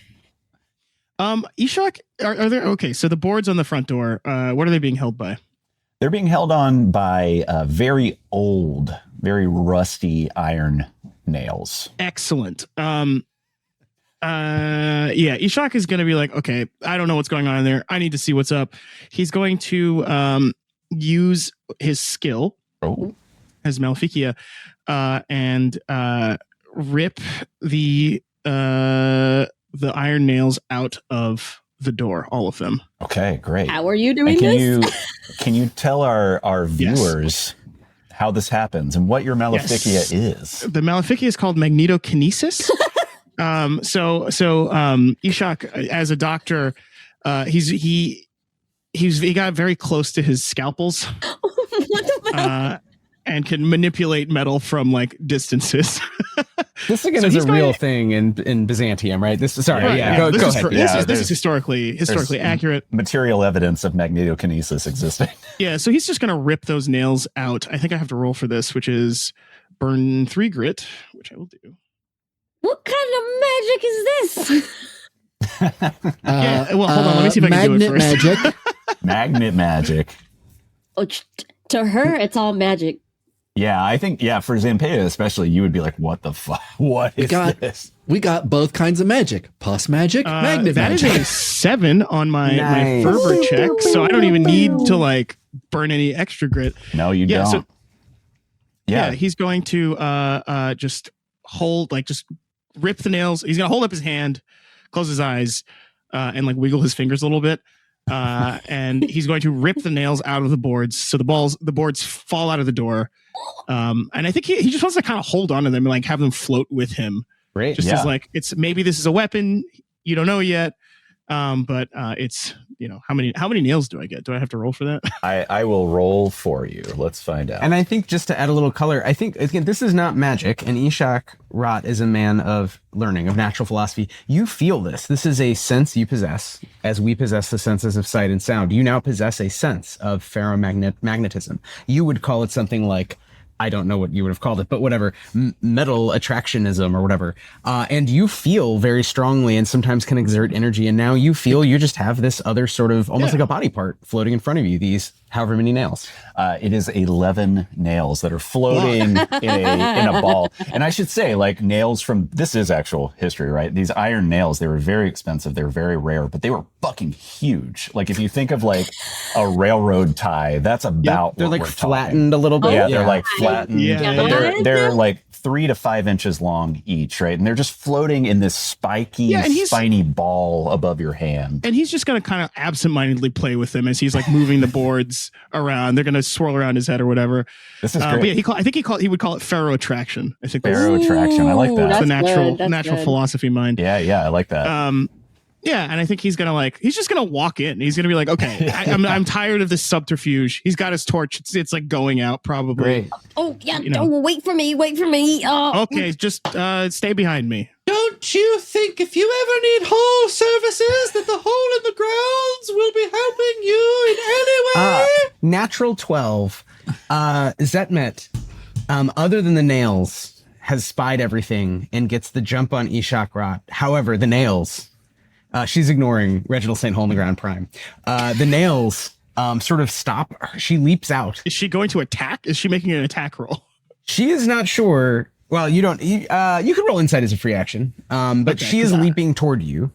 A: Ishak, are there? Okay, so the boards on the front door, what are they being held by?
C: They're being held on by very old, very rusty iron nails.
A: Excellent. Ishak is going to be like, okay, I don't know what's going on in there. I need to see what's up. He's going to use his skill as Maleficia and rip the iron nails out of the door, all of them.
C: Okay, great.
E: How are you doing
C: And
E: this?
C: can you tell our viewers how this happens and what your Maleficia
A: Yes.
C: is?
A: The Maleficia is called magnetokinesis. So Ishak, as a doctor, he got very close to his scalpels
E: What the fuck?
A: and can manipulate metal from like distances.
B: This again
A: So
B: is
A: he's
B: a
A: going-
B: real thing in Byzantium, right? This is
A: Right,
B: Go
A: this is
B: ahead.
A: this is
C: there's-
A: historically
C: there's-
A: accurate.
C: Material evidence of magnetokinesis existing.
A: Yeah, so he's just gonna rip those nails out. I think I have to roll for this, which is burn 3 grit, which I will do.
E: What kind of magic is this?
A: Yeah, well, hold on, let me see if I can do it
D: Magnet
A: first.
D: magic.
C: Magnet magic.
E: Oh, to her, it's all magic.
C: Yeah, I think, for Zampea especially, you would be like, what the fuck? What is this?
D: We got both kinds of magic. Pus magic, magnet
A: That is
D: magic.
A: a 7 on my
B: Nice.
A: fervor check, so I don't even need to like burn any extra grit.
C: No, you
A: Yeah,
C: don't.
A: so-
C: yeah.
A: He's going to just hold, like, just rip the nails. He's gonna hold up his hand, close his eyes, and like wiggle his fingers a little bit. And he's going to rip the nails out of the boards, so the boards fall out of the door. And I think he just wants to kind of hold on to them and like have them float with him.
B: Great.
A: Just
C: Yeah.
A: as like, it's maybe this is a weapon, you don't know yet. But it's, how many nails do I get? Do I have to roll for that?
C: I will roll for you. Let's find out.
B: And I think just to add a little color, I think, again, this is not magic, and Ishak Rot is a man of learning, of natural philosophy. You feel this. This is a sense you possess, as we possess the senses of sight and sound. You now possess a sense of ferromagnetism. You would call it something like, I don't know what you would have called it, but whatever, metal attractionism or whatever. And you feel very strongly and sometimes can exert energy. And now you feel you just have this other sort of almost like a body part floating in front of you, these however many nails.
C: It is 11 nails that are floating in a ball. And I should say, like, nails from, this is actual history, right? These iron nails, they were very expensive. They were very rare, but they were fucking huge. Like, if you think of like a railroad tie, that's about
B: They're
C: what
B: like
C: we're
B: flattened a little bit.
C: talking. Yeah, they're like flattened.
A: Yeah.
C: But they're like 3 to 5 inches long each, right? And they're just floating in this spiky,
A: Yeah, and
C: spiny ball above your hand.
A: And he's just going to kind of absentmindedly play with them as he's like moving the boards around. They're going to swirl around his head or whatever.
C: This is
A: But
C: great.
A: yeah, I think he would call it ferro attraction. I think that's
C: Ferro attraction. I like that.
A: the
E: That's
A: natural
E: good, that's
A: natural
E: good.
A: philosophy mind.
C: Yeah, I like that.
A: Yeah, and I think he's just gonna walk in. He's gonna be like, okay, I'm tired of this subterfuge. He's got his torch. It's like going out probably.
B: Great.
E: Oh yeah, wait for me.
A: Okay, just stay behind me.
D: Don't you think if you ever need hole services that the hole in the grounds will be helping you in any way?
B: Natural 12. Zehmet, other than the nails, has spied everything and gets the jump on Ishak Rot. However, the nails, she's ignoring Reginald St. Hole in the Ground Prime. The nails sort of stop. She leaps out.
A: Is she going to attack? Is she making an attack roll?
B: She is not sure. Well, you don't. You can roll insight as a free action, but
A: Okay,
B: she is leaping toward you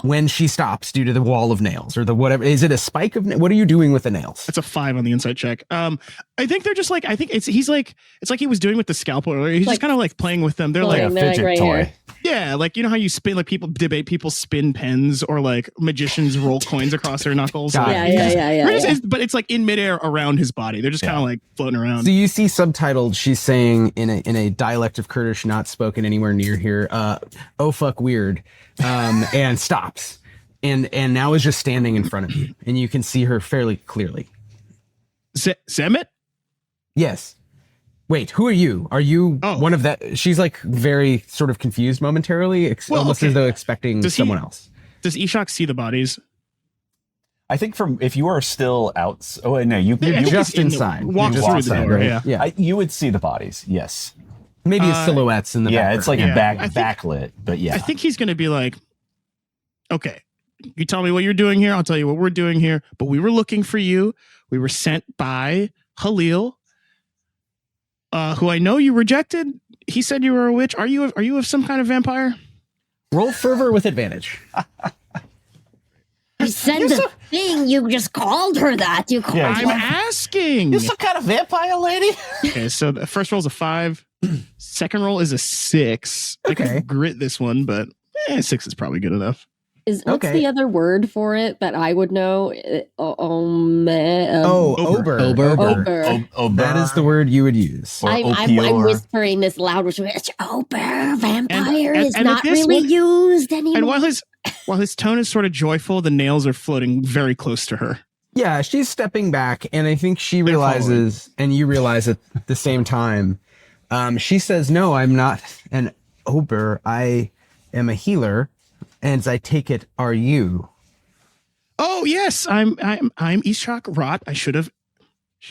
B: when she stops due to the wall of nails or the whatever. Is it a spike of? What are you doing with the nails?
A: That's a 5 on the insight check. I think they're just like it's like he was doing with the scalpel earlier. He's just kind of like playing with them. They're like
C: a fidget
E: right
C: toy.
E: here.
A: yeah, like you know how you spin like people debate people spin pens or like magicians roll coins across their knuckles.
B: Got
A: Like,
B: it.
E: Yeah.
A: but it's like in midair around his body. They're just kind of like floating around.
B: So you see subtitled, she's saying in a dialect of Kurdish not spoken anywhere near here, oh fuck weird, and stops. And now is just standing in front of you. And you can see her fairly clearly.
A: Zehmet?
B: Yes. Wait, who are you? Are you one of that? She's like very sort of confused momentarily, almost as though expecting someone else.
A: Does Ishak see the bodies?
C: I think if you are still out, no, you
B: just inside.
A: Walk
B: Just
A: through
B: inside,
A: the door.
B: right?
A: Yeah.
C: you would see the bodies. Yes.
B: Maybe silhouettes in the background.
C: It's like
A: Yeah.
C: backlit, but yeah.
A: I think he's going to be like, okay, you tell me what you're doing here. I'll tell you what we're doing here. But we were looking for you. We were sent by Halil, who I know you rejected. He said you were a witch. Are you of some kind of vampire?
B: Roll fervor with advantage.
E: You said the thing. You just called her that.
A: I'm asking.
C: You're some kind of vampire lady.
A: Okay, so the first roll is a 5. Second roll is a 6. I
B: Okay.
A: could grit this one, but 6 is probably good enough.
E: What's the other word for it that I would know?
B: Ober.
E: Ober.
B: That is the word you would use.
C: Or
E: I'm
C: opior.
E: whispering this loud, which is Ober. Vampire is
A: and
E: not
A: this
E: really
A: one-
E: used anymore.
A: And while his tone is sort of joyful, the nails are floating very close to her.
B: Yeah, she's stepping back, and I think she realizes, and you realize at the same time, she says, no, I'm not an Ober. I am a healer, and I take it, are you?
A: Oh yes, I'm Ishak Rot. I should have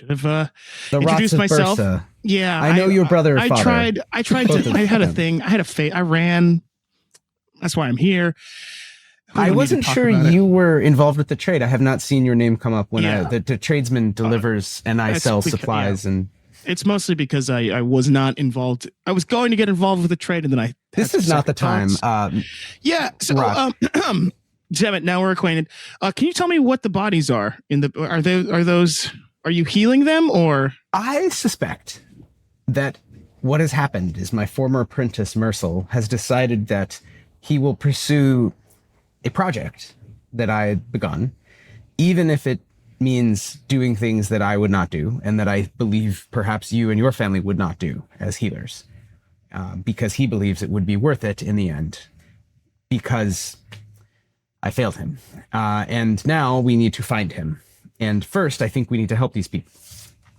B: The
A: introduced
B: Rots of
A: myself.
B: Bursa.
A: Yeah,
B: I know your brother or
A: I
B: father.
A: tried
B: Both
A: to.
B: of
A: I had a
B: them.
A: thing. I had a fate. I ran. That's why I'm here. We
B: I
A: don't need
B: wasn't
A: to talk
B: sure
A: about it.
B: you were involved with the trade. I have not seen your name come up when
A: Yeah.
B: the tradesman delivers and I
A: that's
B: sell
A: because-
B: supplies and
A: It's mostly because I was not involved. I was going to get involved with the trade, and then I.
B: this
A: had
B: is not the
A: second
B: time.
A: thoughts. Yeah. So,
B: Rot.
A: Zehmet, now we're acquainted. Can you tell me what the bodies are in the? Are you healing them or?
B: I suspect that what has happened is my former apprentice Mercel has decided that he will pursue a project that I had begun, even if it means doing things that I would not do and that I believe perhaps you and your family would not do as healers, because he believes it would be worth it in the end, because I failed him. And now we need to find him. And first, I think we need to help these people.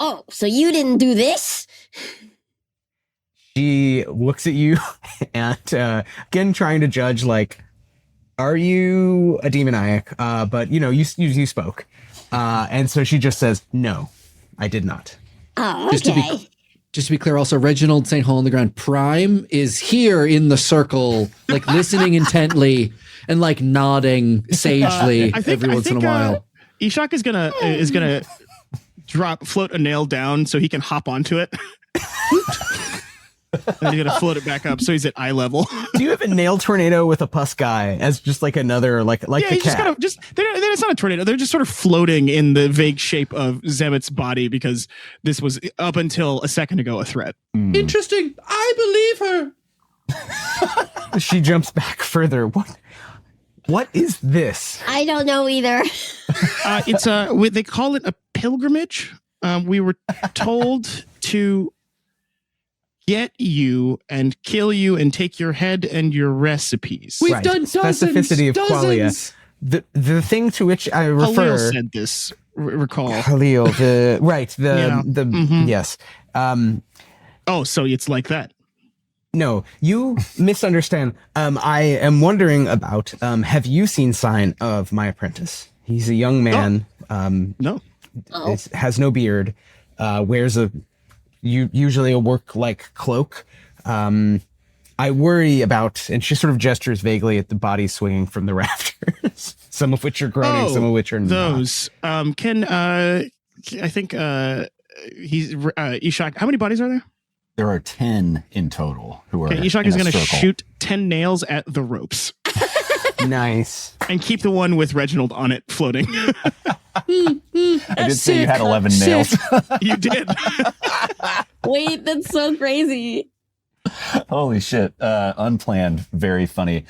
E: Oh, so you didn't do this?
B: She looks at you and again trying to judge, like, are you a demoniac? But you spoke. And so she just says, no, I did not.
E: Oh,
D: Just to be- Just to be clear, also, Reginald St. Hole in the Ground Prime is here in the circle, like listening intently and like nodding sagely every once in a while.
A: Ishak is gonna float a nail down so he can hop onto it. And he's gonna float it back up so he's at eye level.
B: Do you have a nail tornado with a pus guy as just like another, like
A: Yeah,
B: the
A: he's just
B: cat?
A: kind of it's not a tornado. They're just sort of floating in the vague shape of Zehmet's body because this was up until a second ago a threat.
D: Interesting. I believe her.
B: She jumps back further. What is this?
E: I don't know either.
A: It's they call it a pilgrimage. We were told to get you and kill you and take your head and your recipes.
D: We've done dozens,
B: specificity of qualia.
D: dozens.
B: The thing to which I refer.
A: Halil said this. Recall.
B: Halil,
A: Mhm.
B: yes.
A: Oh, so it's like that.
B: No, you misunderstand. I am wondering about. Have you seen sign of my apprentice? He's a young man.
A: No.
B: Has no beard. Wears usually a work-like cloak. I worry about, and she sort of gestures vaguely at the body swinging from the rafters. Some of which are groaning, some of which are
A: those. Can I think he's Ishak. How many bodies are there?
C: There are 10 in total who are.
A: Okay, Ishak
C: in
A: is
C: a
A: going to
C: circle.
A: shoot 10 nails at the ropes
B: not. Nice.
A: and keep the one with Reginald on it floating.
C: I did say you had 11 nails.
A: You did.
E: Wait, that's so crazy.
C: Holy shit. Unplanned. Very funny.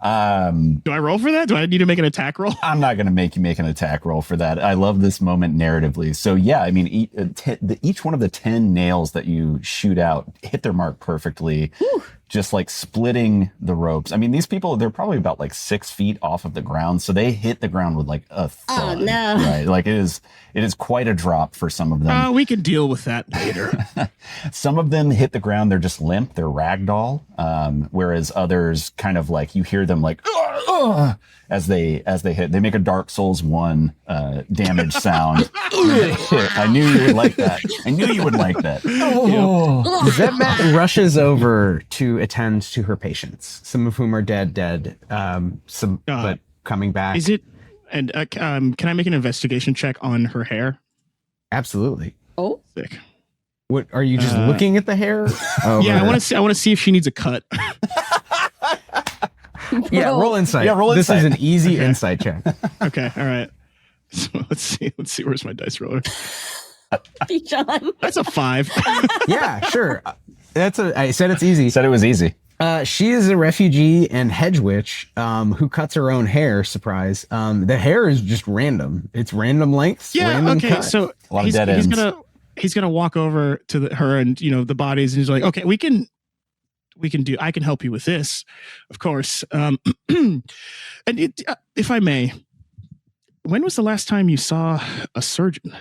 A: Do I roll for that? Do I need to make an attack roll?
C: I'm not going to make you make an attack roll for that. I love this moment narratively. So yeah, I mean, each one of the 10 nails that you shoot out hit their mark perfectly. Whew. Just like splitting the ropes. I mean, these people, they're probably about like 6 feet off of the ground. So they hit the ground with like a thud.
E: Oh, no.
C: Right. Like it is quite a drop for some of them.
A: We can deal with that later.
C: Some of them hit the ground. They're just limp. They're ragdoll. Whereas others kind of like you hear them like, as they hit. They make a Dark Souls 1 damage sound. I knew you would like that. I knew you would like that.
B: Zehmet rushes over to attend to her patients, some of whom are dead, some but coming back.
A: Is it? And can I make an investigation check on her hair?
B: Absolutely.
E: Oh,
A: Sick.
B: What are you just looking at the hair?
A: Yeah, I want to see if she needs a cut.
B: Yeah, roll insight.
C: Yeah, roll
B: This
C: insight.
B: is an easy insight check.
A: Okay, all right. So let's see. Where's my dice roller?
E: Bijan.
A: That's a 5.
B: Yeah, sure. I said it's easy.
C: Said it was easy.
B: She is a refugee and hedge witch who cuts her own hair. Surprise. The hair is just random. It's random lengths.
A: Yeah.
B: Random
A: Okay.
B: cuts.
A: So
C: A lot of dead ends.
A: he's gonna walk over to her and the bodies, and he's like, okay, I can help you with this, of course. And if I may, when was the last time you saw a surgeon?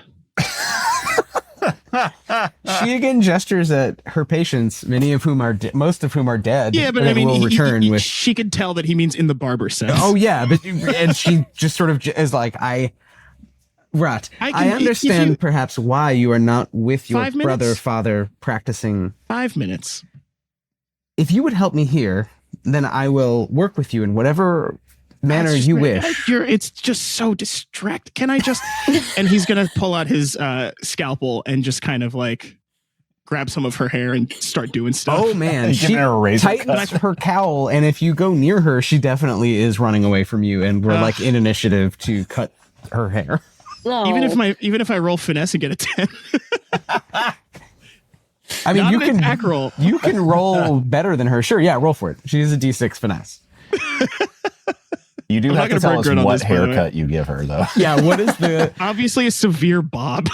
B: She again gestures at her patients, most of whom are dead.
A: Yeah, but
B: and
A: I mean,
B: will return with.
A: she could tell that he means in the barber sense.
B: Oh yeah, and she just sort of is like, I understand perhaps why you are not with your
A: 5 minutes?
B: father practicing.
A: 5 minutes.
B: If you would help me here, then I will work with you in whatever manner
A: That's just
B: you
A: right.
B: wish.
A: It's just so distract. Can I just? And he's gonna pull out his scalpel and just kind of like grab some of her hair and start doing stuff.
B: Oh man,
C: Giving
B: she
C: her a razor
B: tightens
C: cut.
B: her cowl, and if you go near her, she definitely is running away from you. And we're like in initiative to cut her hair.
E: No.
A: Even if I roll finesse and get a 10.
B: I mean,
A: Not
B: you
A: an
B: can
A: attack roll.
B: You can roll better than her. Sure, yeah, roll for it. She is a D6 finesse.
C: You do
A: I'm
C: have
A: not
C: to
A: gonna
C: tell
A: burn
C: us
A: grit on
C: what
A: this, by the way.
C: haircut you give her, though.
B: Yeah, what is the
A: Obviously, a severe bob.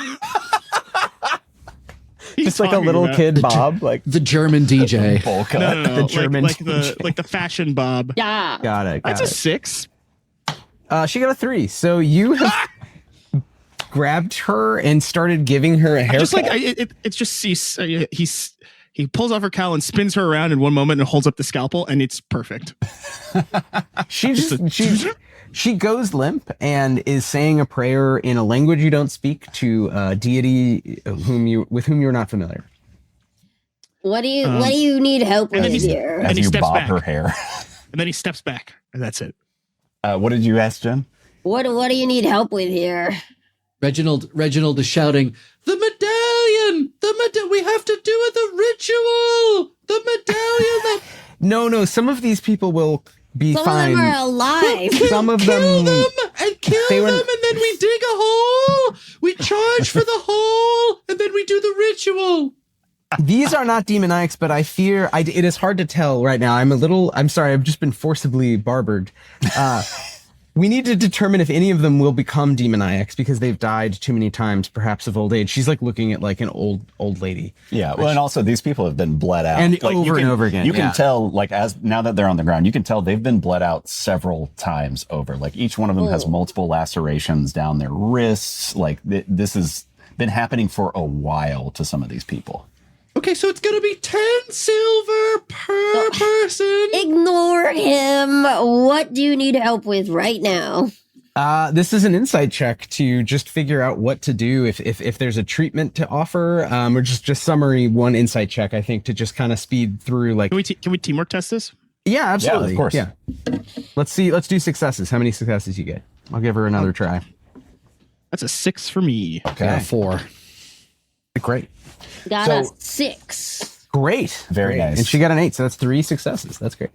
B: just like a little kid bob? Like
D: The German DJ.
C: Bowl cut.
A: No.
B: The German
A: like
B: DJ.
A: the fashion bob.
E: Yeah.
B: got it.
A: That's a 6.
B: She got a 3. So you have grabbed her and started giving her a haircut.
A: Just like it's just he pulls off her cowl and spins her around in one moment and holds up the scalpel, and it's perfect.
B: She goes limp and is saying a prayer in a language you don't speak to a deity with whom you're not familiar.
E: What do you need help with here?
C: As
A: he
C: you
A: steps
C: bob
A: back.
C: her hair.
A: And then he steps back, and that's it.
C: What did you ask, Jen?
E: What do you need help with here?
D: Reginald is shouting, "The medallion! We have to do the ritual! The medallion!"
B: No, some of these people will be
E: Some
B: fine.
E: of them are alive.
B: Some of
D: Kill
B: them
D: them and kill
B: they
D: them,
B: were-
D: and then we dig a hole. We charge for the hole, and then we do the ritual.
B: These are not demoniacs, but I fear it is hard to tell right now. I'm sorry, I've just been forcibly barbered. We need to determine if any of them will become demoniacs because they've died too many times, perhaps of old age. She's like looking at like an old lady.
C: Yeah, well, and also these people have been bled out
B: And
C: like,
B: over and over again.
C: You can tell, like, as now that they're on the ground, you can tell they've been bled out several times over. Like each one of them has multiple lacerations down their wrists. Like this has been happening for a while to some of these people.
D: Okay, so it's gonna be 10 silver per person.
E: Ignore him. What do you need help with right now?
B: This is an insight check to just figure out what to do if there's a treatment to offer, or just summary one insight check. I think to just kind of speed through. Like,
A: Can we teamwork test this?
B: yeah, absolutely,
C: of course.
B: Yeah. Let's do successes. How many successes you get? I'll give her another try.
A: That's a 6 for me.
C: Okay.
D: 4.
B: Great.
E: Got
C: So-
E: a 6.
B: Great.
C: Very
B: Great.
C: nice.
B: And she got an 8, so that's 3 successes. That's great.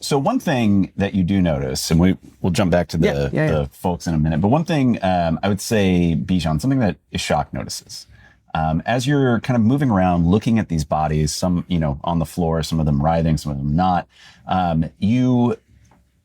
C: So one thing that you do notice, and we'll jump back to the folks in a minute, but one thing I would say, Bijan, something that Ishak notices. As you're kind of moving around, looking at these bodies, some, on the floor, some of them writhing, some of them not, you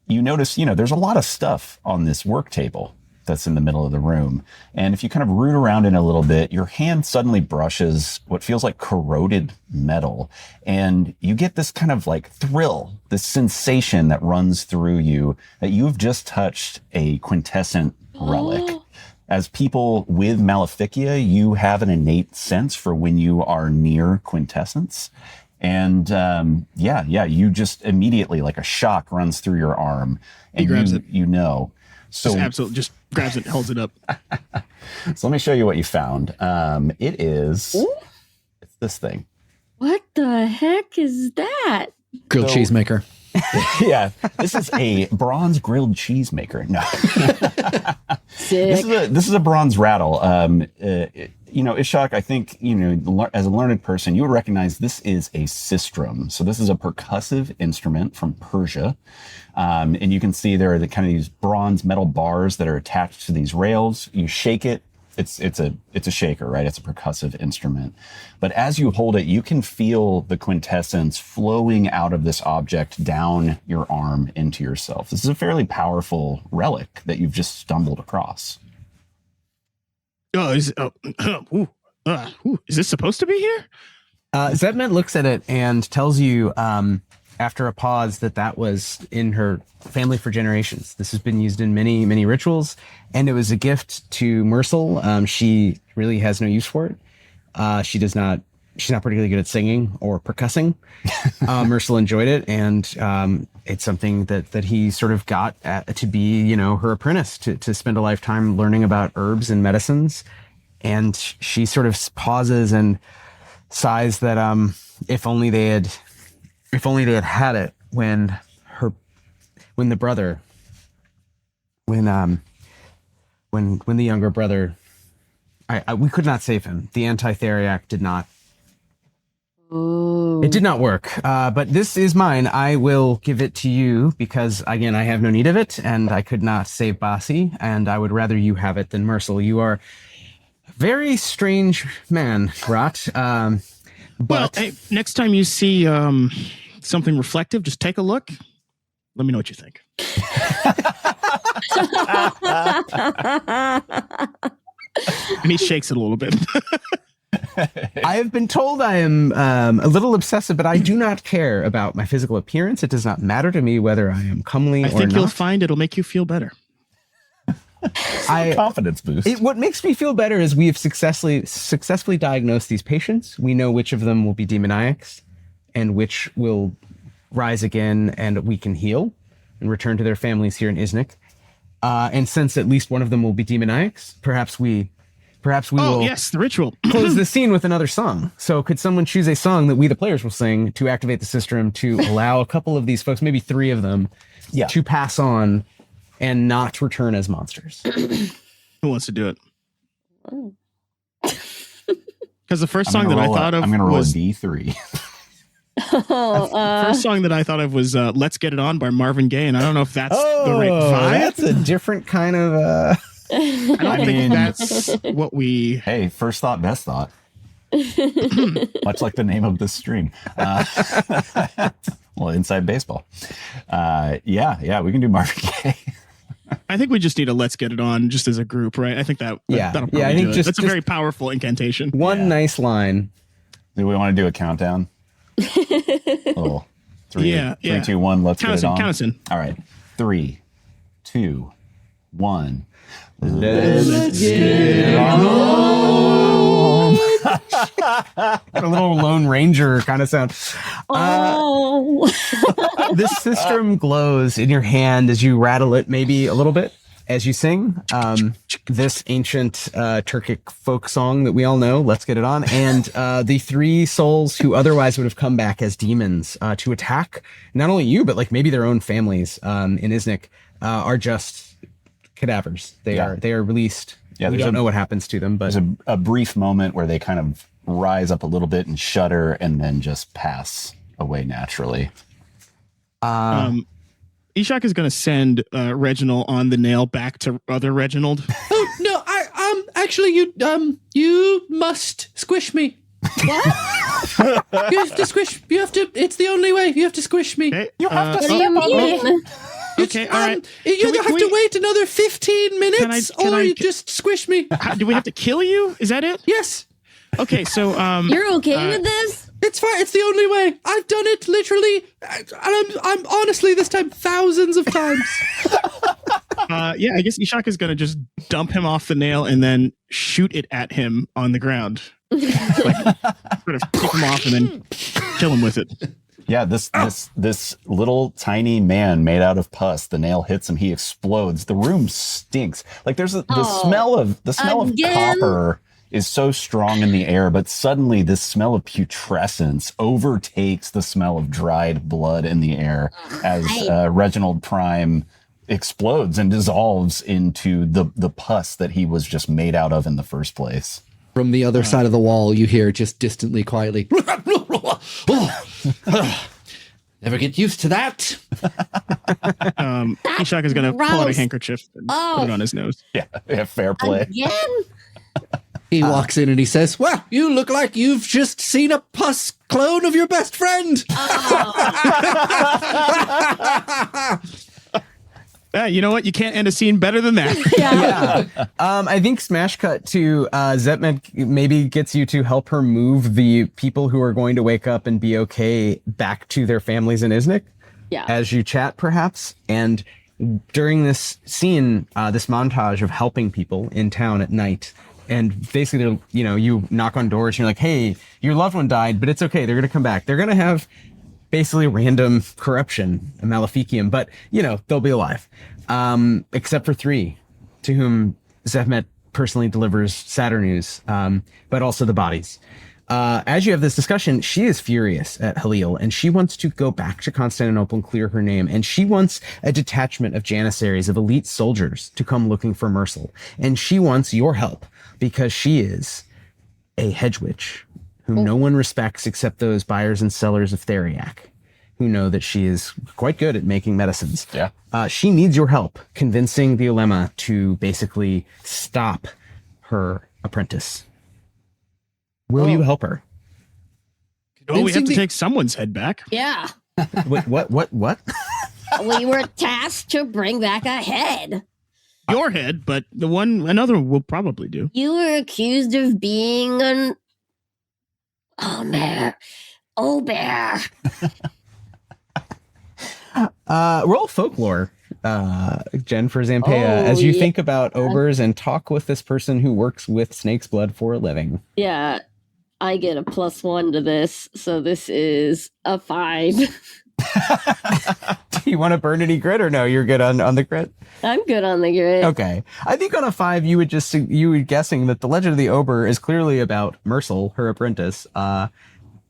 C: notice, there's a lot of stuff on this work table that's in the middle of the room. And if you kind of root around in a little bit, your hand suddenly brushes what feels like corroded metal. And you get this kind of like thrill, this sensation that runs through you that you've just touched a quintessent relic. As people with Maleficia, you have an innate sense for when you are near quintessence. And you just immediately, like a shock runs through your arm. And
A: He grabs it.
C: So
A: Just absolutely just grabs it, holds it up.
C: So let me show you what you found. It's this thing.
E: What the heck is that?
D: Grilled cheese maker.
C: Yeah, this is a bronze grilled cheese maker. No,
E: Sick.
C: this is a bronze rattle. Ishak, I think, as a learned person, you would recognize this is a sistrum. So this is a percussive instrument from Persia. And you can see there are the kind of these bronze metal bars that are attached to these rails. You shake it. It's a shaker, right? It's a percussive instrument. But as you hold it, you can feel the quintessence flowing out of this object down your arm into yourself. This is a fairly powerful relic that you've just stumbled across.
A: Is this supposed to be here?
B: Zehmet looks at it and tells you, after a pause, that was in her family for generations. This has been used in many, many rituals, and it was a gift to Mercil. She really has no use for it. She's not particularly good at singing or percussing. Mercil enjoyed it, and it's something that he sort of got to be, her apprentice, to spend a lifetime learning about herbs and medicines. And she sort of pauses and sighs that if only they had it when the younger brother, we could not save him. The anti-theriac did not.
E: Ooh.
B: It did not work. But this is mine. I will give it to you because, again, I have no need of it, and I could not save Basi, and I would rather you have it than Mercil. You are a very strange man, Rot.
A: Well, hey, next time you see something reflective, just take a look. Let me know what you think. And he shakes it a little bit.
B: I have been told I am a little obsessive, but I do not care about my physical appearance. It does not matter to me whether I am comely or
A: I think
B: not.
A: you'll find it'll make you feel better.
C: Confidence boost.
B: What makes me feel better is we have successfully diagnosed these patients. We know which of them will be demoniacs and which will rise again, and we can heal and return to their families here in Iznik. And since at least one of them will be demoniacs, perhaps we will.
A: Yes, the ritual.
B: Close the scene with another song. So could someone choose a song that we, the players, will sing to activate the system to allow a couple of these folks, maybe 3 of them, to pass on and not return as monsters?
A: Who wants to do it? Because the first song that I thought of
C: I'm going to roll a
A: was
C: D3.
A: first song that I thought of was "Let's Get It On" by Marvin Gaye, and I don't know if that's the right vibe.
B: That's a different kind of.
A: I don't think that's what we.
C: Hey, first thought, best thought. Much like the name of this stream. Well, inside baseball. We can do Marvin Gaye.
A: I think we just need to let's get it on just as a group, right? I think that'll probably
B: I think
A: do it.
B: just
A: That's a very powerful incantation.
B: One nice line.
C: Do we want to do a countdown? Oh, three, 2, 1. Let's get it on.
A: Count us in.
C: All right. 3, 2, 1.
B: Let's get it on. A little Lone Ranger kind of sound.
E: Oh.
B: This sistrum glows in your hand as you rattle it, maybe a little bit as you sing this ancient Turkic folk song that we all know. Let's get it on. And the 3 souls who otherwise would have come back as demons to attack not only you, but like maybe their own families in Iznik are just cadavers. They are released. Yeah, we don't know what happens to them, but
C: there's a brief moment where they kind of rise up a little bit and shudder and then just pass away naturally.
A: Ishak is going to send Reginald on the nail back to other Reginald.
D: Oh no! Actually, you must squish me. What? You have to squish. You have to. It's the only way. You have to squish me.
A: Okay,
C: You have to
E: What do you mean?
A: Okay, all right.
D: You either have to wait another 15 minutes or you just squish me.
A: Do we have to kill you? Is that it?
D: Yes.
A: Okay, so
E: You're okay with this?
D: It's fine. It's the only way. I've done it literally, and I'm honestly this time thousands of times.
A: yeah, I guess Ishak is going to just dump him off the nail and then shoot it at him on the ground. Like, sort of pick him off and then kill him with it.
C: Yeah, this little tiny man made out of pus. The nail hits him. He explodes. The room stinks. Like the smell of copper is so strong in the air, but suddenly this smell of putrescence overtakes the smell of dried blood in the air as Reginald Prime explodes and dissolves into the pus that he was just made out of in the first place.
D: From the other side of the wall, you hear just distantly, quietly. Never get used to that.
A: Ishak is going to pull out a handkerchief and put it on his nose.
C: Yeah, fair play.
E: Again?
D: He walks in and he says, "Well, you look like you've just seen a pus clone of your best friend."
A: You know what? You can't end a scene better than that.
E: Yeah.
B: I think smash cut to Zehmet maybe gets you to help her move the people who are going to wake up and be okay back to their families in Iznik.
E: Yeah.
B: As you chat, perhaps. And during this scene, this montage of helping people in town at night, and basically, you knock on doors and you're like, "Hey, your loved one died, but it's okay. They're going to come back. They're going to have basically random corruption, a maleficium, but they'll be alive, except for 3 to whom Zehmet personally delivers sadder news, but also the bodies. As you have this discussion, she is furious at Halil, and she wants to go back to Constantinople and clear her name, and she wants a detachment of janissaries, of elite soldiers, to come looking for Mercil, and she wants your help because she is a hedge witch whom no one respects except those buyers and sellers of theriac, who know that she is quite good at making medicines.
C: Yeah.
B: She needs your help convincing the ulema to basically stop her apprentice. Will you help her?
A: Oh, we have to take someone's head back.
E: Yeah.
B: Wait, what?
E: We were tasked to bring back a head.
A: Your head, but another will probably do.
E: You were accused of being an bear.
B: Roll folklore, Jenn, for Zampeia, as you think about ogres and talk with this person who works with snake's blood for a living.
E: Yeah, I get a +1 to this, so this is a 5.
B: Do you want to burn any grit, or no? You're good on the grit.
E: I'm good on the grid.
B: Okay, I think on a 5, you would guessing that the Legend of the Ober is clearly about Mercil, her apprentice, and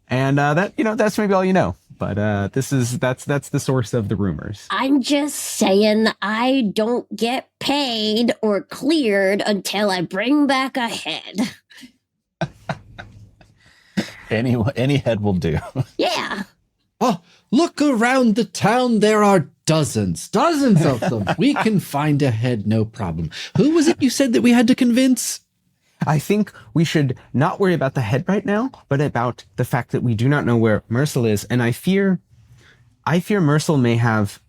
B: that that's maybe all you know. But that's the source of the rumors.
E: I'm just saying I don't get paid or cleared until I bring back a head.
C: Any head will do.
E: Yeah.
D: Oh, look around the town. There are dozens of them. We can find a head, no problem. Who was it you said that we had to convince?
B: I think we should not worry about the head right now, but about the fact that we do not know where Mercil is. And I fear Mercil may have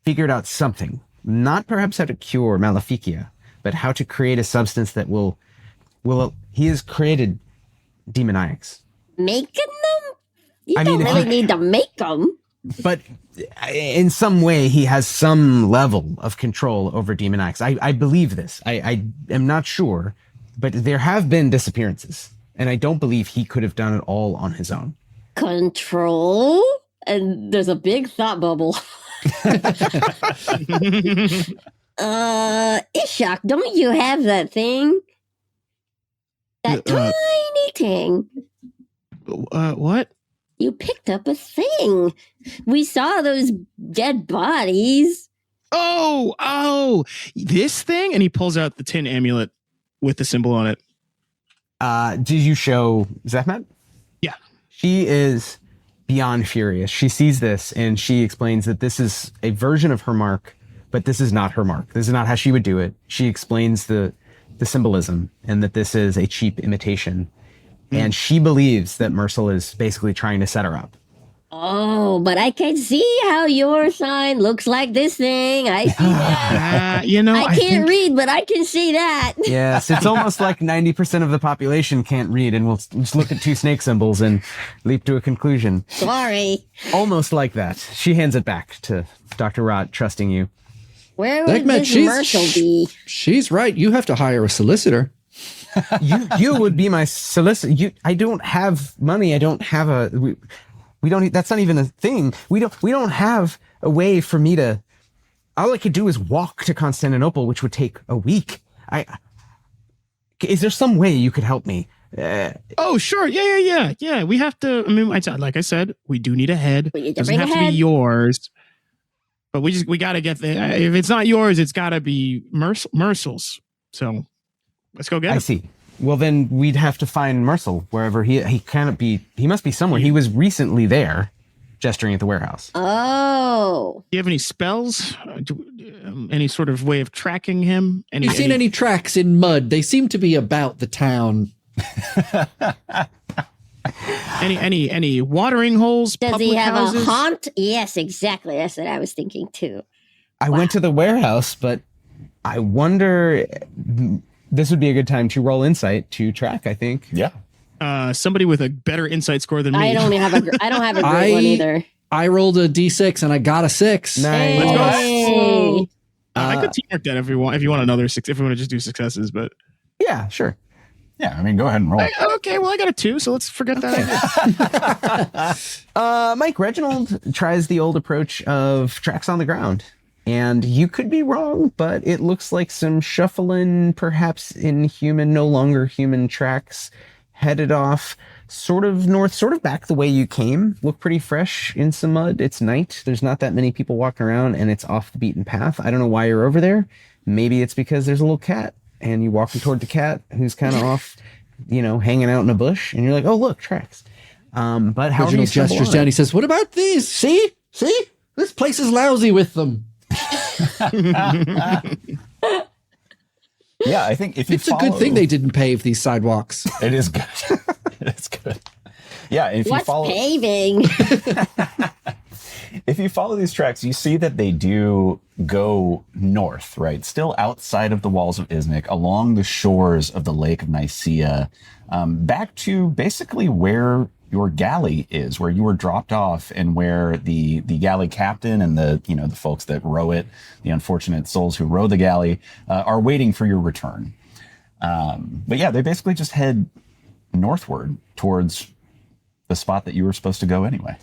B: figured out something not perhaps how to cure maleficia, but how to create a substance that will he has created demoniacs.
E: Making them? You
B: I
E: don't
B: mean,
E: really need to make them.
B: But in some way, he has some level of control over demoniacs. I believe this. I am not sure, but there have been disappearances, and I don't believe he could have done it all on his own.
E: Control? And there's a big thought bubble. Ishak, don't you have that thing? That tiny thing.
A: What?
E: You picked up a thing. We saw those dead bodies.
A: Oh, this thing? And he pulls out the tin amulet with the symbol on it.
B: Did you show Zehmet?
A: Yeah.
B: She is beyond furious. She sees this and she explains that this is a version of her mark, but this is not her mark. This is not how she would do it. She explains the symbolism and that this is a cheap imitation. And she believes that Mercil is basically trying to set her up.
E: Oh, but I can see how your sign looks like this thing. I see that. I can't read, but I can see that.
B: Yes, it's almost like 90% of the population can't read, and we'll just look at two snake symbols and leap to a conclusion.
E: Sorry.
B: Almost like that. She hands it back to Dr. Rott, trusting you.
E: Where would this Mercil be?
D: She's right. You have to hire a solicitor.
B: You would be my solicitor. I don't have money. I don't have we don't. That's not even a thing. We don't have a way for me to. All I could do is walk to Constantinople, which would take a week. Is there some way you could help me?
A: Oh, sure. Yeah. We have to. I mean, like I said, we do need a head. It doesn't have to be yours, but we got to get there. If it's not yours, it's got to be Mercil's. So let's go get him.
B: I see. Well, then we'd have to find Mercil wherever he cannot be. He must be somewhere. He was recently there, gesturing at the warehouse.
E: Oh.
A: Do you have any spells? Any sort of way of tracking him?
D: Have you seen any tracks in mud? They seem to be about the town.
A: Any watering holes?
E: Does he have
A: houses?
E: a haunt? Yes, exactly. That's what I was thinking too.
B: I went to the warehouse, but I wonder. This would be a good time to roll insight to track, I think.
C: Yeah.
A: Somebody with a better insight score than me.
E: I don't have a great one either.
D: I rolled a d6 and I got a 6.
B: Nice.
A: Let's go.
E: Hey.
A: I could teamwork that if you want another 6, if we want to just do successes, but
B: Yeah, sure.
C: Yeah, I mean, go ahead and roll.
A: Okay, well, I got a 2, so let's forget that.
B: Mike Reginald tries the old approach of tracks on the ground. And you could be wrong, but it looks like some shuffling, perhaps inhuman, no longer human tracks headed off sort of north, sort of back the way you came. Look pretty fresh in some mud. It's night. There's not that many people walking around and it's off the beaten path. I don't know why you're over there. Maybe it's because there's a little cat and you walking toward the cat who's kind of off, hanging out in a bush. And you're like, oh, look, tracks. But how
D: Reginald gestures down. He says, what about these? See? This place is lousy with them.
C: Yeah, I think if you
D: it's a good thing they didn't pave these sidewalks.
C: It is good. It's good. Yeah, if
E: What's
C: you follow
E: paving?
C: if you follow these tracks, you see that they do go north, right? Still outside of the walls of Iznik, along the shores of the Lake of Nicaea, back to basically where your galley is, where you were dropped off, and where the galley captain and the folks that row it, the unfortunate souls who row the galley, are waiting for your return. But yeah, they basically just head northward towards the spot that you were supposed to go anyway.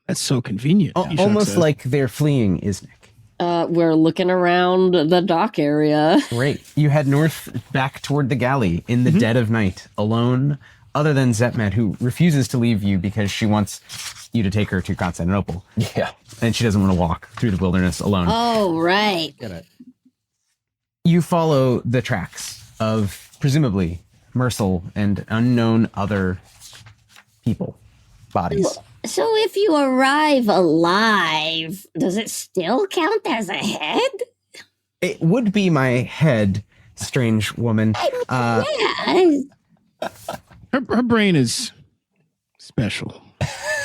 A: That's so convenient.
B: Almost like they're fleeing Iznik.
E: We're looking around the dock area.
B: Great. You head north back toward the galley in the dead of night, alone, other than Zehmet, who refuses to leave you because she wants you to take her to Constantinople.
C: Yeah.
B: And she doesn't want to walk through the wilderness alone.
E: Oh, right.
D: Get it.
B: You follow the tracks of, presumably, Mercil and unknown other people, bodies.
E: So if you arrive alive, does it still count as a head?
B: It would be my head, strange woman.
E: Yeah.
A: Her brain is special.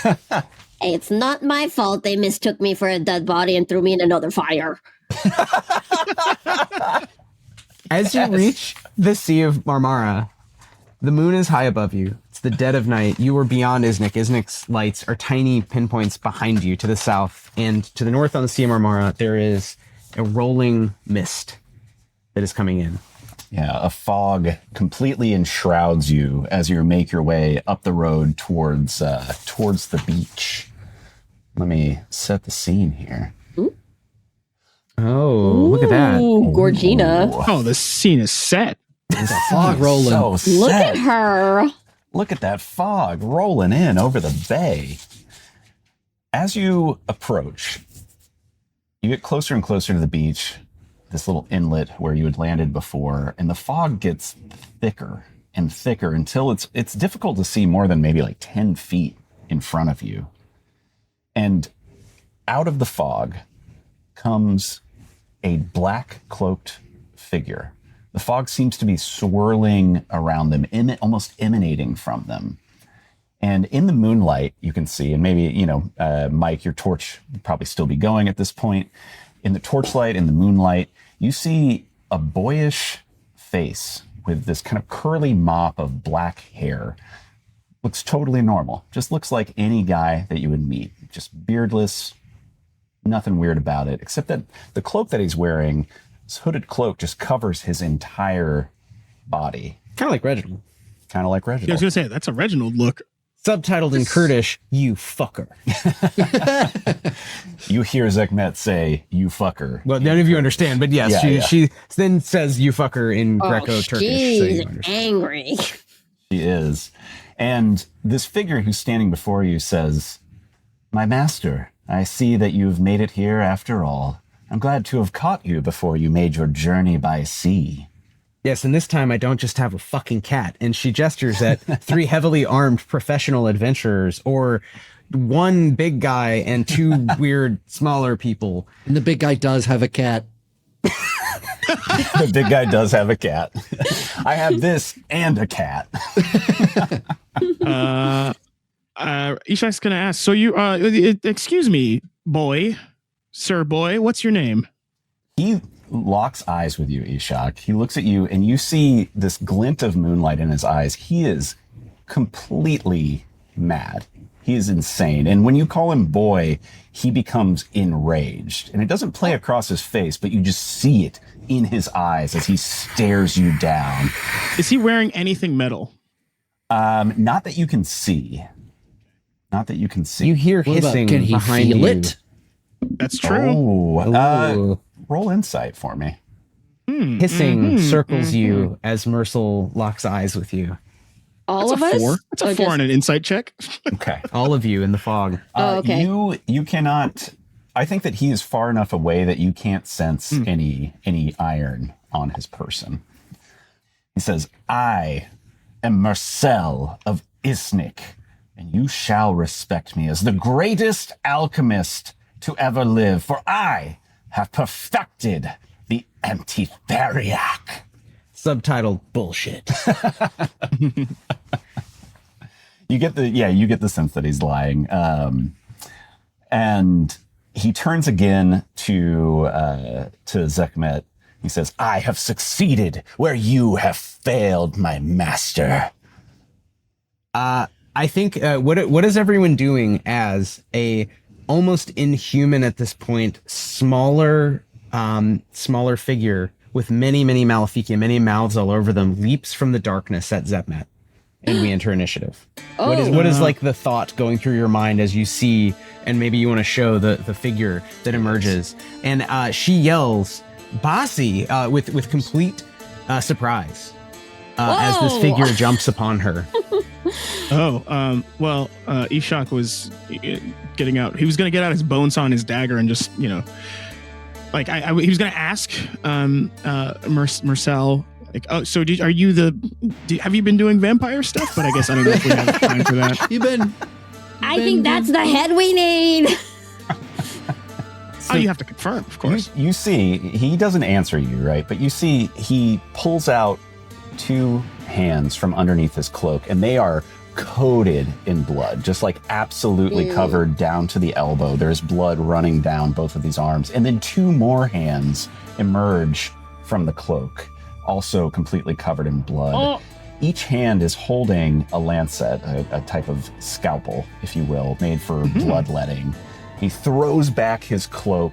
E: Hey, it's not my fault they mistook me for a dead body and threw me in another fire.
B: As you reach the Sea of Marmara, the moon is high above you. It's the dead of night. You are beyond Iznik. Iznik's lights are tiny pinpoints behind you to the south. And to the north on the Sea of Marmara, there is a rolling mist that is coming in.
C: Yeah, a fog completely enshrouds you as you make your way up the road towards the beach. Let me set the scene here.
B: Oh, look at that.
E: Ooh, Gorgina.
A: Oh, the scene is set.
D: There's a fog rolling.
C: So
E: Look
C: set.
E: at her.
C: Look at that fog rolling in over the bay. As you approach, you get closer and closer to the beach, this little inlet where you had landed before, and the fog gets thicker and thicker until it's difficult to see more than maybe like 10 feet in front of you. And out of the fog comes a black cloaked figure. The fog seems to be swirling around them, almost emanating from them. And in the moonlight, you can see, and maybe, Mike, your torch would probably still be going at this point. In the torchlight, in the moonlight, you see a boyish face with this kind of curly mop of black hair. Looks totally normal. Just looks like any guy that you would meet. Just beardless, nothing weird about it, except that the cloak that he's wearing, this hooded cloak, just covers his entire body.
B: Kind of like Reginald.
C: Kind of like Reginald.
A: Yeah, I was going to say, that's a Reginald look.
B: Subtitled in Kurdish, you fucker.
C: You hear Zehmet say, you fucker.
B: Well, none of you understand, but yes, she then says you fucker in Greco-Turkish.
E: She's
B: So you understand.
E: angry.
C: She is. And this figure who's standing before you says, "My master, I see that you've made it here after all. I'm glad to have caught you before you made your journey by sea."
B: Yes, and this time I don't just have a fucking cat. And she gestures at 3 heavily armed professional adventurers, or 1 big guy and 2 weird smaller people.
D: And the big guy does have a cat.
C: The big guy does have a cat. I have this and a cat.
A: Ishak's going to ask, so you, excuse me, sir boy, what's your name?
C: He locks eyes with you, Ishak. He looks at you and you see this glint of moonlight in his eyes. He is completely mad. He is insane. And when you call him boy, he becomes enraged. And it doesn't play across his face, but you just see it in his eyes as he stares you down.
A: Is he wearing anything metal?
C: Not that you can see. Not that you can see.
B: You hear
D: What about,
B: hissing
D: can he
B: behind
D: feel
B: you.
D: it?
A: That's true.
C: Oh, roll insight for me.
B: Hissing circles you as Mercil locks eyes with you.
E: All
A: That's
E: of
A: a
E: us?
A: 4. That's a
E: Oh,
A: 4
E: just-
A: on an insight check.
C: Okay.
B: All of you in the fog.
E: Oh, okay.
C: You cannot. I think that he is far enough away that you can't sense any iron on his person. He says, "I am Mercel of Iznik, and you shall respect me as the greatest alchemist to ever live, for I have perfected the anti-theriac."
B: Subtitled bullshit.
C: You get the sense that he's lying. And he turns again to Zehmet. He says, "I have succeeded where you have failed, my master."
B: I think what is everyone doing as a almost inhuman at this point, smaller figure with many Maleficia, many mouths all over them, leaps from the darkness at Zehmet, and we enter initiative. What is like the thought going through your mind as you see, and maybe you want to show the figure that emerges, and she yells, "Bossy!" with complete surprise as this figure jumps upon her.
A: Ishak was getting out. He was going to get out his bone saw and his dagger and just, he was going to ask Marcel, like, "Oh, so have you been doing vampire stuff?" But I guess I don't know if we have time for that.
E: I think that's the head we need.
A: You have to confirm, of course.
C: You see, he doesn't answer you, right? But you see he pulls out 2 hands from underneath his cloak, and they are coated in blood, just like absolutely covered down to the elbow. There's blood running down both of these arms. And then 2 more hands emerge from the cloak, also completely covered in blood. Oh. Each hand is holding a lancet, a type of scalpel, if you will, made for bloodletting. He throws back his cloak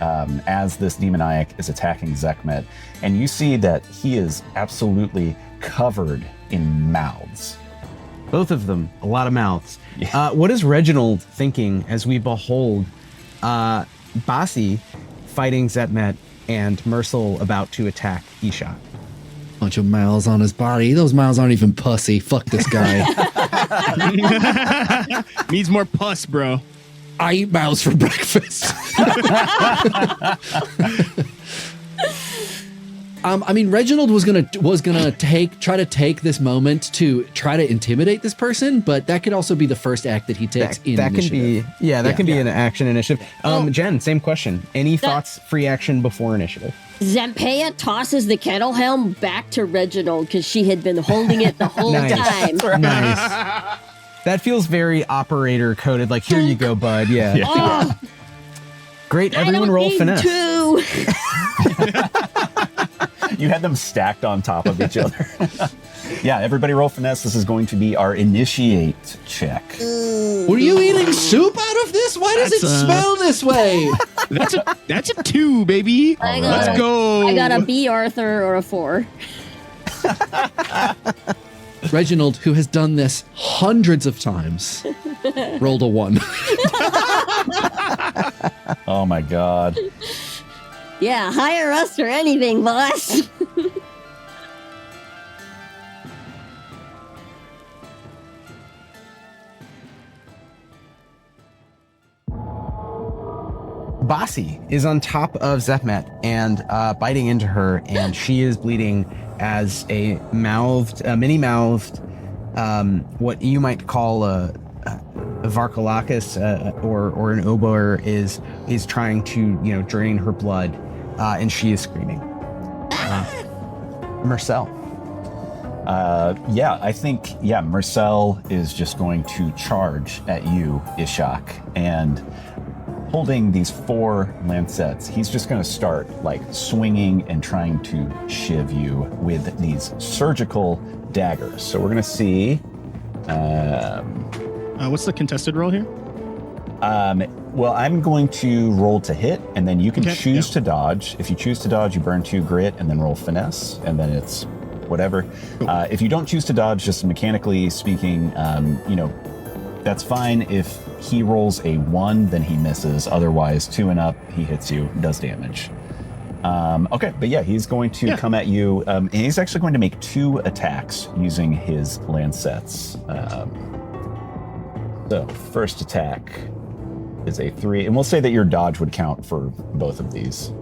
C: as this demoniac is attacking Zehmet, and you see that he is absolutely covered in mouths.
B: Both of them, a lot of mouths. Yeah. What is Reginald thinking as we behold Basi fighting Zehmet and Mercel about to attack Ishak?
D: Bunch of mouths on his body. Those mouths aren't even pussy. Fuck this guy.
A: Needs more pus, bro.
D: I eat mouths for breakfast. I mean, Reginald was gonna try to take this moment to try to intimidate this person, but that could also be the first act that he takes in initiative.
B: That can be an action initiative. Jenn, same question. Any thoughts? Free action before initiative.
E: Zempea tosses the kettle helm back to Reginald because she had been holding it the whole time.
B: Nice. That feels very operator coded. Like, here you go, bud. Yeah.
E: Oh,
B: great. Everyone roll finesse.
C: You had them stacked on top of each other. Yeah, everybody roll finesse. This is going to be our initiate check.
D: Were you eating soup out of this? Why does it smell this way?
A: That's a 2, baby. Let's go.
E: I got a B, Arthur, or a 4.
D: Reginald, who has done this hundreds of times, rolled a 1.
C: Oh my God.
E: Yeah, hire us for anything, boss.
B: Basi is on top of Zehmet and biting into her, and she is bleeding as a mini-mouthed, what you might call a Varkalakis or an oboer is trying to drain her blood, and she is screaming. Mercel.
C: I think Mercel is just going to charge at you, Ishak, and holding these 4 lancets, he's just going to start like swinging and trying to shiv you with these surgical daggers. So we're going to see.
A: What's the contested roll here?
C: Well, I'm going to roll to hit, and then you can choose to dodge. If you choose to dodge, you burn 2 grit, and then roll finesse, and then it's whatever. Cool. If you don't choose to dodge, just mechanically speaking, that's fine. If he rolls a 1, then he misses. Otherwise, 2 and up, he hits you, does damage. Okay, but yeah, he's going to come at you, and he's actually going to make 2 attacks using his lancets. So, first attack is a 3, and we'll say that your dodge would count for both of these.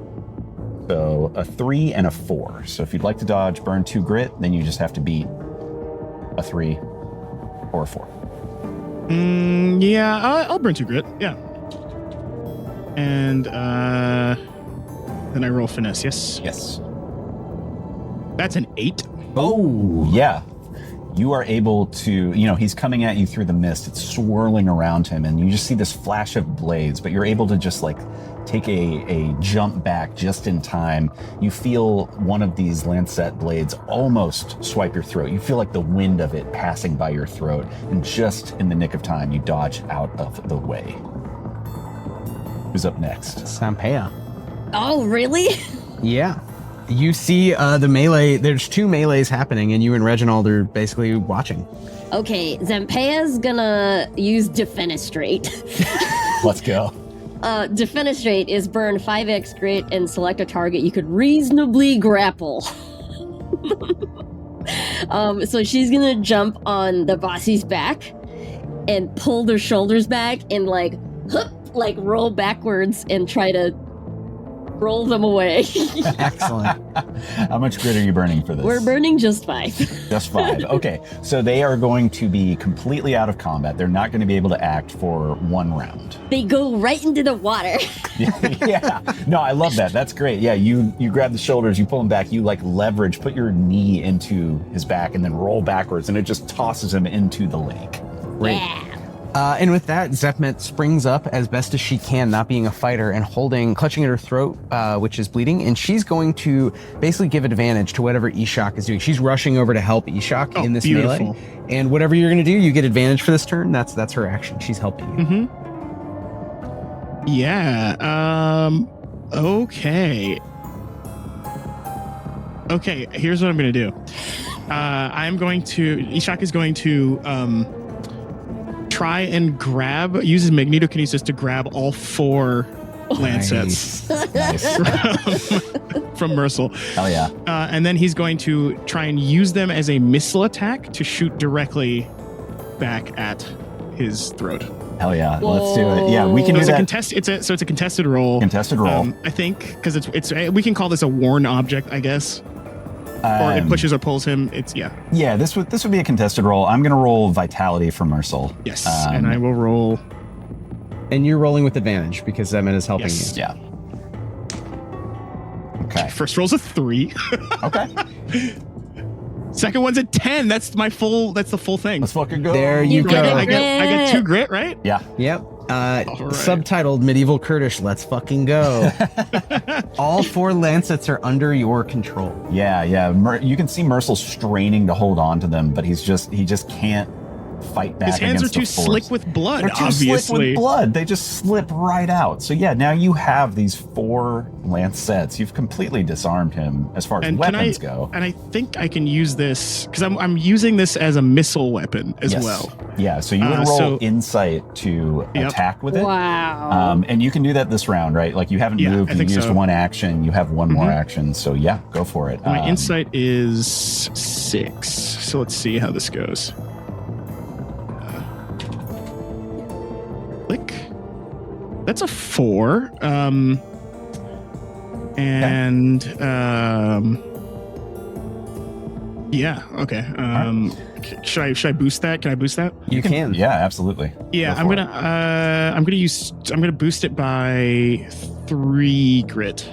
C: So, a 3 and a 4. So if you'd like to dodge, burn 2 grit, then you just have to beat a 3 or a 4.
A: I'll burn 2 grit, yeah. And then I roll finesse, yes?
C: Yes.
A: That's an 8.
C: Oh, yeah. You are able to, he's coming at you through the mist. It's swirling around him, and you just see this flash of blades, but you're able to just take a jump back just in time. You feel one of these lancet blades almost swipe your throat. You feel like the wind of it passing by your throat, and just in the nick of time, you dodge out of the way. Who's up next?
B: Zempea.
E: Oh, really?
B: Yeah. You see the melee. There's 2 melees happening, and you and Reginald are basically watching.
E: Okay, Zempea's gonna use Defenestrate.
C: Let's go.
E: Defenestrate is burn 5x grit and select a target you could reasonably grapple. So she's gonna jump on the Basi's back and pull their shoulders back and roll backwards and try to Roll them away.
B: Excellent.
C: How much grit are you burning for this?
E: We're burning just 5.
C: Just 5. Okay, so they are going to be completely out of combat. They're not going to be able to act for 1 round.
E: They go right into the water.
C: Yeah. No, I love that. That's great. Yeah, you grab the shoulders, you pull him back, you like leverage, put your knee into his back, and then roll backwards, and it just tosses him into the lake.
B: Great.
E: Yeah.
B: And with that, Zehmet springs up as best as she can, not being a fighter, and clutching at her throat, which is bleeding. And she's going to basically give advantage to whatever Ishak is doing. She's rushing over to help Ishak in this
A: beautiful.
B: melee. And whatever you're going to do, you get advantage for this turn. That's her action. She's helping you.
A: Mm-hmm. Yeah. Okay. Okay, here's what I'm going to do. Ishak is going to try and uses magnetokinesis to grab all 4 lancets from Mercil.
C: Hell yeah.
A: And then he's going to try and use them as a missile attack to shoot directly back at his throat.
C: Hell yeah. Let's do it. Yeah, we can do that.
A: It's a contested roll.
C: Contested roll.
A: I think because it's we can call this a worn object, I guess. Or it pushes or pulls him.
C: Yeah, this would be a contested roll. I'm going to roll Vitality for Mercil.
A: Yes, and I will roll.
B: And you're rolling with advantage because Zehmet is helping you.
C: Yeah. Okay.
A: First roll's a 3.
C: Okay.
A: Second one's a 10. That's the full thing.
C: Let's fucking go.
B: There you go.
A: I get 2 grit, right?
C: Yeah.
B: Yep.
A: Right.
B: Subtitled Medieval Kurdish, let's fucking go. All 4 lancets are under your control.
C: Yeah. You can see Mercil straining to hold on to them, but he just can't fight back.
A: His hands are
C: against
A: too
C: the force.
A: slick with blood,
C: They're too
A: obviously.
C: slick with blood. They just slip right out. So yeah, now you have these 4 lancets. You've completely disarmed him as far as weapons go.
A: And I think I can use this because I'm using this as a missile weapon as well.
C: Yeah, so you would roll insight to attack with it.
E: Wow.
C: And you can do that this round, right? Like you haven't moved, you used 1 action, you have 1 more action. So yeah, go for it.
A: My insight is 6. So let's see how this goes. Click. That's a 4. Yeah. Okay. Should I boost that? Can I boost that?
B: You can.
C: Yeah, absolutely.
A: Yeah, I'm gonna boost it by 3 grit.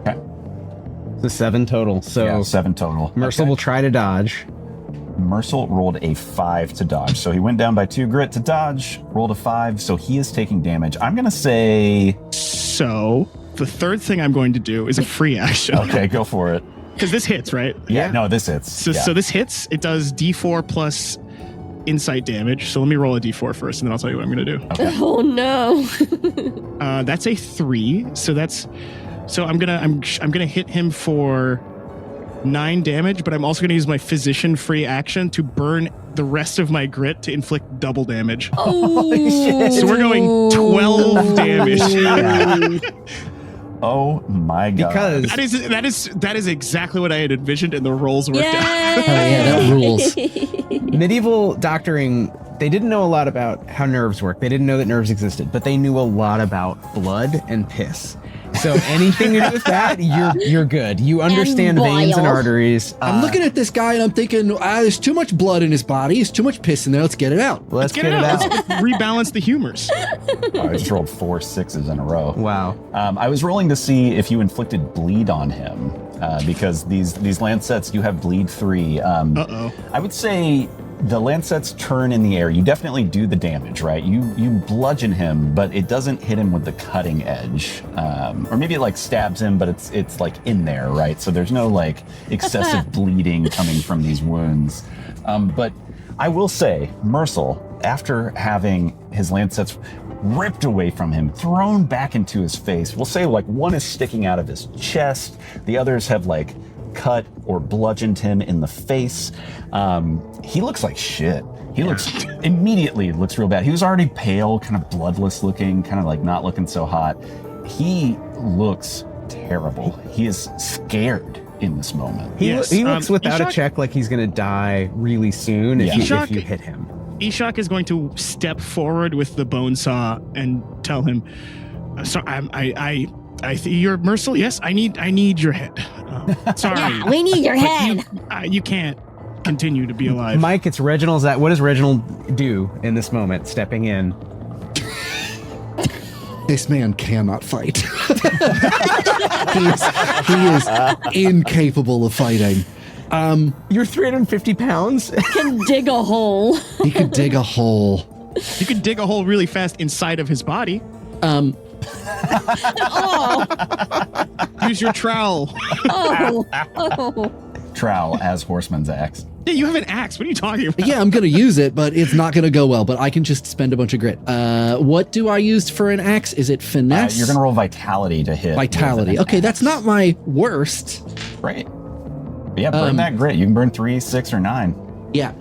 C: Okay.
B: The 7 total. So
C: 7 total.
B: Mercil will try to dodge.
C: Mercil rolled a 5 to dodge. So he went down by 2 grit to dodge, rolled a 5, so he is taking damage. I'm going to say...
A: So, the third thing I'm going to do is a free action.
C: Okay, go for it.
A: Because this hits, right?
C: Yeah, no, this hits.
A: So this hits. It does D4 plus insight damage. So let me roll a D4 first, and then I'll tell you what I'm going to do.
C: Okay.
E: Oh, no.
A: That's a 3. So I'm gonna hit him for 9 damage, but I'm also going to use my physician free action to burn the rest of my grit to inflict double damage.
E: Oh, shit.
A: So we're going 12 damage.
C: Oh my god!
B: Because
A: that is exactly what I had envisioned, and the rolls worked out.
D: Oh, yeah, that rules.
B: medieval doctoring, they didn't know a lot about how nerves work. They didn't know that nerves existed, but they knew a lot about blood and piss. So anything to do with that, you're good. You understand veins and arteries.
D: I'm looking at this guy and I'm thinking, there's too much blood in his body. There's too much piss in there. Let's get it out.
B: Let's get it out.
A: Let's rebalance the humors.
C: I just rolled 4 6s in a row.
B: Wow.
C: I was rolling to see if you inflicted bleed on him because these lancets, you have bleed 3. I would say the lancets turn in the air. You definitely do the damage, right? You bludgeon him, but it doesn't hit him with the cutting edge. Or maybe it like stabs him, but it's like in there, right? So there's no like excessive bleeding coming from these wounds. But I will say, Mercil, after having his lancets ripped away from him, thrown back into his face, we'll say like one is sticking out of his chest, the others have like cut or bludgeoned him in the face. He looks like shit. He immediately looks real bad. He was already pale, kind of bloodless looking, kind of like not looking so hot. He looks terrible. He is scared in this moment.
B: He looks without a check like he's going to die really soon if you hit him.
A: Ishak is going to step forward with the bone saw and tell him, "So You're merciful. Yes, I need your head. Sorry.
E: Yeah, we need your head.
A: You can't continue to be alive.
B: Mike, it's Reginald's. What does Reginald do in this moment, stepping in?
D: This man cannot fight. he is incapable of fighting.
B: You're 350 pounds.
E: Can dig a hole.
D: He could dig a hole.
A: You could dig a hole really fast inside of his body.
E: Oh.
A: Use your trowel.
E: Oh.
C: Trowel as Horseman's axe.
A: Yeah, you have an axe. What are you talking about?
D: Yeah, I'm going to use it, but it's not going to go well. But I can just spend a bunch of grit. What do I use for an axe? Is it finesse?
C: You're going to roll vitality to hit.
D: Vitality. Okay, that's not my worst.
C: Great. Yeah, burn that grit. You can burn 3, 6, or 9.
D: Yeah.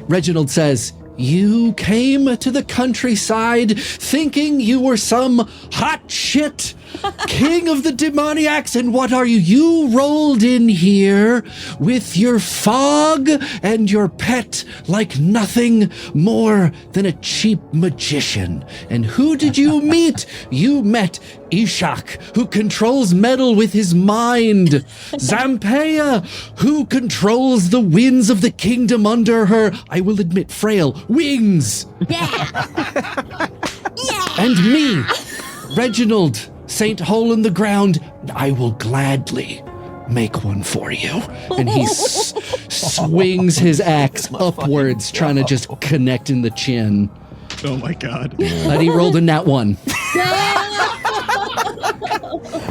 D: Reginald says, you came to the countryside thinking you were some hot shit king of the demoniacs, and what are you? You rolled in here with your fog and your pet like nothing more than a cheap magician. And who did you meet? You met Ishak, who controls metal with his mind. Zampeia, who controls the winds of the kingdom under her, I will admit, frail wings.
E: Yeah.
D: And me, Reginald, Saint Hole in the Ground, I will gladly make one for you. And he swings his axe upwards, trying to just connect in the chin.
A: Oh my god.
D: And he rolled a nat 1.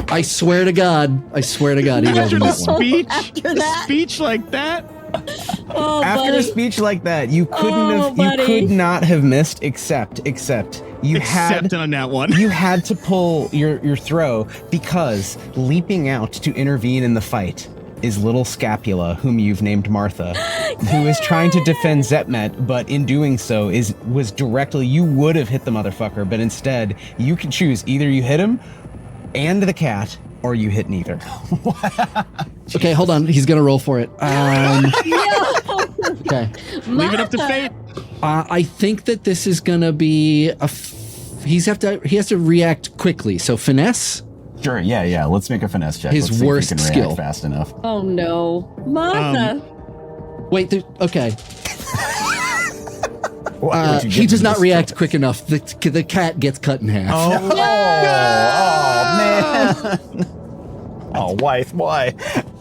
D: I swear to God, he rolled a
A: After
D: nat
A: the
D: 1.
A: speech,
E: After
A: the
E: that?
A: speech like that.
E: Oh,
B: After
E: buddy.
B: a speech like that, you couldn't
E: Oh,
B: have.
E: buddy.
B: You could not have missed. Except you
A: Except on that one.
B: You had to pull your throw because leaping out to intervene in the fight is little Scapula, whom you've named Martha, who is trying to defend Zehmet, but in doing so was directly. You would have hit the motherfucker, but instead you can choose: either you hit him and the cat, or you hit neither.
D: Okay, hold on. He's gonna roll for it. Okay.
A: Leave it up to fate.
D: I think that this is gonna be he has to react quickly. So finesse.
C: Sure, yeah. Let's make a finesse check.
D: His
C: Let's see if
D: worst
C: he can react
D: skill.
C: fast enough.
E: Oh no, Martha.
D: Wait. Okay.
C: What'd you
D: He
C: get
D: does
C: for
D: not
C: this
D: react
C: skill?
D: quick enough. The cat gets cut in half.
C: Oh, man. Oh, wife, why?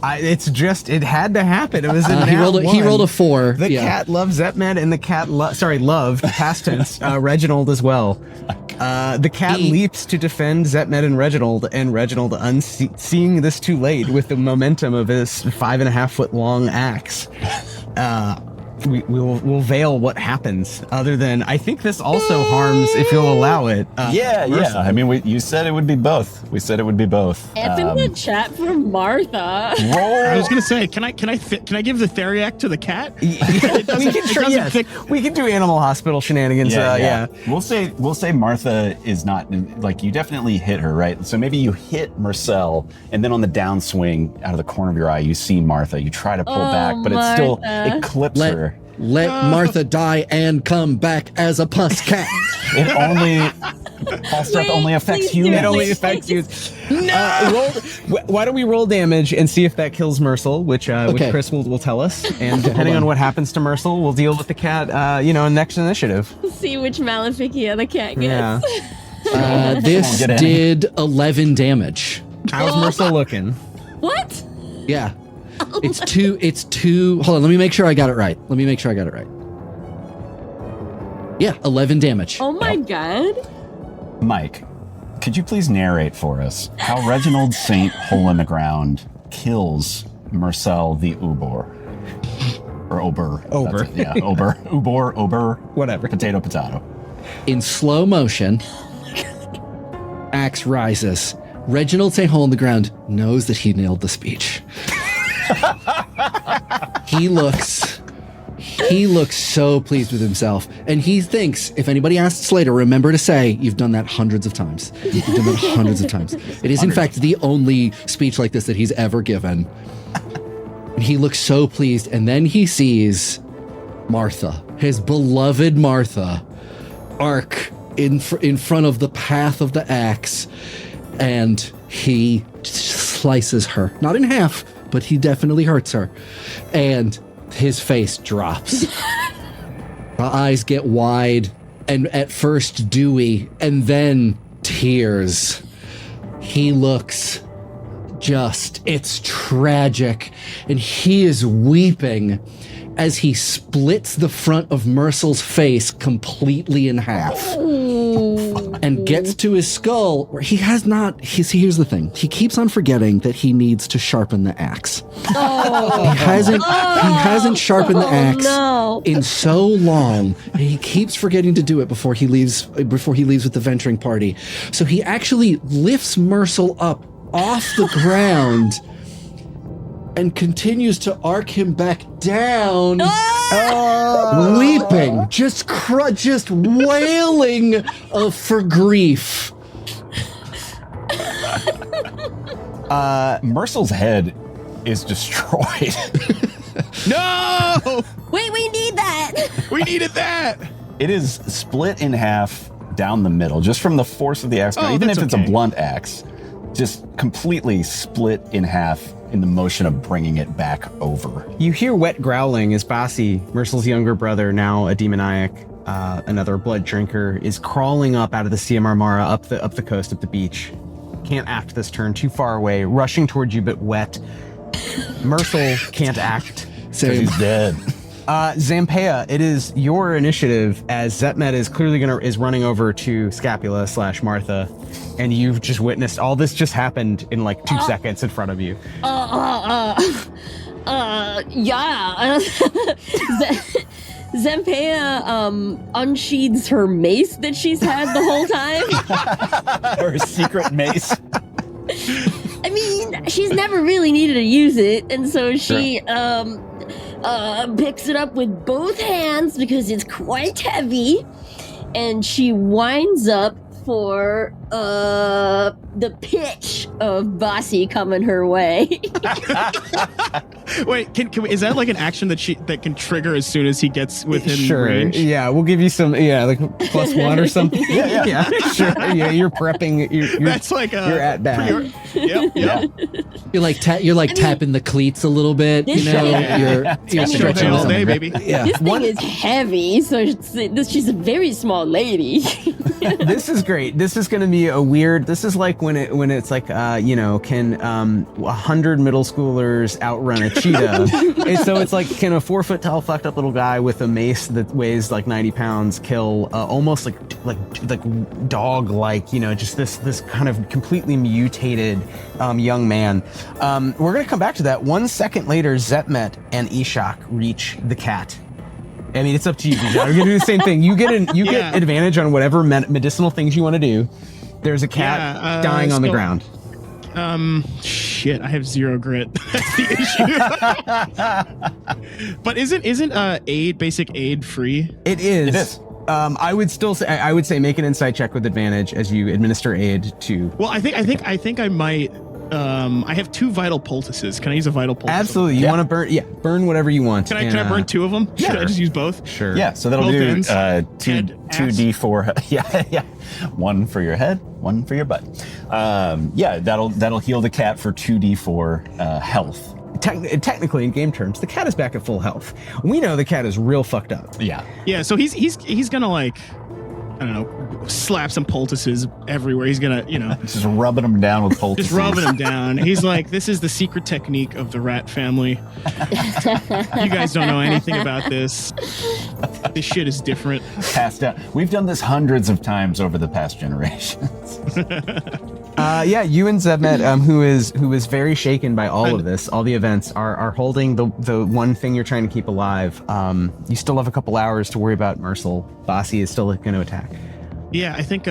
B: It had to happen. It was a
D: He
B: nat
D: rolled a
B: one.
D: 4.
B: The cat loves Zehmet, and the cat loved past tense Reginald as well. The cat leaps to defend Zehmet and Reginald seeing this too late with the momentum of his 5.5 foot long axe. We'll veil what happens. Other than, I think this also harms, if you'll allow it.
C: Yeah. I mean, you said it would be both. We said it would be both.
E: F in the chat for Martha.
C: Roll.
A: I was gonna say, can I give the theriac to the cat?
B: we can do animal hospital shenanigans. Yeah.
C: We'll say Martha is not, like, you definitely hit her, right? So maybe you hit Marcel, and then on the downswing, out of the corner of your eye, you see Martha. You try to pull back, but it still clips her.
D: Let Martha die and come back as a pus cat.
C: It only false death only affects
E: please do
C: humans.
B: It only affects you. Why don't we roll damage and see if that kills Mercel, which Chris will tell us. And depending on what happens to Mercel, we'll deal with the cat, next initiative.
E: See which Maleficia the cat gets.
B: Yeah.
D: This did 11 damage.
B: How's Mercel looking?
E: What?
D: Yeah. It's two. Hold on, let me make sure I got it right. Yeah, 11 damage.
E: Oh my god.
C: Mike, could you please narrate for us how Reginald Saint Hole in the Ground kills Marcel the Ubor? Or Ober.
B: Ober.
C: That's it, yeah, Ober. Ubor, Ober.
B: Whatever.
C: Potato.
D: In slow motion, axe rises. Reginald St. Hole in the Ground knows that he nailed the speech. He looks so pleased with himself. And he thinks, if anybody asks later, remember to say, you've done that hundreds of times. You've done that hundreds of times. It is, in fact, the only speech like this that he's ever given. And he looks so pleased. And then he sees Martha, his beloved Martha, arc in front of the path of the axe. and he slices her. Not in half, but he definitely hurts her. And his face drops. The eyes get wide, and at first dewy, and then tears. He looks it's tragic, and he is weeping as he splits the front of Mercel's face completely in half and gets to his skull where he has not. Here's the thing. He keeps on forgetting that he needs to sharpen the axe. He hasn't sharpened the axe in so long, and he keeps forgetting to do it before he leaves with the venturing party. So he actually lifts Mercel up off the ground and continues to arc him back down, weeping, just wailing for grief.
C: Mercel's head is destroyed.
A: No!
E: Wait, we need that.
A: We needed that.
C: It is split in half down the middle, just from the force of the axe. Even if it's a blunt axe, just completely split in half in the motion of bringing it back over.
B: You hear wet growling as Basi, Mercel's younger brother, now a demoniac, another blood drinker, is crawling up out of the Sea Marmara up the coast of the beach. Can't act this turn, too far away, rushing towards you but wet. Mercel can't act.
C: So he's dead.
B: Zampea, it is your initiative as Zehmet is clearly is running over to Scapula / Martha, and you've just witnessed all this just happened in like 2 seconds in front of you.
E: Yeah. Zampea unsheathes her mace that she's had the whole time.
C: Her secret mace.
E: I mean, she's never really needed to use it, and so she picks it up with both hands because it's quite heavy, and she winds up for the pitch of Basi coming her way.
A: Wait, can we, is that like an action that can trigger as soon as he gets within range?
B: Yeah, we'll give you some. Yeah, like +1 or something. yeah, sure. Yeah, you're prepping. You're
A: That's like
B: you're at bat.
A: Yep.
D: You're like tapping the cleats a little bit.
E: This
D: You're stretching
A: all
D: them.
A: day, baby.
D: Yeah.
E: This thing is heavy, so she's a very small lady.
B: This is great. This is going to be a weird. This is like when it's like can 100 middle schoolers outrun a cheetah? And so it's like, can a 4-foot tall fucked up little guy with a mace that weighs like 90 pounds kill almost like dog like just this kind of completely mutated young man. We're gonna come back to that. 1 second later, Zehmet and Ishak reach the cat. I mean, it's up to you, Bijan. We're gonna do the same thing. You get advantage on whatever medicinal things you want to do. There's a cat dying on the ground.
A: Shit, I have 0 grit. That's the issue. But isn't basic aid free?
B: It is.
C: It is.
B: I would say make an insight check with advantage as you administer aid to.
A: Well, I think I might. I have 2 vital poultices. Can I use a vital poultice?
B: Absolutely. You want to burn? Yeah, burn whatever you want.
A: Can I burn 2 of them?
B: Yeah.
A: Should I just use both?
B: Sure.
C: Yeah, so that'll
A: Both
C: do
A: ends.
C: 2d4. Yeah. 1 for your head, 1 for your butt. That'll heal the cat for 2d4 health.
B: Technically, in game terms, the cat is back at full health. We know the cat is real fucked up.
C: Yeah.
A: Yeah. So he's gonna like, I don't know, slap some poultices everywhere. He's gonna,
C: Just rubbing them down with poultices.
A: just rubbing them down. He's like, this is the secret technique of the rat family. You guys don't know anything about this. This shit is different.
C: Passed down. We've done this hundreds of times over the past generations.
B: You and Zehmet, who is very shaken by all of this, all the events, are holding the one thing you're trying to keep alive. You still have a couple hours to worry about Mercel. Basi is still going to attack.
A: Yeah, I think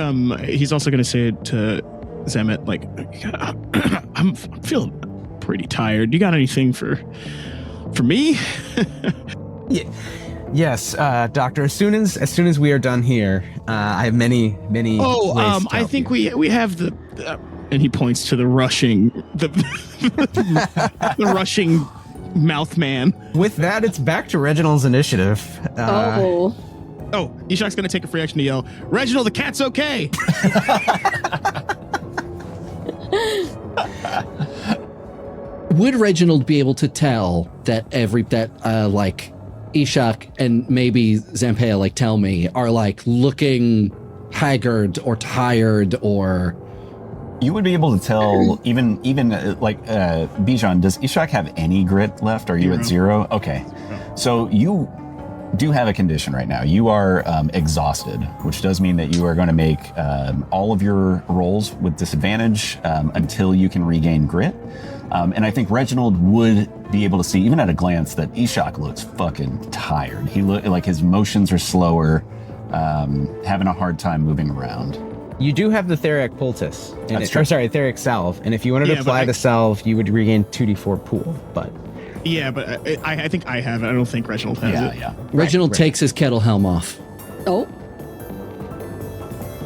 A: he's also going to say to Zehmet, like, I'm feeling pretty tired. You got anything for me?
B: Yeah. Yes, Doctor. As soon as we are done here, I have many.
A: Oh,
B: ways to
A: I
B: help
A: think
B: you.
A: we have the, and he points to the rushing the rushing mouth man.
B: With that, it's back to Reginald's initiative.
A: Oh, Ishak's gonna take a free action to yell, "Reginald, the cat's okay."
D: Would Reginald be able to tell that like Ishak and maybe Zampea, like tell me, are like looking haggard or tired or?
C: You would be able to tell even like Bijan, does Ishak have any grit left? Are you at 0? Okay. So you do have a condition right now. You are exhausted, which does mean that you are going to make all of your rolls with disadvantage until you can regain grit. And I think Reginald would be able to see, even at a glance, that Ishak looks fucking tired. He look like his motions are slower, having a hard time moving around.
B: You do have the theriac poultice.
C: That's true.
B: Or sorry, theriac salve. And if you wanted to apply the salve, you would regain 2d4 pool. But
A: yeah, but I think I have it. I don't think Reginald has it.
C: Yeah.
D: Reginald takes his kettle helm off.
E: Oh.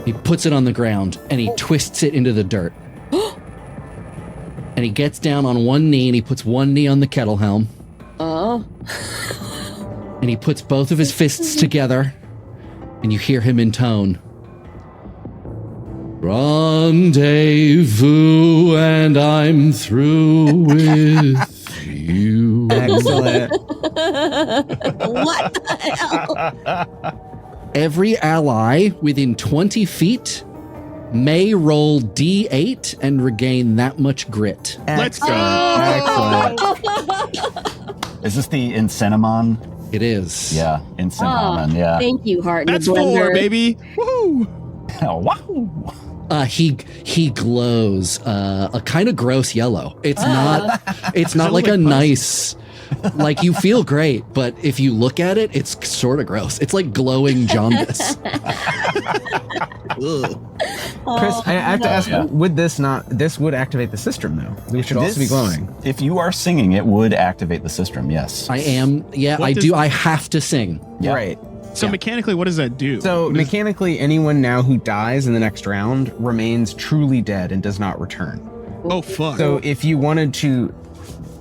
D: He puts it on the ground and he twists it into the dirt. And he gets down on one knee and he puts one knee on the kettle helm.
E: Oh.
D: And he puts both of his fists together and you hear him intone. Rendezvous and I'm through with you.
B: excellent.
E: What the hell?
D: Every ally within 20 feet may roll D8 and regain that much grit.
A: Let's go.
B: Excellent.
C: Is this the Incenamon?
D: It is.
C: Yeah, Incenamon, yeah.
E: Thank you, Heart.
A: That's
E: Blender.
A: 4, baby. Woo!
C: Oh, wow.
D: He glows a kind of gross yellow. It's not like a nice, like you feel great, but if you look at it, it's sort of gross. It's like glowing jaundice.
B: Chris, I have to ask, would this would activate the sistrum though? It should also be glowing.
C: If you are singing, it would activate the sistrum, yes.
D: I am. Yeah, I do. I have to sing.
C: Yeah.
B: Right.
A: So mechanically, what does that do?
B: So mechanically, anyone now who dies in the next round remains truly dead and does not return.
A: Oh, fuck.
B: So if you wanted to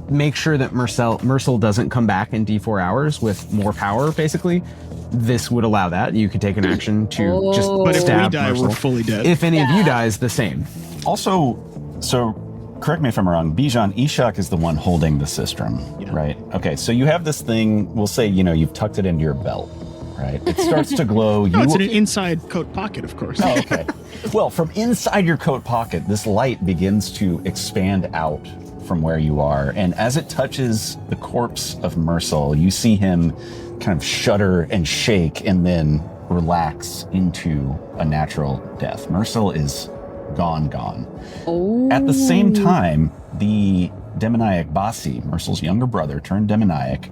B: make sure that Mercel doesn't come back in D4 hours with more power, basically, this would allow that. You could take an action to just
A: But if we
B: stab
A: die,
B: Mercel.
A: we're fully dead.
B: If any of you dies, the same.
C: Also, so correct me if I'm wrong, Bijan, Ishak is the one holding the sistrum, right? Okay, so you have this thing, we'll say, you've tucked it into your belt, right? It starts to glow.
A: No, it's in an inside coat pocket, of course.
C: Oh, okay. Well, from inside your coat pocket, this light begins to expand out from where you are. And as it touches the corpse of Mercel, you see him kind of shudder and shake and then relax into a natural death. Mercel is gone.
E: Oh.
C: At the same time, the demoniac Basi, Mercel's younger brother turned demoniac,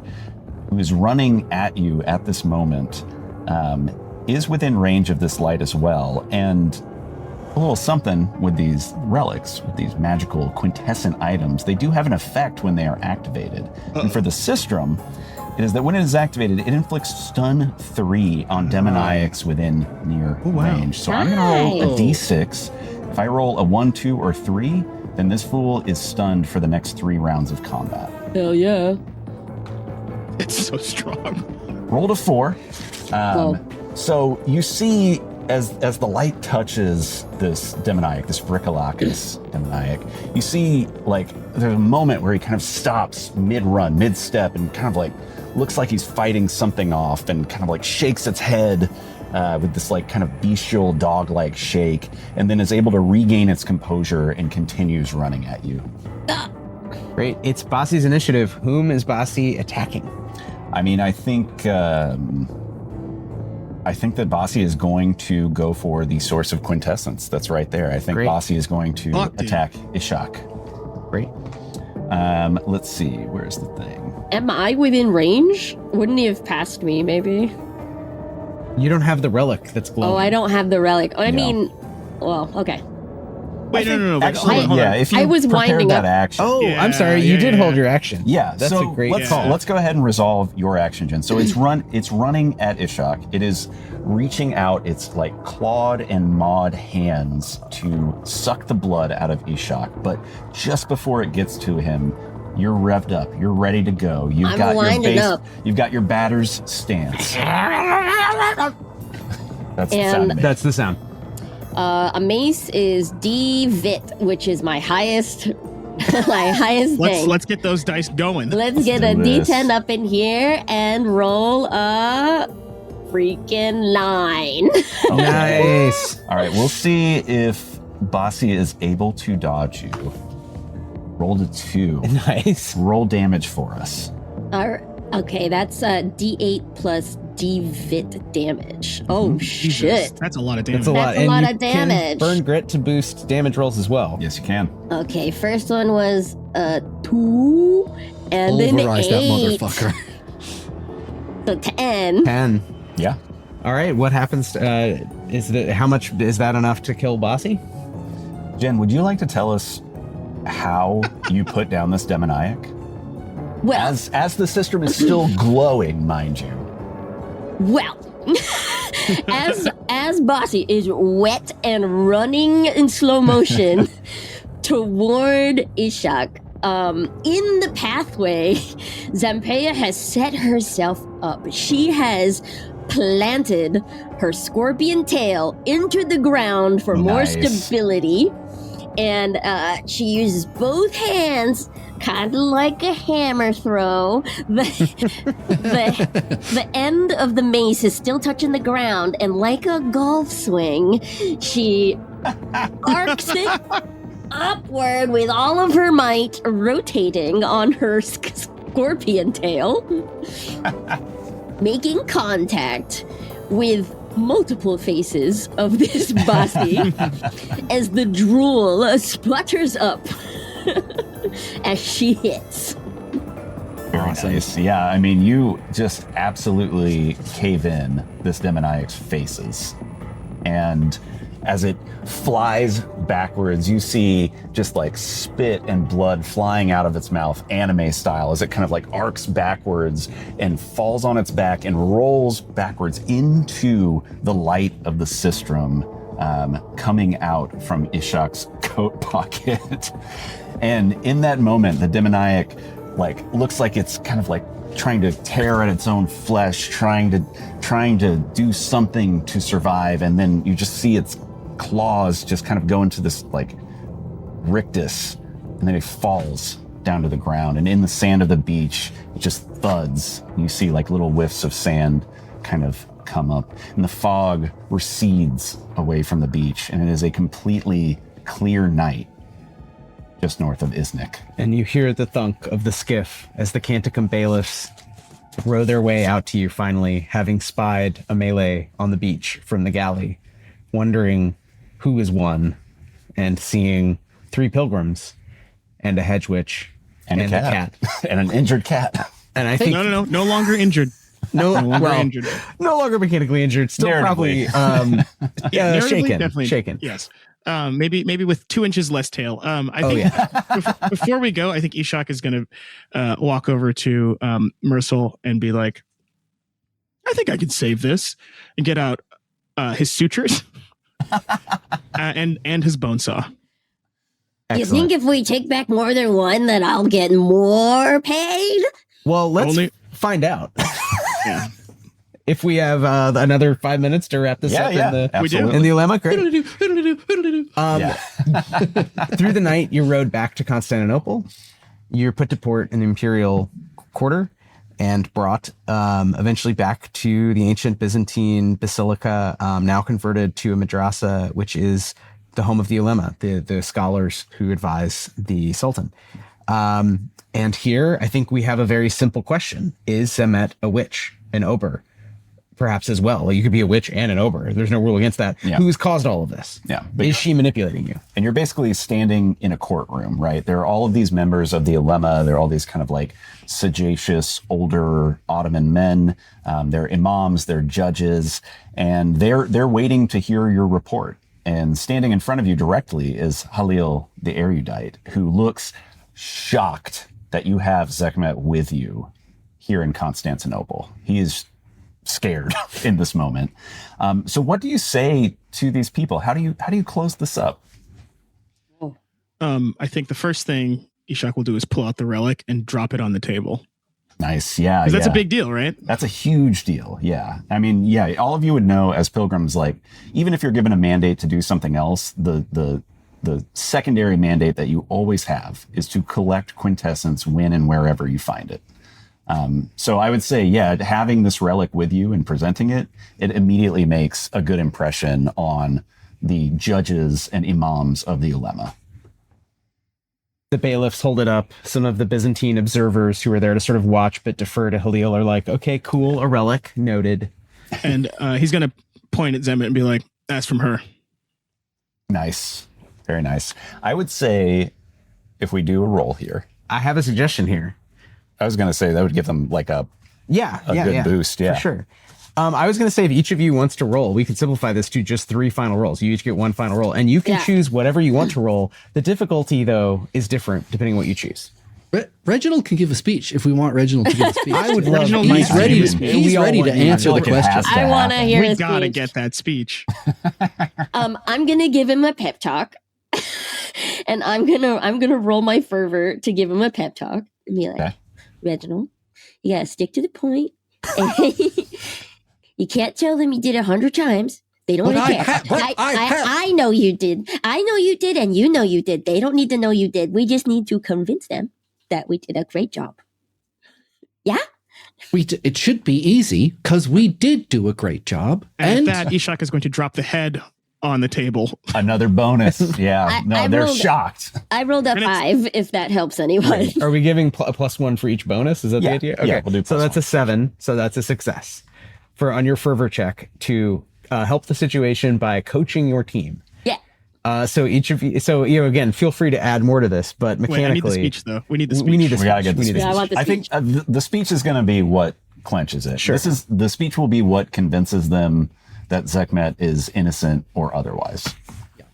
C: who is running at you at this moment, is within range of this light as well. And a little something with these relics, with these magical quintessent items, they do have an effect when they are activated. And for the sistrum, it is that when it is activated, it inflicts stun 3 on demoniacs within near range. So I'm going to roll a d6. If I roll a 1, 2, or 3, then this fool is stunned for the next 3 rounds of combat.
E: Hell yeah.
A: It's so strong.
C: Rolled a 4. So you see, as the light touches this demoniac, this Brickalacus demoniac, you see, like, there's a moment where he kind of stops mid-run, mid-step, and kind of like looks like he's fighting something off, and kind of like shakes its head with this like kind of bestial dog-like shake, and then is able to regain its composure and continues running at you.
B: Great. It's Basi's initiative. Whom is Basi attacking?
C: I mean, I think that Basi is going to go for the source of quintessence. That's right there. I think Basi is going to attack Ishak.
B: Great.
C: Let's see. Where's the thing?
E: Am I within range? Wouldn't he have passed me, maybe?
B: You don't have the relic that's glowing.
E: Oh, I don't have the relic. I
C: Yeah.
E: mean, well, okay.
A: Wait, no.
C: Actually,
A: hold on.
C: yeah. If you
E: I was
C: prepared
E: winding
C: that
E: up.
C: action.
B: Oh,
A: Yeah,
B: I'm sorry. You did
A: yeah.
B: hold your action.
C: Yeah,
B: That's
C: so
B: a great
C: let's
B: call.
C: let's go ahead and resolve your action, Jen. So it's running at Ishak. It is reaching out its like clawed and mawed hands to suck the blood out of Ishak. But just before it gets to him, you're revved up. You're ready to go. You've
E: I'm
C: got your
E: winding
C: base.
E: up.
C: You've got your batter's stance. That's the
E: And-
C: sound. it makes.
B: That's the sound.
E: A mace is D-Vit, which is my highest my highest thing.
A: Let's get those dice going.
E: Let's get a
C: do this.
E: D10 up in here and roll a freaking 9.
B: Nice.
C: All right, we'll see if Bossy is able to dodge you. Rolled a 2.
B: Nice.
C: Roll damage for us.
E: Okay, that's D8 plus D-Vit damage. Oh,
A: Jesus,
E: shit.
A: that's a lot of damage.
B: That's a lot.
E: That's a
B: And
E: lot
B: you
E: of
B: can
E: damage.
B: burn grit to boost damage rolls as well.
C: Yes, you can.
E: Okay, first one was 2, and then
D: Pulverize
E: 8.
D: that motherfucker.
E: So 10.
B: 10.
C: Yeah.
B: All right. What happens? How much is that enough to kill Bossy?
C: Jen, would you like to tell us how you put down this demoniac?
E: Well,
C: As the system is still glowing, mind you.
E: well. as Bossy is wet and running in slow motion toward Ishak, in the pathway, Zampeia has set herself up. She has planted her scorpion tail into the ground for more
C: Nice.
E: stability, and she uses both hands, kind of like a hammer throw. The end of the mace is still touching the ground, and like a golf swing, she arcs it upward with all of her might, rotating on her scorpion tail, making contact with multiple faces of this Bossy as the drool splutters up as she hits.
C: Very nice. Yeah, I mean, you just absolutely cave in this demoniac's faces. And as it flies backwards, you see just like spit and blood flying out of its mouth, anime style, as it kind of like arcs backwards and falls on its back and rolls backwards into the light of the sistrum, coming out from Ishak's coat pocket. And in that moment, the demoniac like looks like it's kind of like trying to tear at its own flesh, trying to do something to survive, and then you just see its claws just kind of go into this like rictus, and then it falls down to the ground, and in the sand of the beach it just thuds. You see like little whiffs of sand kind of come up, and the fog recedes away from the beach, and it is a completely clear night just north of Iznik.
B: And you hear the thunk of the skiff as the Canticum bailiffs row their way out to you, finally, having spied a melee on the beach from the galley, wondering who is won, and seeing 3 pilgrims and a hedge witch
C: And a cat. And an injured cat.
B: And I think
A: No longer injured.
B: no
A: longer
B: well,
A: injured.
B: no longer mechanically injured, still probably
A: Narratively,
B: shaken. Shaken.
A: Yes. Maybe with 2 inches less tail. I think before we go, I think Ishak is going to walk over to Mercil and be like, I think I can save this, and get out his sutures and his bone saw.
E: You think if we take back more than one that I'll get more paid?
B: Well, let's find out.
A: Yeah.
B: If we have another 5 minutes to wrap this up in the
C: absolutely.
B: in the Ulemma, great.
C: Yeah.
B: Through the night, you rode back to Constantinople. You're put to port in the Imperial Quarter and brought eventually back to the ancient Byzantine Basilica, now converted to a madrasa, which is the home of the ulema, the scholars who advise the Sultan. And here, I think we have a very simple question. Is Zehmet a witch, an ober? Perhaps as well. You could be a witch and an ober. There's no rule against that.
C: Yeah.
B: Who's caused all of this?
C: Yeah.
B: Is she manipulating you?
C: And you're basically standing in a courtroom, right? There are all of these members of the ulema. There are all these kind of like sagacious, older Ottoman men. They're imams, they're judges, and they're waiting to hear your report. And standing in front of you directly is Halil, the erudite, who looks shocked that you have Zehmet with you here in Constantinople. He is scared in this moment. So what do you say to these people? How do you close this up?
A: I think the first thing Ishak will do is pull out the relic and drop it on the table.
C: Nice. Yeah.
A: 'Cause that's a big deal, right?
C: That's a huge deal. Yeah. I mean, yeah, all of you would know as pilgrims, like, even if you're given a mandate to do something else, the secondary mandate that you always have is to collect quintessence when and wherever you find it. So I would say, yeah, having this relic with you and presenting it, it immediately makes a good impression on the judges and imams of the ulema.
B: The bailiffs hold it up. Some of the Byzantine observers who are there to sort of watch but defer to Halil are like, okay, cool, a relic, noted.
A: And he's going to point at Zehmet and be like, that's from her.
C: Nice. Very nice. I would say if we do a roll here.
B: I have a suggestion here.
C: I was going to say that would give them like a good boost. Yeah,
B: for sure. I was going to say if each of you wants to roll, we could simplify this to just 3 final rolls. You each get 1 final roll, and you can choose whatever you want to roll. The difficulty, though, is different depending on what you choose.
D: Reginald can give a speech if we want Reginald to give a speech.
B: I would love.
D: He's ready to answer the question.
E: I want to hear his
A: We got to
E: speech.
A: get that speech.
E: I'm gonna give him a pep talk, and I'm gonna roll my fervor to give him a pep talk and be like, Reginald, you gotta stick to the point. You can't tell them you did 100 times. They don't care. I know you did. I know you did, and you know you did. They don't need to know you did. We just need to convince them that we did a great job. Yeah?
D: It should be easy, because we did do a great job.
A: And that Ishak is going to drop the head on the table.
C: Another bonus. Yeah. They're shocked.
E: I rolled a 5, if that helps anyone.
B: Are we giving a +1 for each bonus? Is that the idea? Okay.
C: Yeah, we'll do
B: so that's
C: +1.
B: a 7. So that's a success on your fervor check to help the situation by coaching your team.
E: Yeah.
B: So each of you, again, feel free to add more to this, but mechanically.
A: Wait, I need the speech, though. We need the speech.
B: We need the speech.
C: We gotta get the speech.
E: Yeah, I want the
C: I think the speech is going to be what clenches it.
B: Sure.
C: The speech will be what convinces them that Zehmet is innocent or otherwise.
D: Yeah.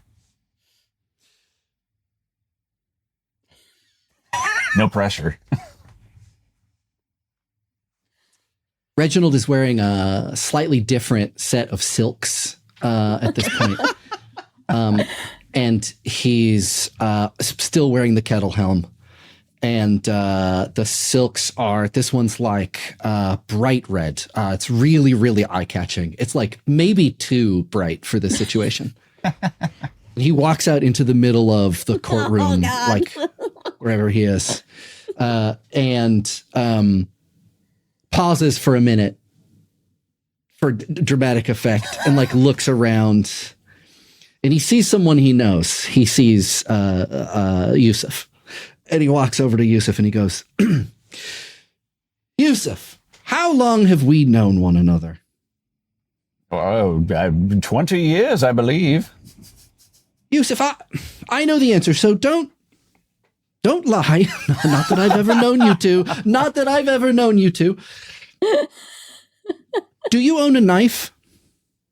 C: No pressure.
D: Reginald is wearing a slightly different set of silks at this point. And he's still wearing the kettle helm. And the silks this one's like bright red. It's really, really eye-catching. It's like maybe too bright for this situation. He walks out into the middle of the courtroom, like wherever he is, and pauses for a minute for dramatic effect and like looks around, and he sees someone he knows. He sees Yusuf, and he walks over to Yusuf and he goes, Yusuf, how long have we known one another?
C: Oh, 20 years, I believe.
D: Yusuf, I know the answer, so don't lie. Not that I've ever known you to. Not that I've ever known you to. Do you own a knife?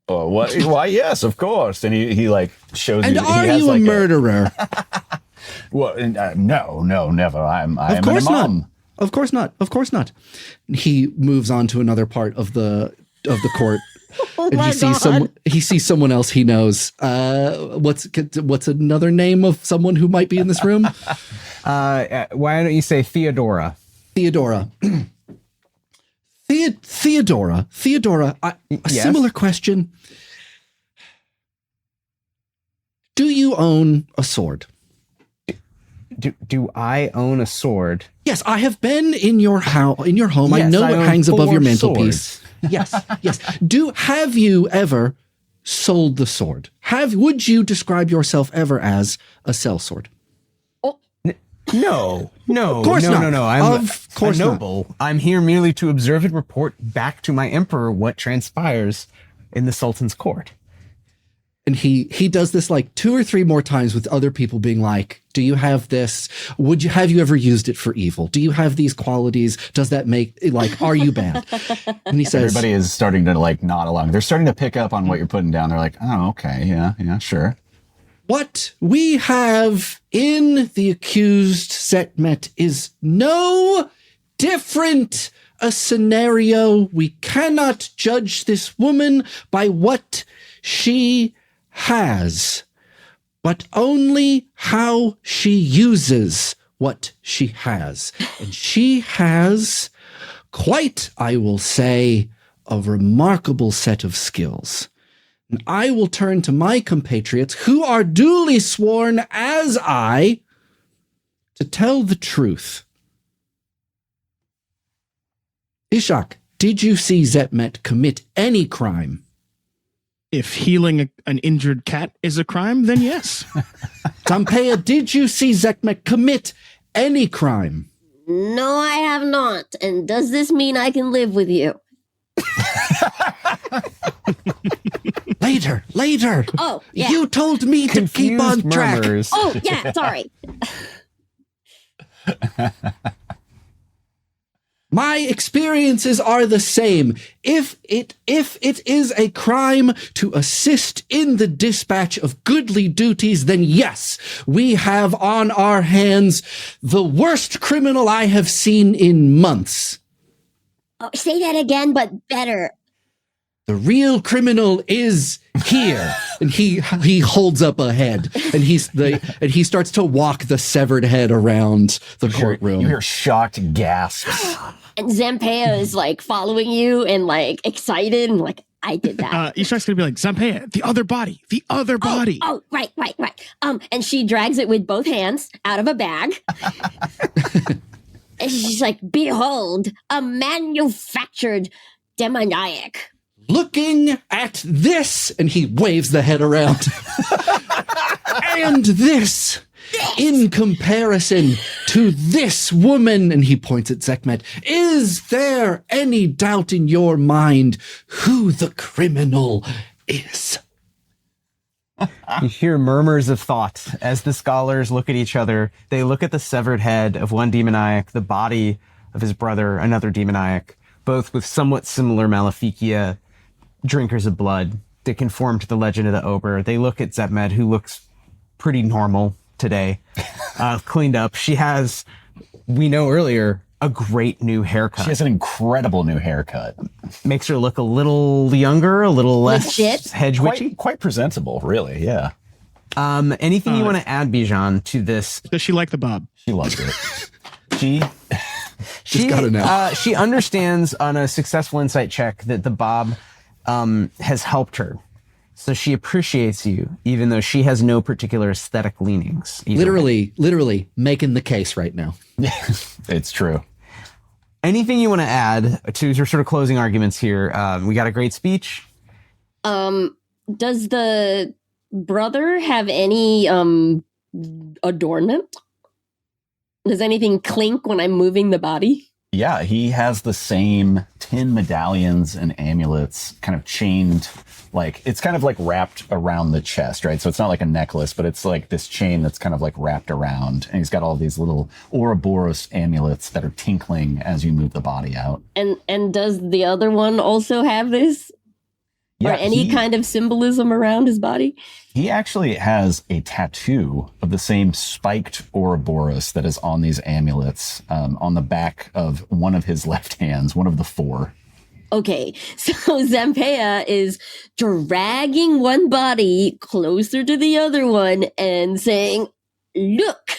C: Oh, what? Why, yes, of course. And he like shows
D: and
C: you.
D: And are you a murderer?
C: Well, no, never. I'm an imam.
D: Of course not. Of course not. He moves on to another part of the court. And he sees someone else he knows. What's another name of someone who might be in this room?
B: Why don't you say Theodora?
D: Theodora. Theodora. A similar question. Do you own a sword?
B: Do I own a sword?
D: Yes, I have been in your home.
B: Yes,
D: I know what hangs above your mantelpiece.
B: Swords.
D: Yes. Have you ever sold the sword? Would you describe yourself ever as a sellsword?
B: No.
D: Of course not.
B: No. I'm a noble. Not. I'm here merely to observe and report back to my emperor what transpires in the Sultan's court.
D: And he does this like 2 or 3 more times with other people being like, do you have this? Have you ever used it for evil? Do you have these qualities? Does that make, like, are you bad? And he says,
C: everybody is starting to like nod along. They're starting to pick up on what you're putting down. They're like, oh, okay. Yeah, sure.
D: What we have in the accused Zehmet is no different a scenario. We cannot judge this woman by what she has, but only how she uses what she has. And she has quite, I will say, a remarkable set of skills. And I will turn to my compatriots, who are duly sworn as I, to tell the truth. Ishak, did you see Zehmet commit any crime?
A: If healing an injured cat is a crime, then yes.
D: Zampeia, did you see Zehmet commit any crime?
E: No, I have not. And does this mean I can live with you?
D: Later.
E: Oh, yeah.
D: You told me to keep on track.
B: Murmurs.
E: Oh, yeah, sorry.
D: My experiences are the same. If it is a crime to assist in the dispatch of goodly duties, then yes, we have on our hands the worst criminal I have seen in months.
E: Oh, say that again, but better.
D: The real criminal is here. And he holds up a head, and he starts to walk the severed head around the courtroom.
C: You hear shocked gasps.
E: And Zampeia is like following you and like excited and like, I did that.
A: Ishak's gonna be like, Zampeia, the other body.
E: Oh, right. And she drags it with both hands out of a bag. And she's like, behold, a manufactured demoniac.
D: Looking at this, and he waves the head around. And this, in comparison to this woman, and he points at Zehmet, is there any doubt in your mind who the criminal is?
B: You hear murmurs of thought as the scholars look at each other. They look at the severed head of one demoniac, the body of his brother, another demoniac, both with somewhat similar maleficia, drinkers of blood. They conform to the legend of the Ober. They look at Zehmet, who looks pretty normal today, cleaned up. She has, we know earlier, a great new haircut.
C: She has an incredible new haircut.
B: Makes her look a little younger, a little less
E: Legit.
B: hedge witchy.
C: Quite presentable, really, yeah.
B: Anything you want to add, Bijan, to this?
A: Does she like the bob?
C: She loves it.
D: She's got it now.
B: She understands on a successful insight check that the bob has helped her. So she appreciates you, even though she has no particular aesthetic leanings.
D: Literally making the case right now.
C: It's true.
B: Anything you want to add to your sort of closing arguments here? We got a great speech.
E: Does the brother have any adornment? Does anything clink when I'm moving the body?
C: Yeah, he has the same tin medallions and amulets kind of chained, like, it's kind of like wrapped around the chest, right? So it's not like a necklace, but it's like this chain that's kind of like wrapped around. And he's got all these little Ouroboros amulets that are tinkling as you move the body out.
E: And does the other one also have this? Or any kind of symbolism around his body?
C: He actually has a tattoo of the same spiked Ouroboros that is on these amulets on the back of one of his left hands, one of the four.
E: Okay, so Zampeia is dragging one body closer to the other one and saying, look,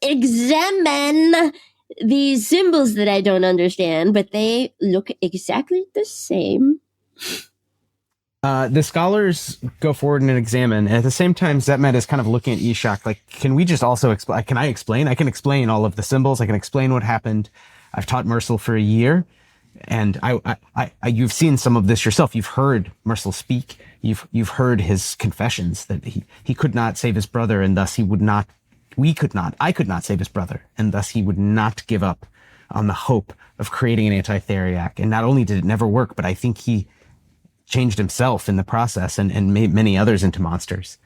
E: examine these symbols that I don't understand, but they look exactly the same.
B: The scholars go forward and examine. And at the same time, Zehmet is kind of looking at Ishak like, can we just also explain? Can I explain? I can explain all of the symbols. I can explain what happened. I've taught Mercil for a year. And you've seen some of this yourself. You've heard Mercil speak. You've heard his confessions that he could not save his brother, and thus I could not save his brother, and thus he would not give up on the hope of creating an anti-theriac. And not only did it never work, but I think he changed himself in the process and made many others into monsters.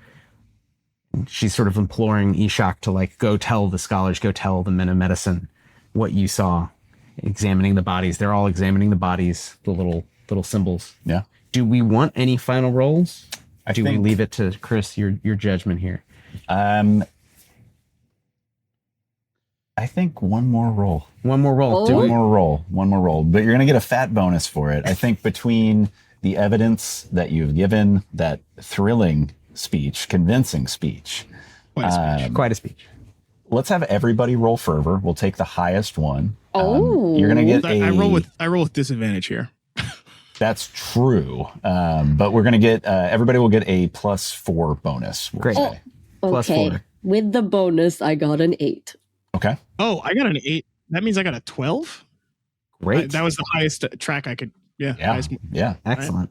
B: And she's sort of imploring Ishak to like, go tell the scholars, go tell the men of medicine what you saw, examining the bodies. They're all examining the bodies, the little symbols.
C: Yeah.
B: Do we want any final rolls?
C: Do
B: we leave it to Chris, your judgment here?
C: I think one more roll.
B: One more roll.
E: Oh.
C: One more roll. But you're going to get a fat bonus for it. I think between the evidence that you've given, that thrilling speech, convincing speech.
B: Quite a speech.
C: Let's have everybody roll fervor. We'll take the highest one. You're gonna get
A: I roll with disadvantage here.
C: That's true, but we're gonna get everybody will get a +4 bonus.
B: Great.
C: Say.
E: Okay.
B: +4.
E: With the bonus, I got an 8.
C: Okay.
A: Oh, I got an 8. That means I got a 12.
B: Great.
A: That was the highest track I could. Yeah.
C: Yeah.
B: Excellent.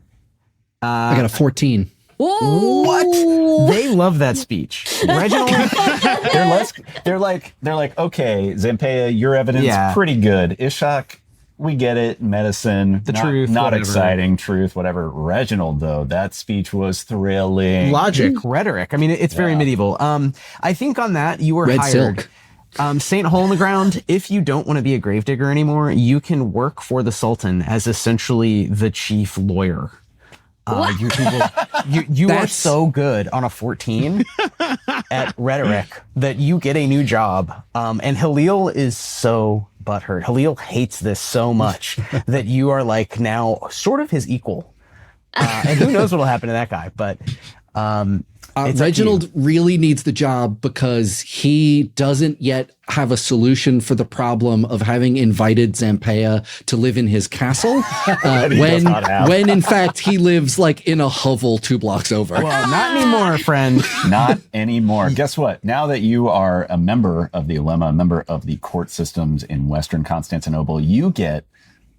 D: I got a 14.
E: Whoa!
B: What? They love that speech. Reginald.
C: They're like, okay, Zampeia, your evidence
B: Yeah.
C: pretty good. Ishak, we get it. Medicine,
B: truth,
C: not
B: whatever.
C: exciting. Truth, whatever. Reginald, though, that speech was thrilling.
B: Logic, rhetoric. I mean, it's very medieval. I think on that you were
D: Red
B: hired.
D: silk.
B: Saint Hole in the Ground, if you don't want to be a gravedigger anymore, you can work for the Sultan as essentially the chief lawyer. You are so good on a 14 at rhetoric that you get a new job. And Halil is so butthurt. Halil hates this so much that you are like now sort of his equal. And who knows what will happen to that guy, but
D: Reginald really needs the job because he doesn't yet have a solution for the problem of having invited Zampeia to live in his castle when in fact he lives like in a hovel 2 blocks over.
B: well, not anymore, friend.
C: Not anymore. Guess what? Now that you are a member of the Ulema, a member of the court systems in Western Constantinople, you get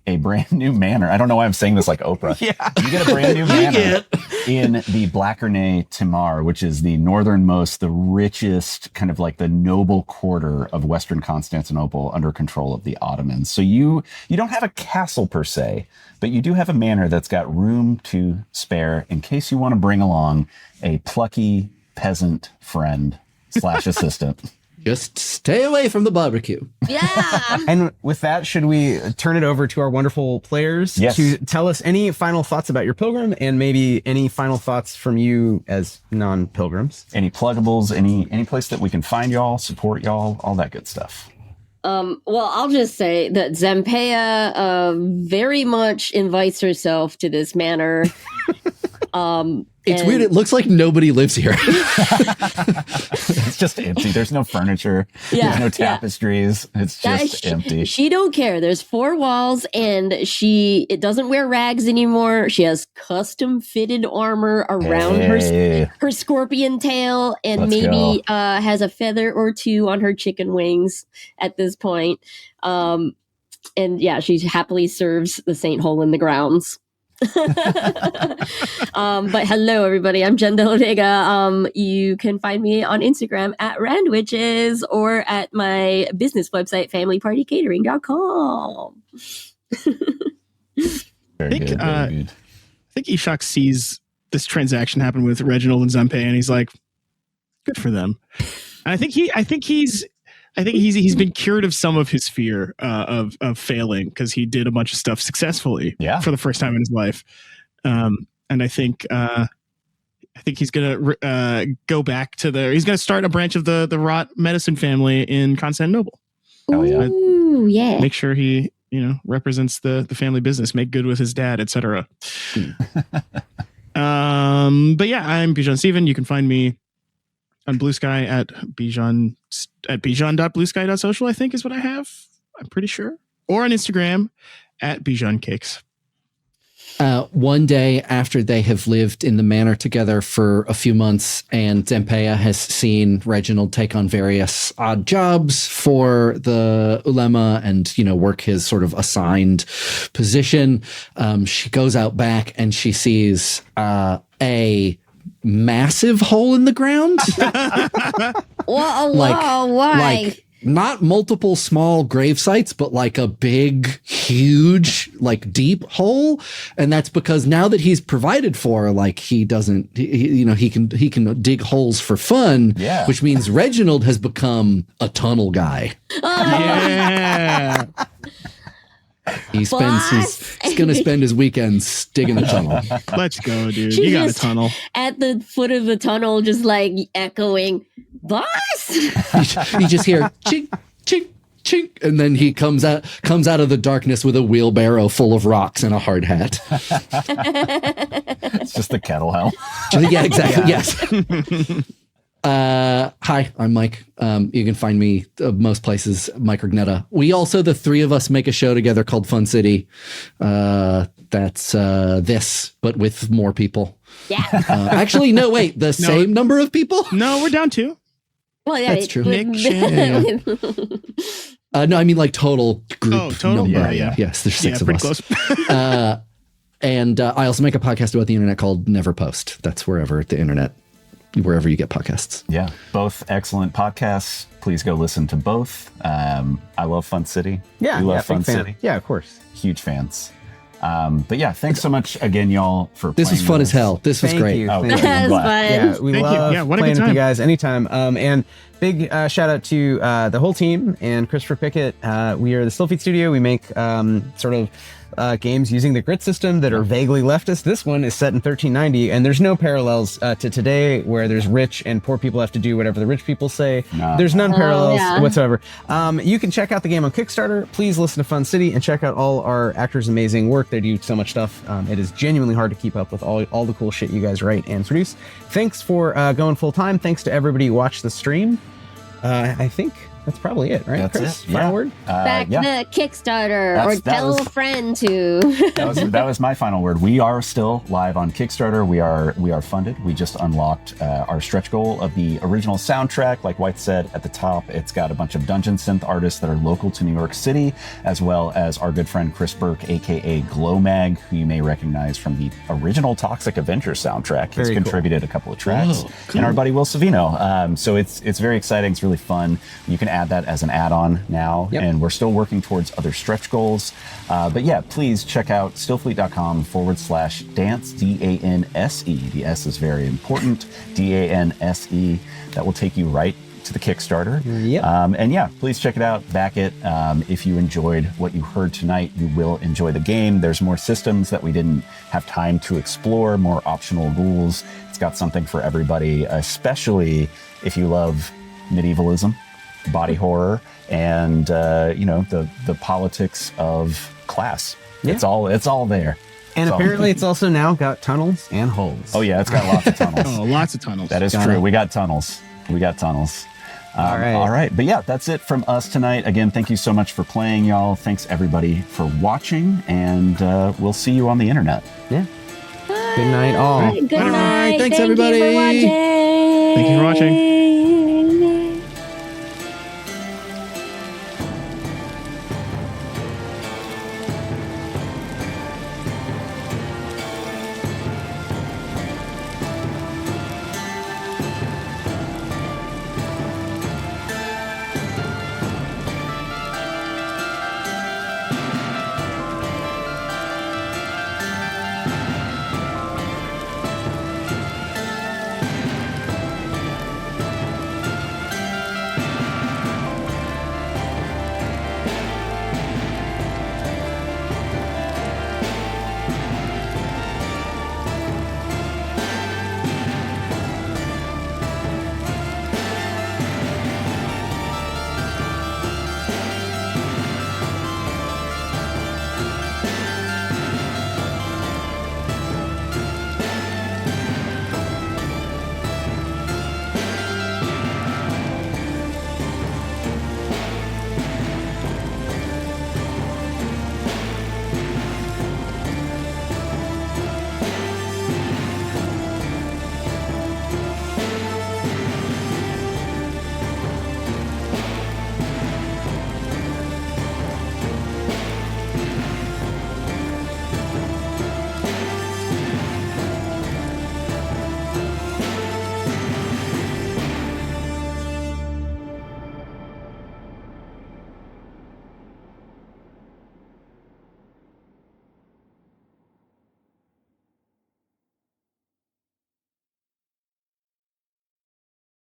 C: a brand new manor. I don't know why I'm saying this like Oprah.
B: Yeah.
C: You get a brand new manor in the Blackernay Timar, which is the northernmost, the richest, kind of like the noble quarter of Western Constantinople under control of the Ottomans. So you don't have a castle per se, but you do have a manor that's got room to spare in case you want to bring along a plucky peasant friend / assistant.
D: Just stay away from the barbecue.
E: Yeah.
B: And with that, should we turn it over to our wonderful players to tell us any final thoughts about your pilgrim and maybe any final thoughts from you as non-pilgrims?
C: Any pluggables, any place that we can find y'all, support y'all, all that good stuff.
E: Well, I'll just say that Zampeia very much invites herself to this manor.
D: It's weird. It looks like nobody lives here.
C: It's just empty. There's no furniture.
E: Yeah,
C: There's no tapestries. It's just empty.
E: She don't care. There's 4 walls, and it doesn't wear rags anymore. She has custom fitted armor around her scorpion tail, and maybe has a feather or 2 on her chicken wings at this point. And yeah, she happily serves the Saint Hole in the Grounds. But hello everybody, I'm Jenn Vega. You can find me on Instagram at randwitches or at my business website familypartycatering.com.
C: Very good.
A: I think Ishak sees this transaction happen with Reginald and Zampeia, and he's like, good for them. And I think he's been cured of some of his fear of failing because he did a bunch of stuff successfully for the first time in his life. And I think he's gonna go back to he's gonna start a branch of the Rot medicine family in Constantinople.
C: Oh yeah.
E: Ooh, yeah.
A: Make sure he represents the family business, make good with his dad, etc. But yeah, I'm Bijan Steven. You can find me on Blue Sky at bijan.bluesky.social, I think is what I have. I'm pretty sure. Or on Instagram at Bijan Cakes.
D: One day after they have lived in the manor together for a few months, and Zampeia has seen Reginald take on various odd jobs for the Ulema and, work his sort of assigned position. She goes out back and she sees a massive hole in the ground.
E: Whoa, why?
D: Like not multiple small grave sites, but like a big, huge, like deep hole. And that's because now that he's provided for, like he can dig holes for fun, which means Reginald has become a tunnel guy.
A: Yeah.
D: He's going to spend his weekends digging a tunnel.
A: Let's go, dude. You got a tunnel.
E: At the foot of the tunnel, just like echoing, boss.
D: You just hear chink, chink, chink, and then he comes out of the darkness with a wheelbarrow full of rocks and a hard hat.
C: It's just the kettle helm.
D: Yeah, exactly. Yes. Hi, I'm Mike. You can find me most places, Mike Rugnetta. We also, the three of us, make a show together called Fun City. That's this, but with more people.
E: Yeah.
D: Actually, no, wait, same number of people?
A: No, we're down 2.
E: Well, yeah,
D: That's true.
A: Nick, Shannon,
D: No, I mean like total group
A: total?
D: number.
C: Yeah.
D: Yes, there's 6 of
A: pretty
D: us.
A: close.
D: And I also make a podcast about the internet called Never Post. That's wherever you get podcasts.
C: Yeah, both excellent podcasts. Please go listen to both. I love Fun City.
B: Yeah,
C: we love
B: yeah,
C: Fun
B: big fan.
C: City.
B: Yeah, of course.
C: Huge fans. But yeah, thanks so much again, y'all, for
D: This was
C: playing
D: fun
C: with
D: as hell. This was
B: Thank
D: great.
B: you.
C: Oh,
B: Thank
C: good.
B: you.
C: I'm
E: That was
C: glad.
E: fun.
B: Yeah, we
A: Thank you.
B: love
A: Yeah, what a good
B: playing with you
A: time.
B: guys anytime. And big shout out to the whole team and Christopher Pickett. We are the Stillfeet Studio. We make sort of games using the grid system that are vaguely leftist. This one is set in 1390, and there's no parallels to today where there's rich and poor people have to do whatever the rich people say.
C: No.
B: There's none parallels
E: yeah.
B: whatsoever. You can check out the game on Kickstarter. Please listen to Fun City and check out all our actors' amazing work. They do so much stuff. It is genuinely hard to keep up with all the cool shit you guys write and produce. Thanks for going full time. Thanks to everybody who watched the stream. I think that's probably it, right?
C: That's
B: Chris?
C: it.
B: Final
C: Yeah.
B: word?
E: Back
C: Yeah.
E: the Kickstarter,
C: That's-
E: or
C: that
E: tell
C: was-
E: a friend to.
C: That was my final word. We are still live on Kickstarter. We are funded. We just unlocked our stretch goal of the original soundtrack. Like White said at the top, it's got a bunch of dungeon synth artists that are local to New York City, as well as our good friend Chris Burke, aka Glowmag, who you may recognize from the original Toxic Avenger soundtrack. He's
B: Very cool.
C: contributed a couple of tracks,
A: Whoa,
C: and our buddy Will Savino. So it's very exciting. It's really fun. You can add that as an add-on now,
B: Yep.
C: and we're still working towards other stretch goals. But yeah, please check out stillfleet.com/dance, D-A-N-S-E. The S is very important, D-A-N-S-E. That will take you right to the Kickstarter.
B: Yep.
C: And yeah, please check it out, back it. If you enjoyed what you heard tonight, you will enjoy the game. There's more systems that we didn't have time to explore, more optional rules. It's got something for everybody, especially if you love medievalism, body horror, and the politics of class.
B: Yeah.
C: It's all there.
B: And
C: It's all-
B: apparently it's also now got tunnels and holes.
C: Oh yeah, it's got lots of tunnels.
A: Oh, lots of tunnels.
C: That is
B: Got
C: true.
B: it.
C: We got tunnels.
B: All right.
C: All right. But yeah, that's it from us tonight. Again, thank you so much for playing, y'all. Thanks everybody for watching, and we'll see you on the internet.
B: Yeah. Good night, all.
E: Good
A: Bye.
E: night.
D: Thanks,
E: Thank
D: everybody.
E: You for watching.
A: Thank you for watching.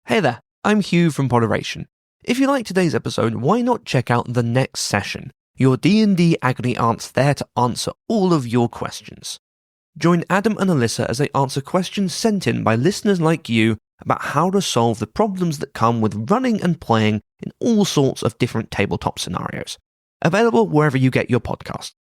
F: Hey there, I'm Hugh from Moderation. If you like today's episode, why not check out the next session? Your D&D agony aunt's there to answer all of your questions. Join Adam and Alyssa as they answer questions sent in by listeners like you about how to solve the problems that come with running and playing in all sorts of different tabletop scenarios. Available wherever you get your podcasts.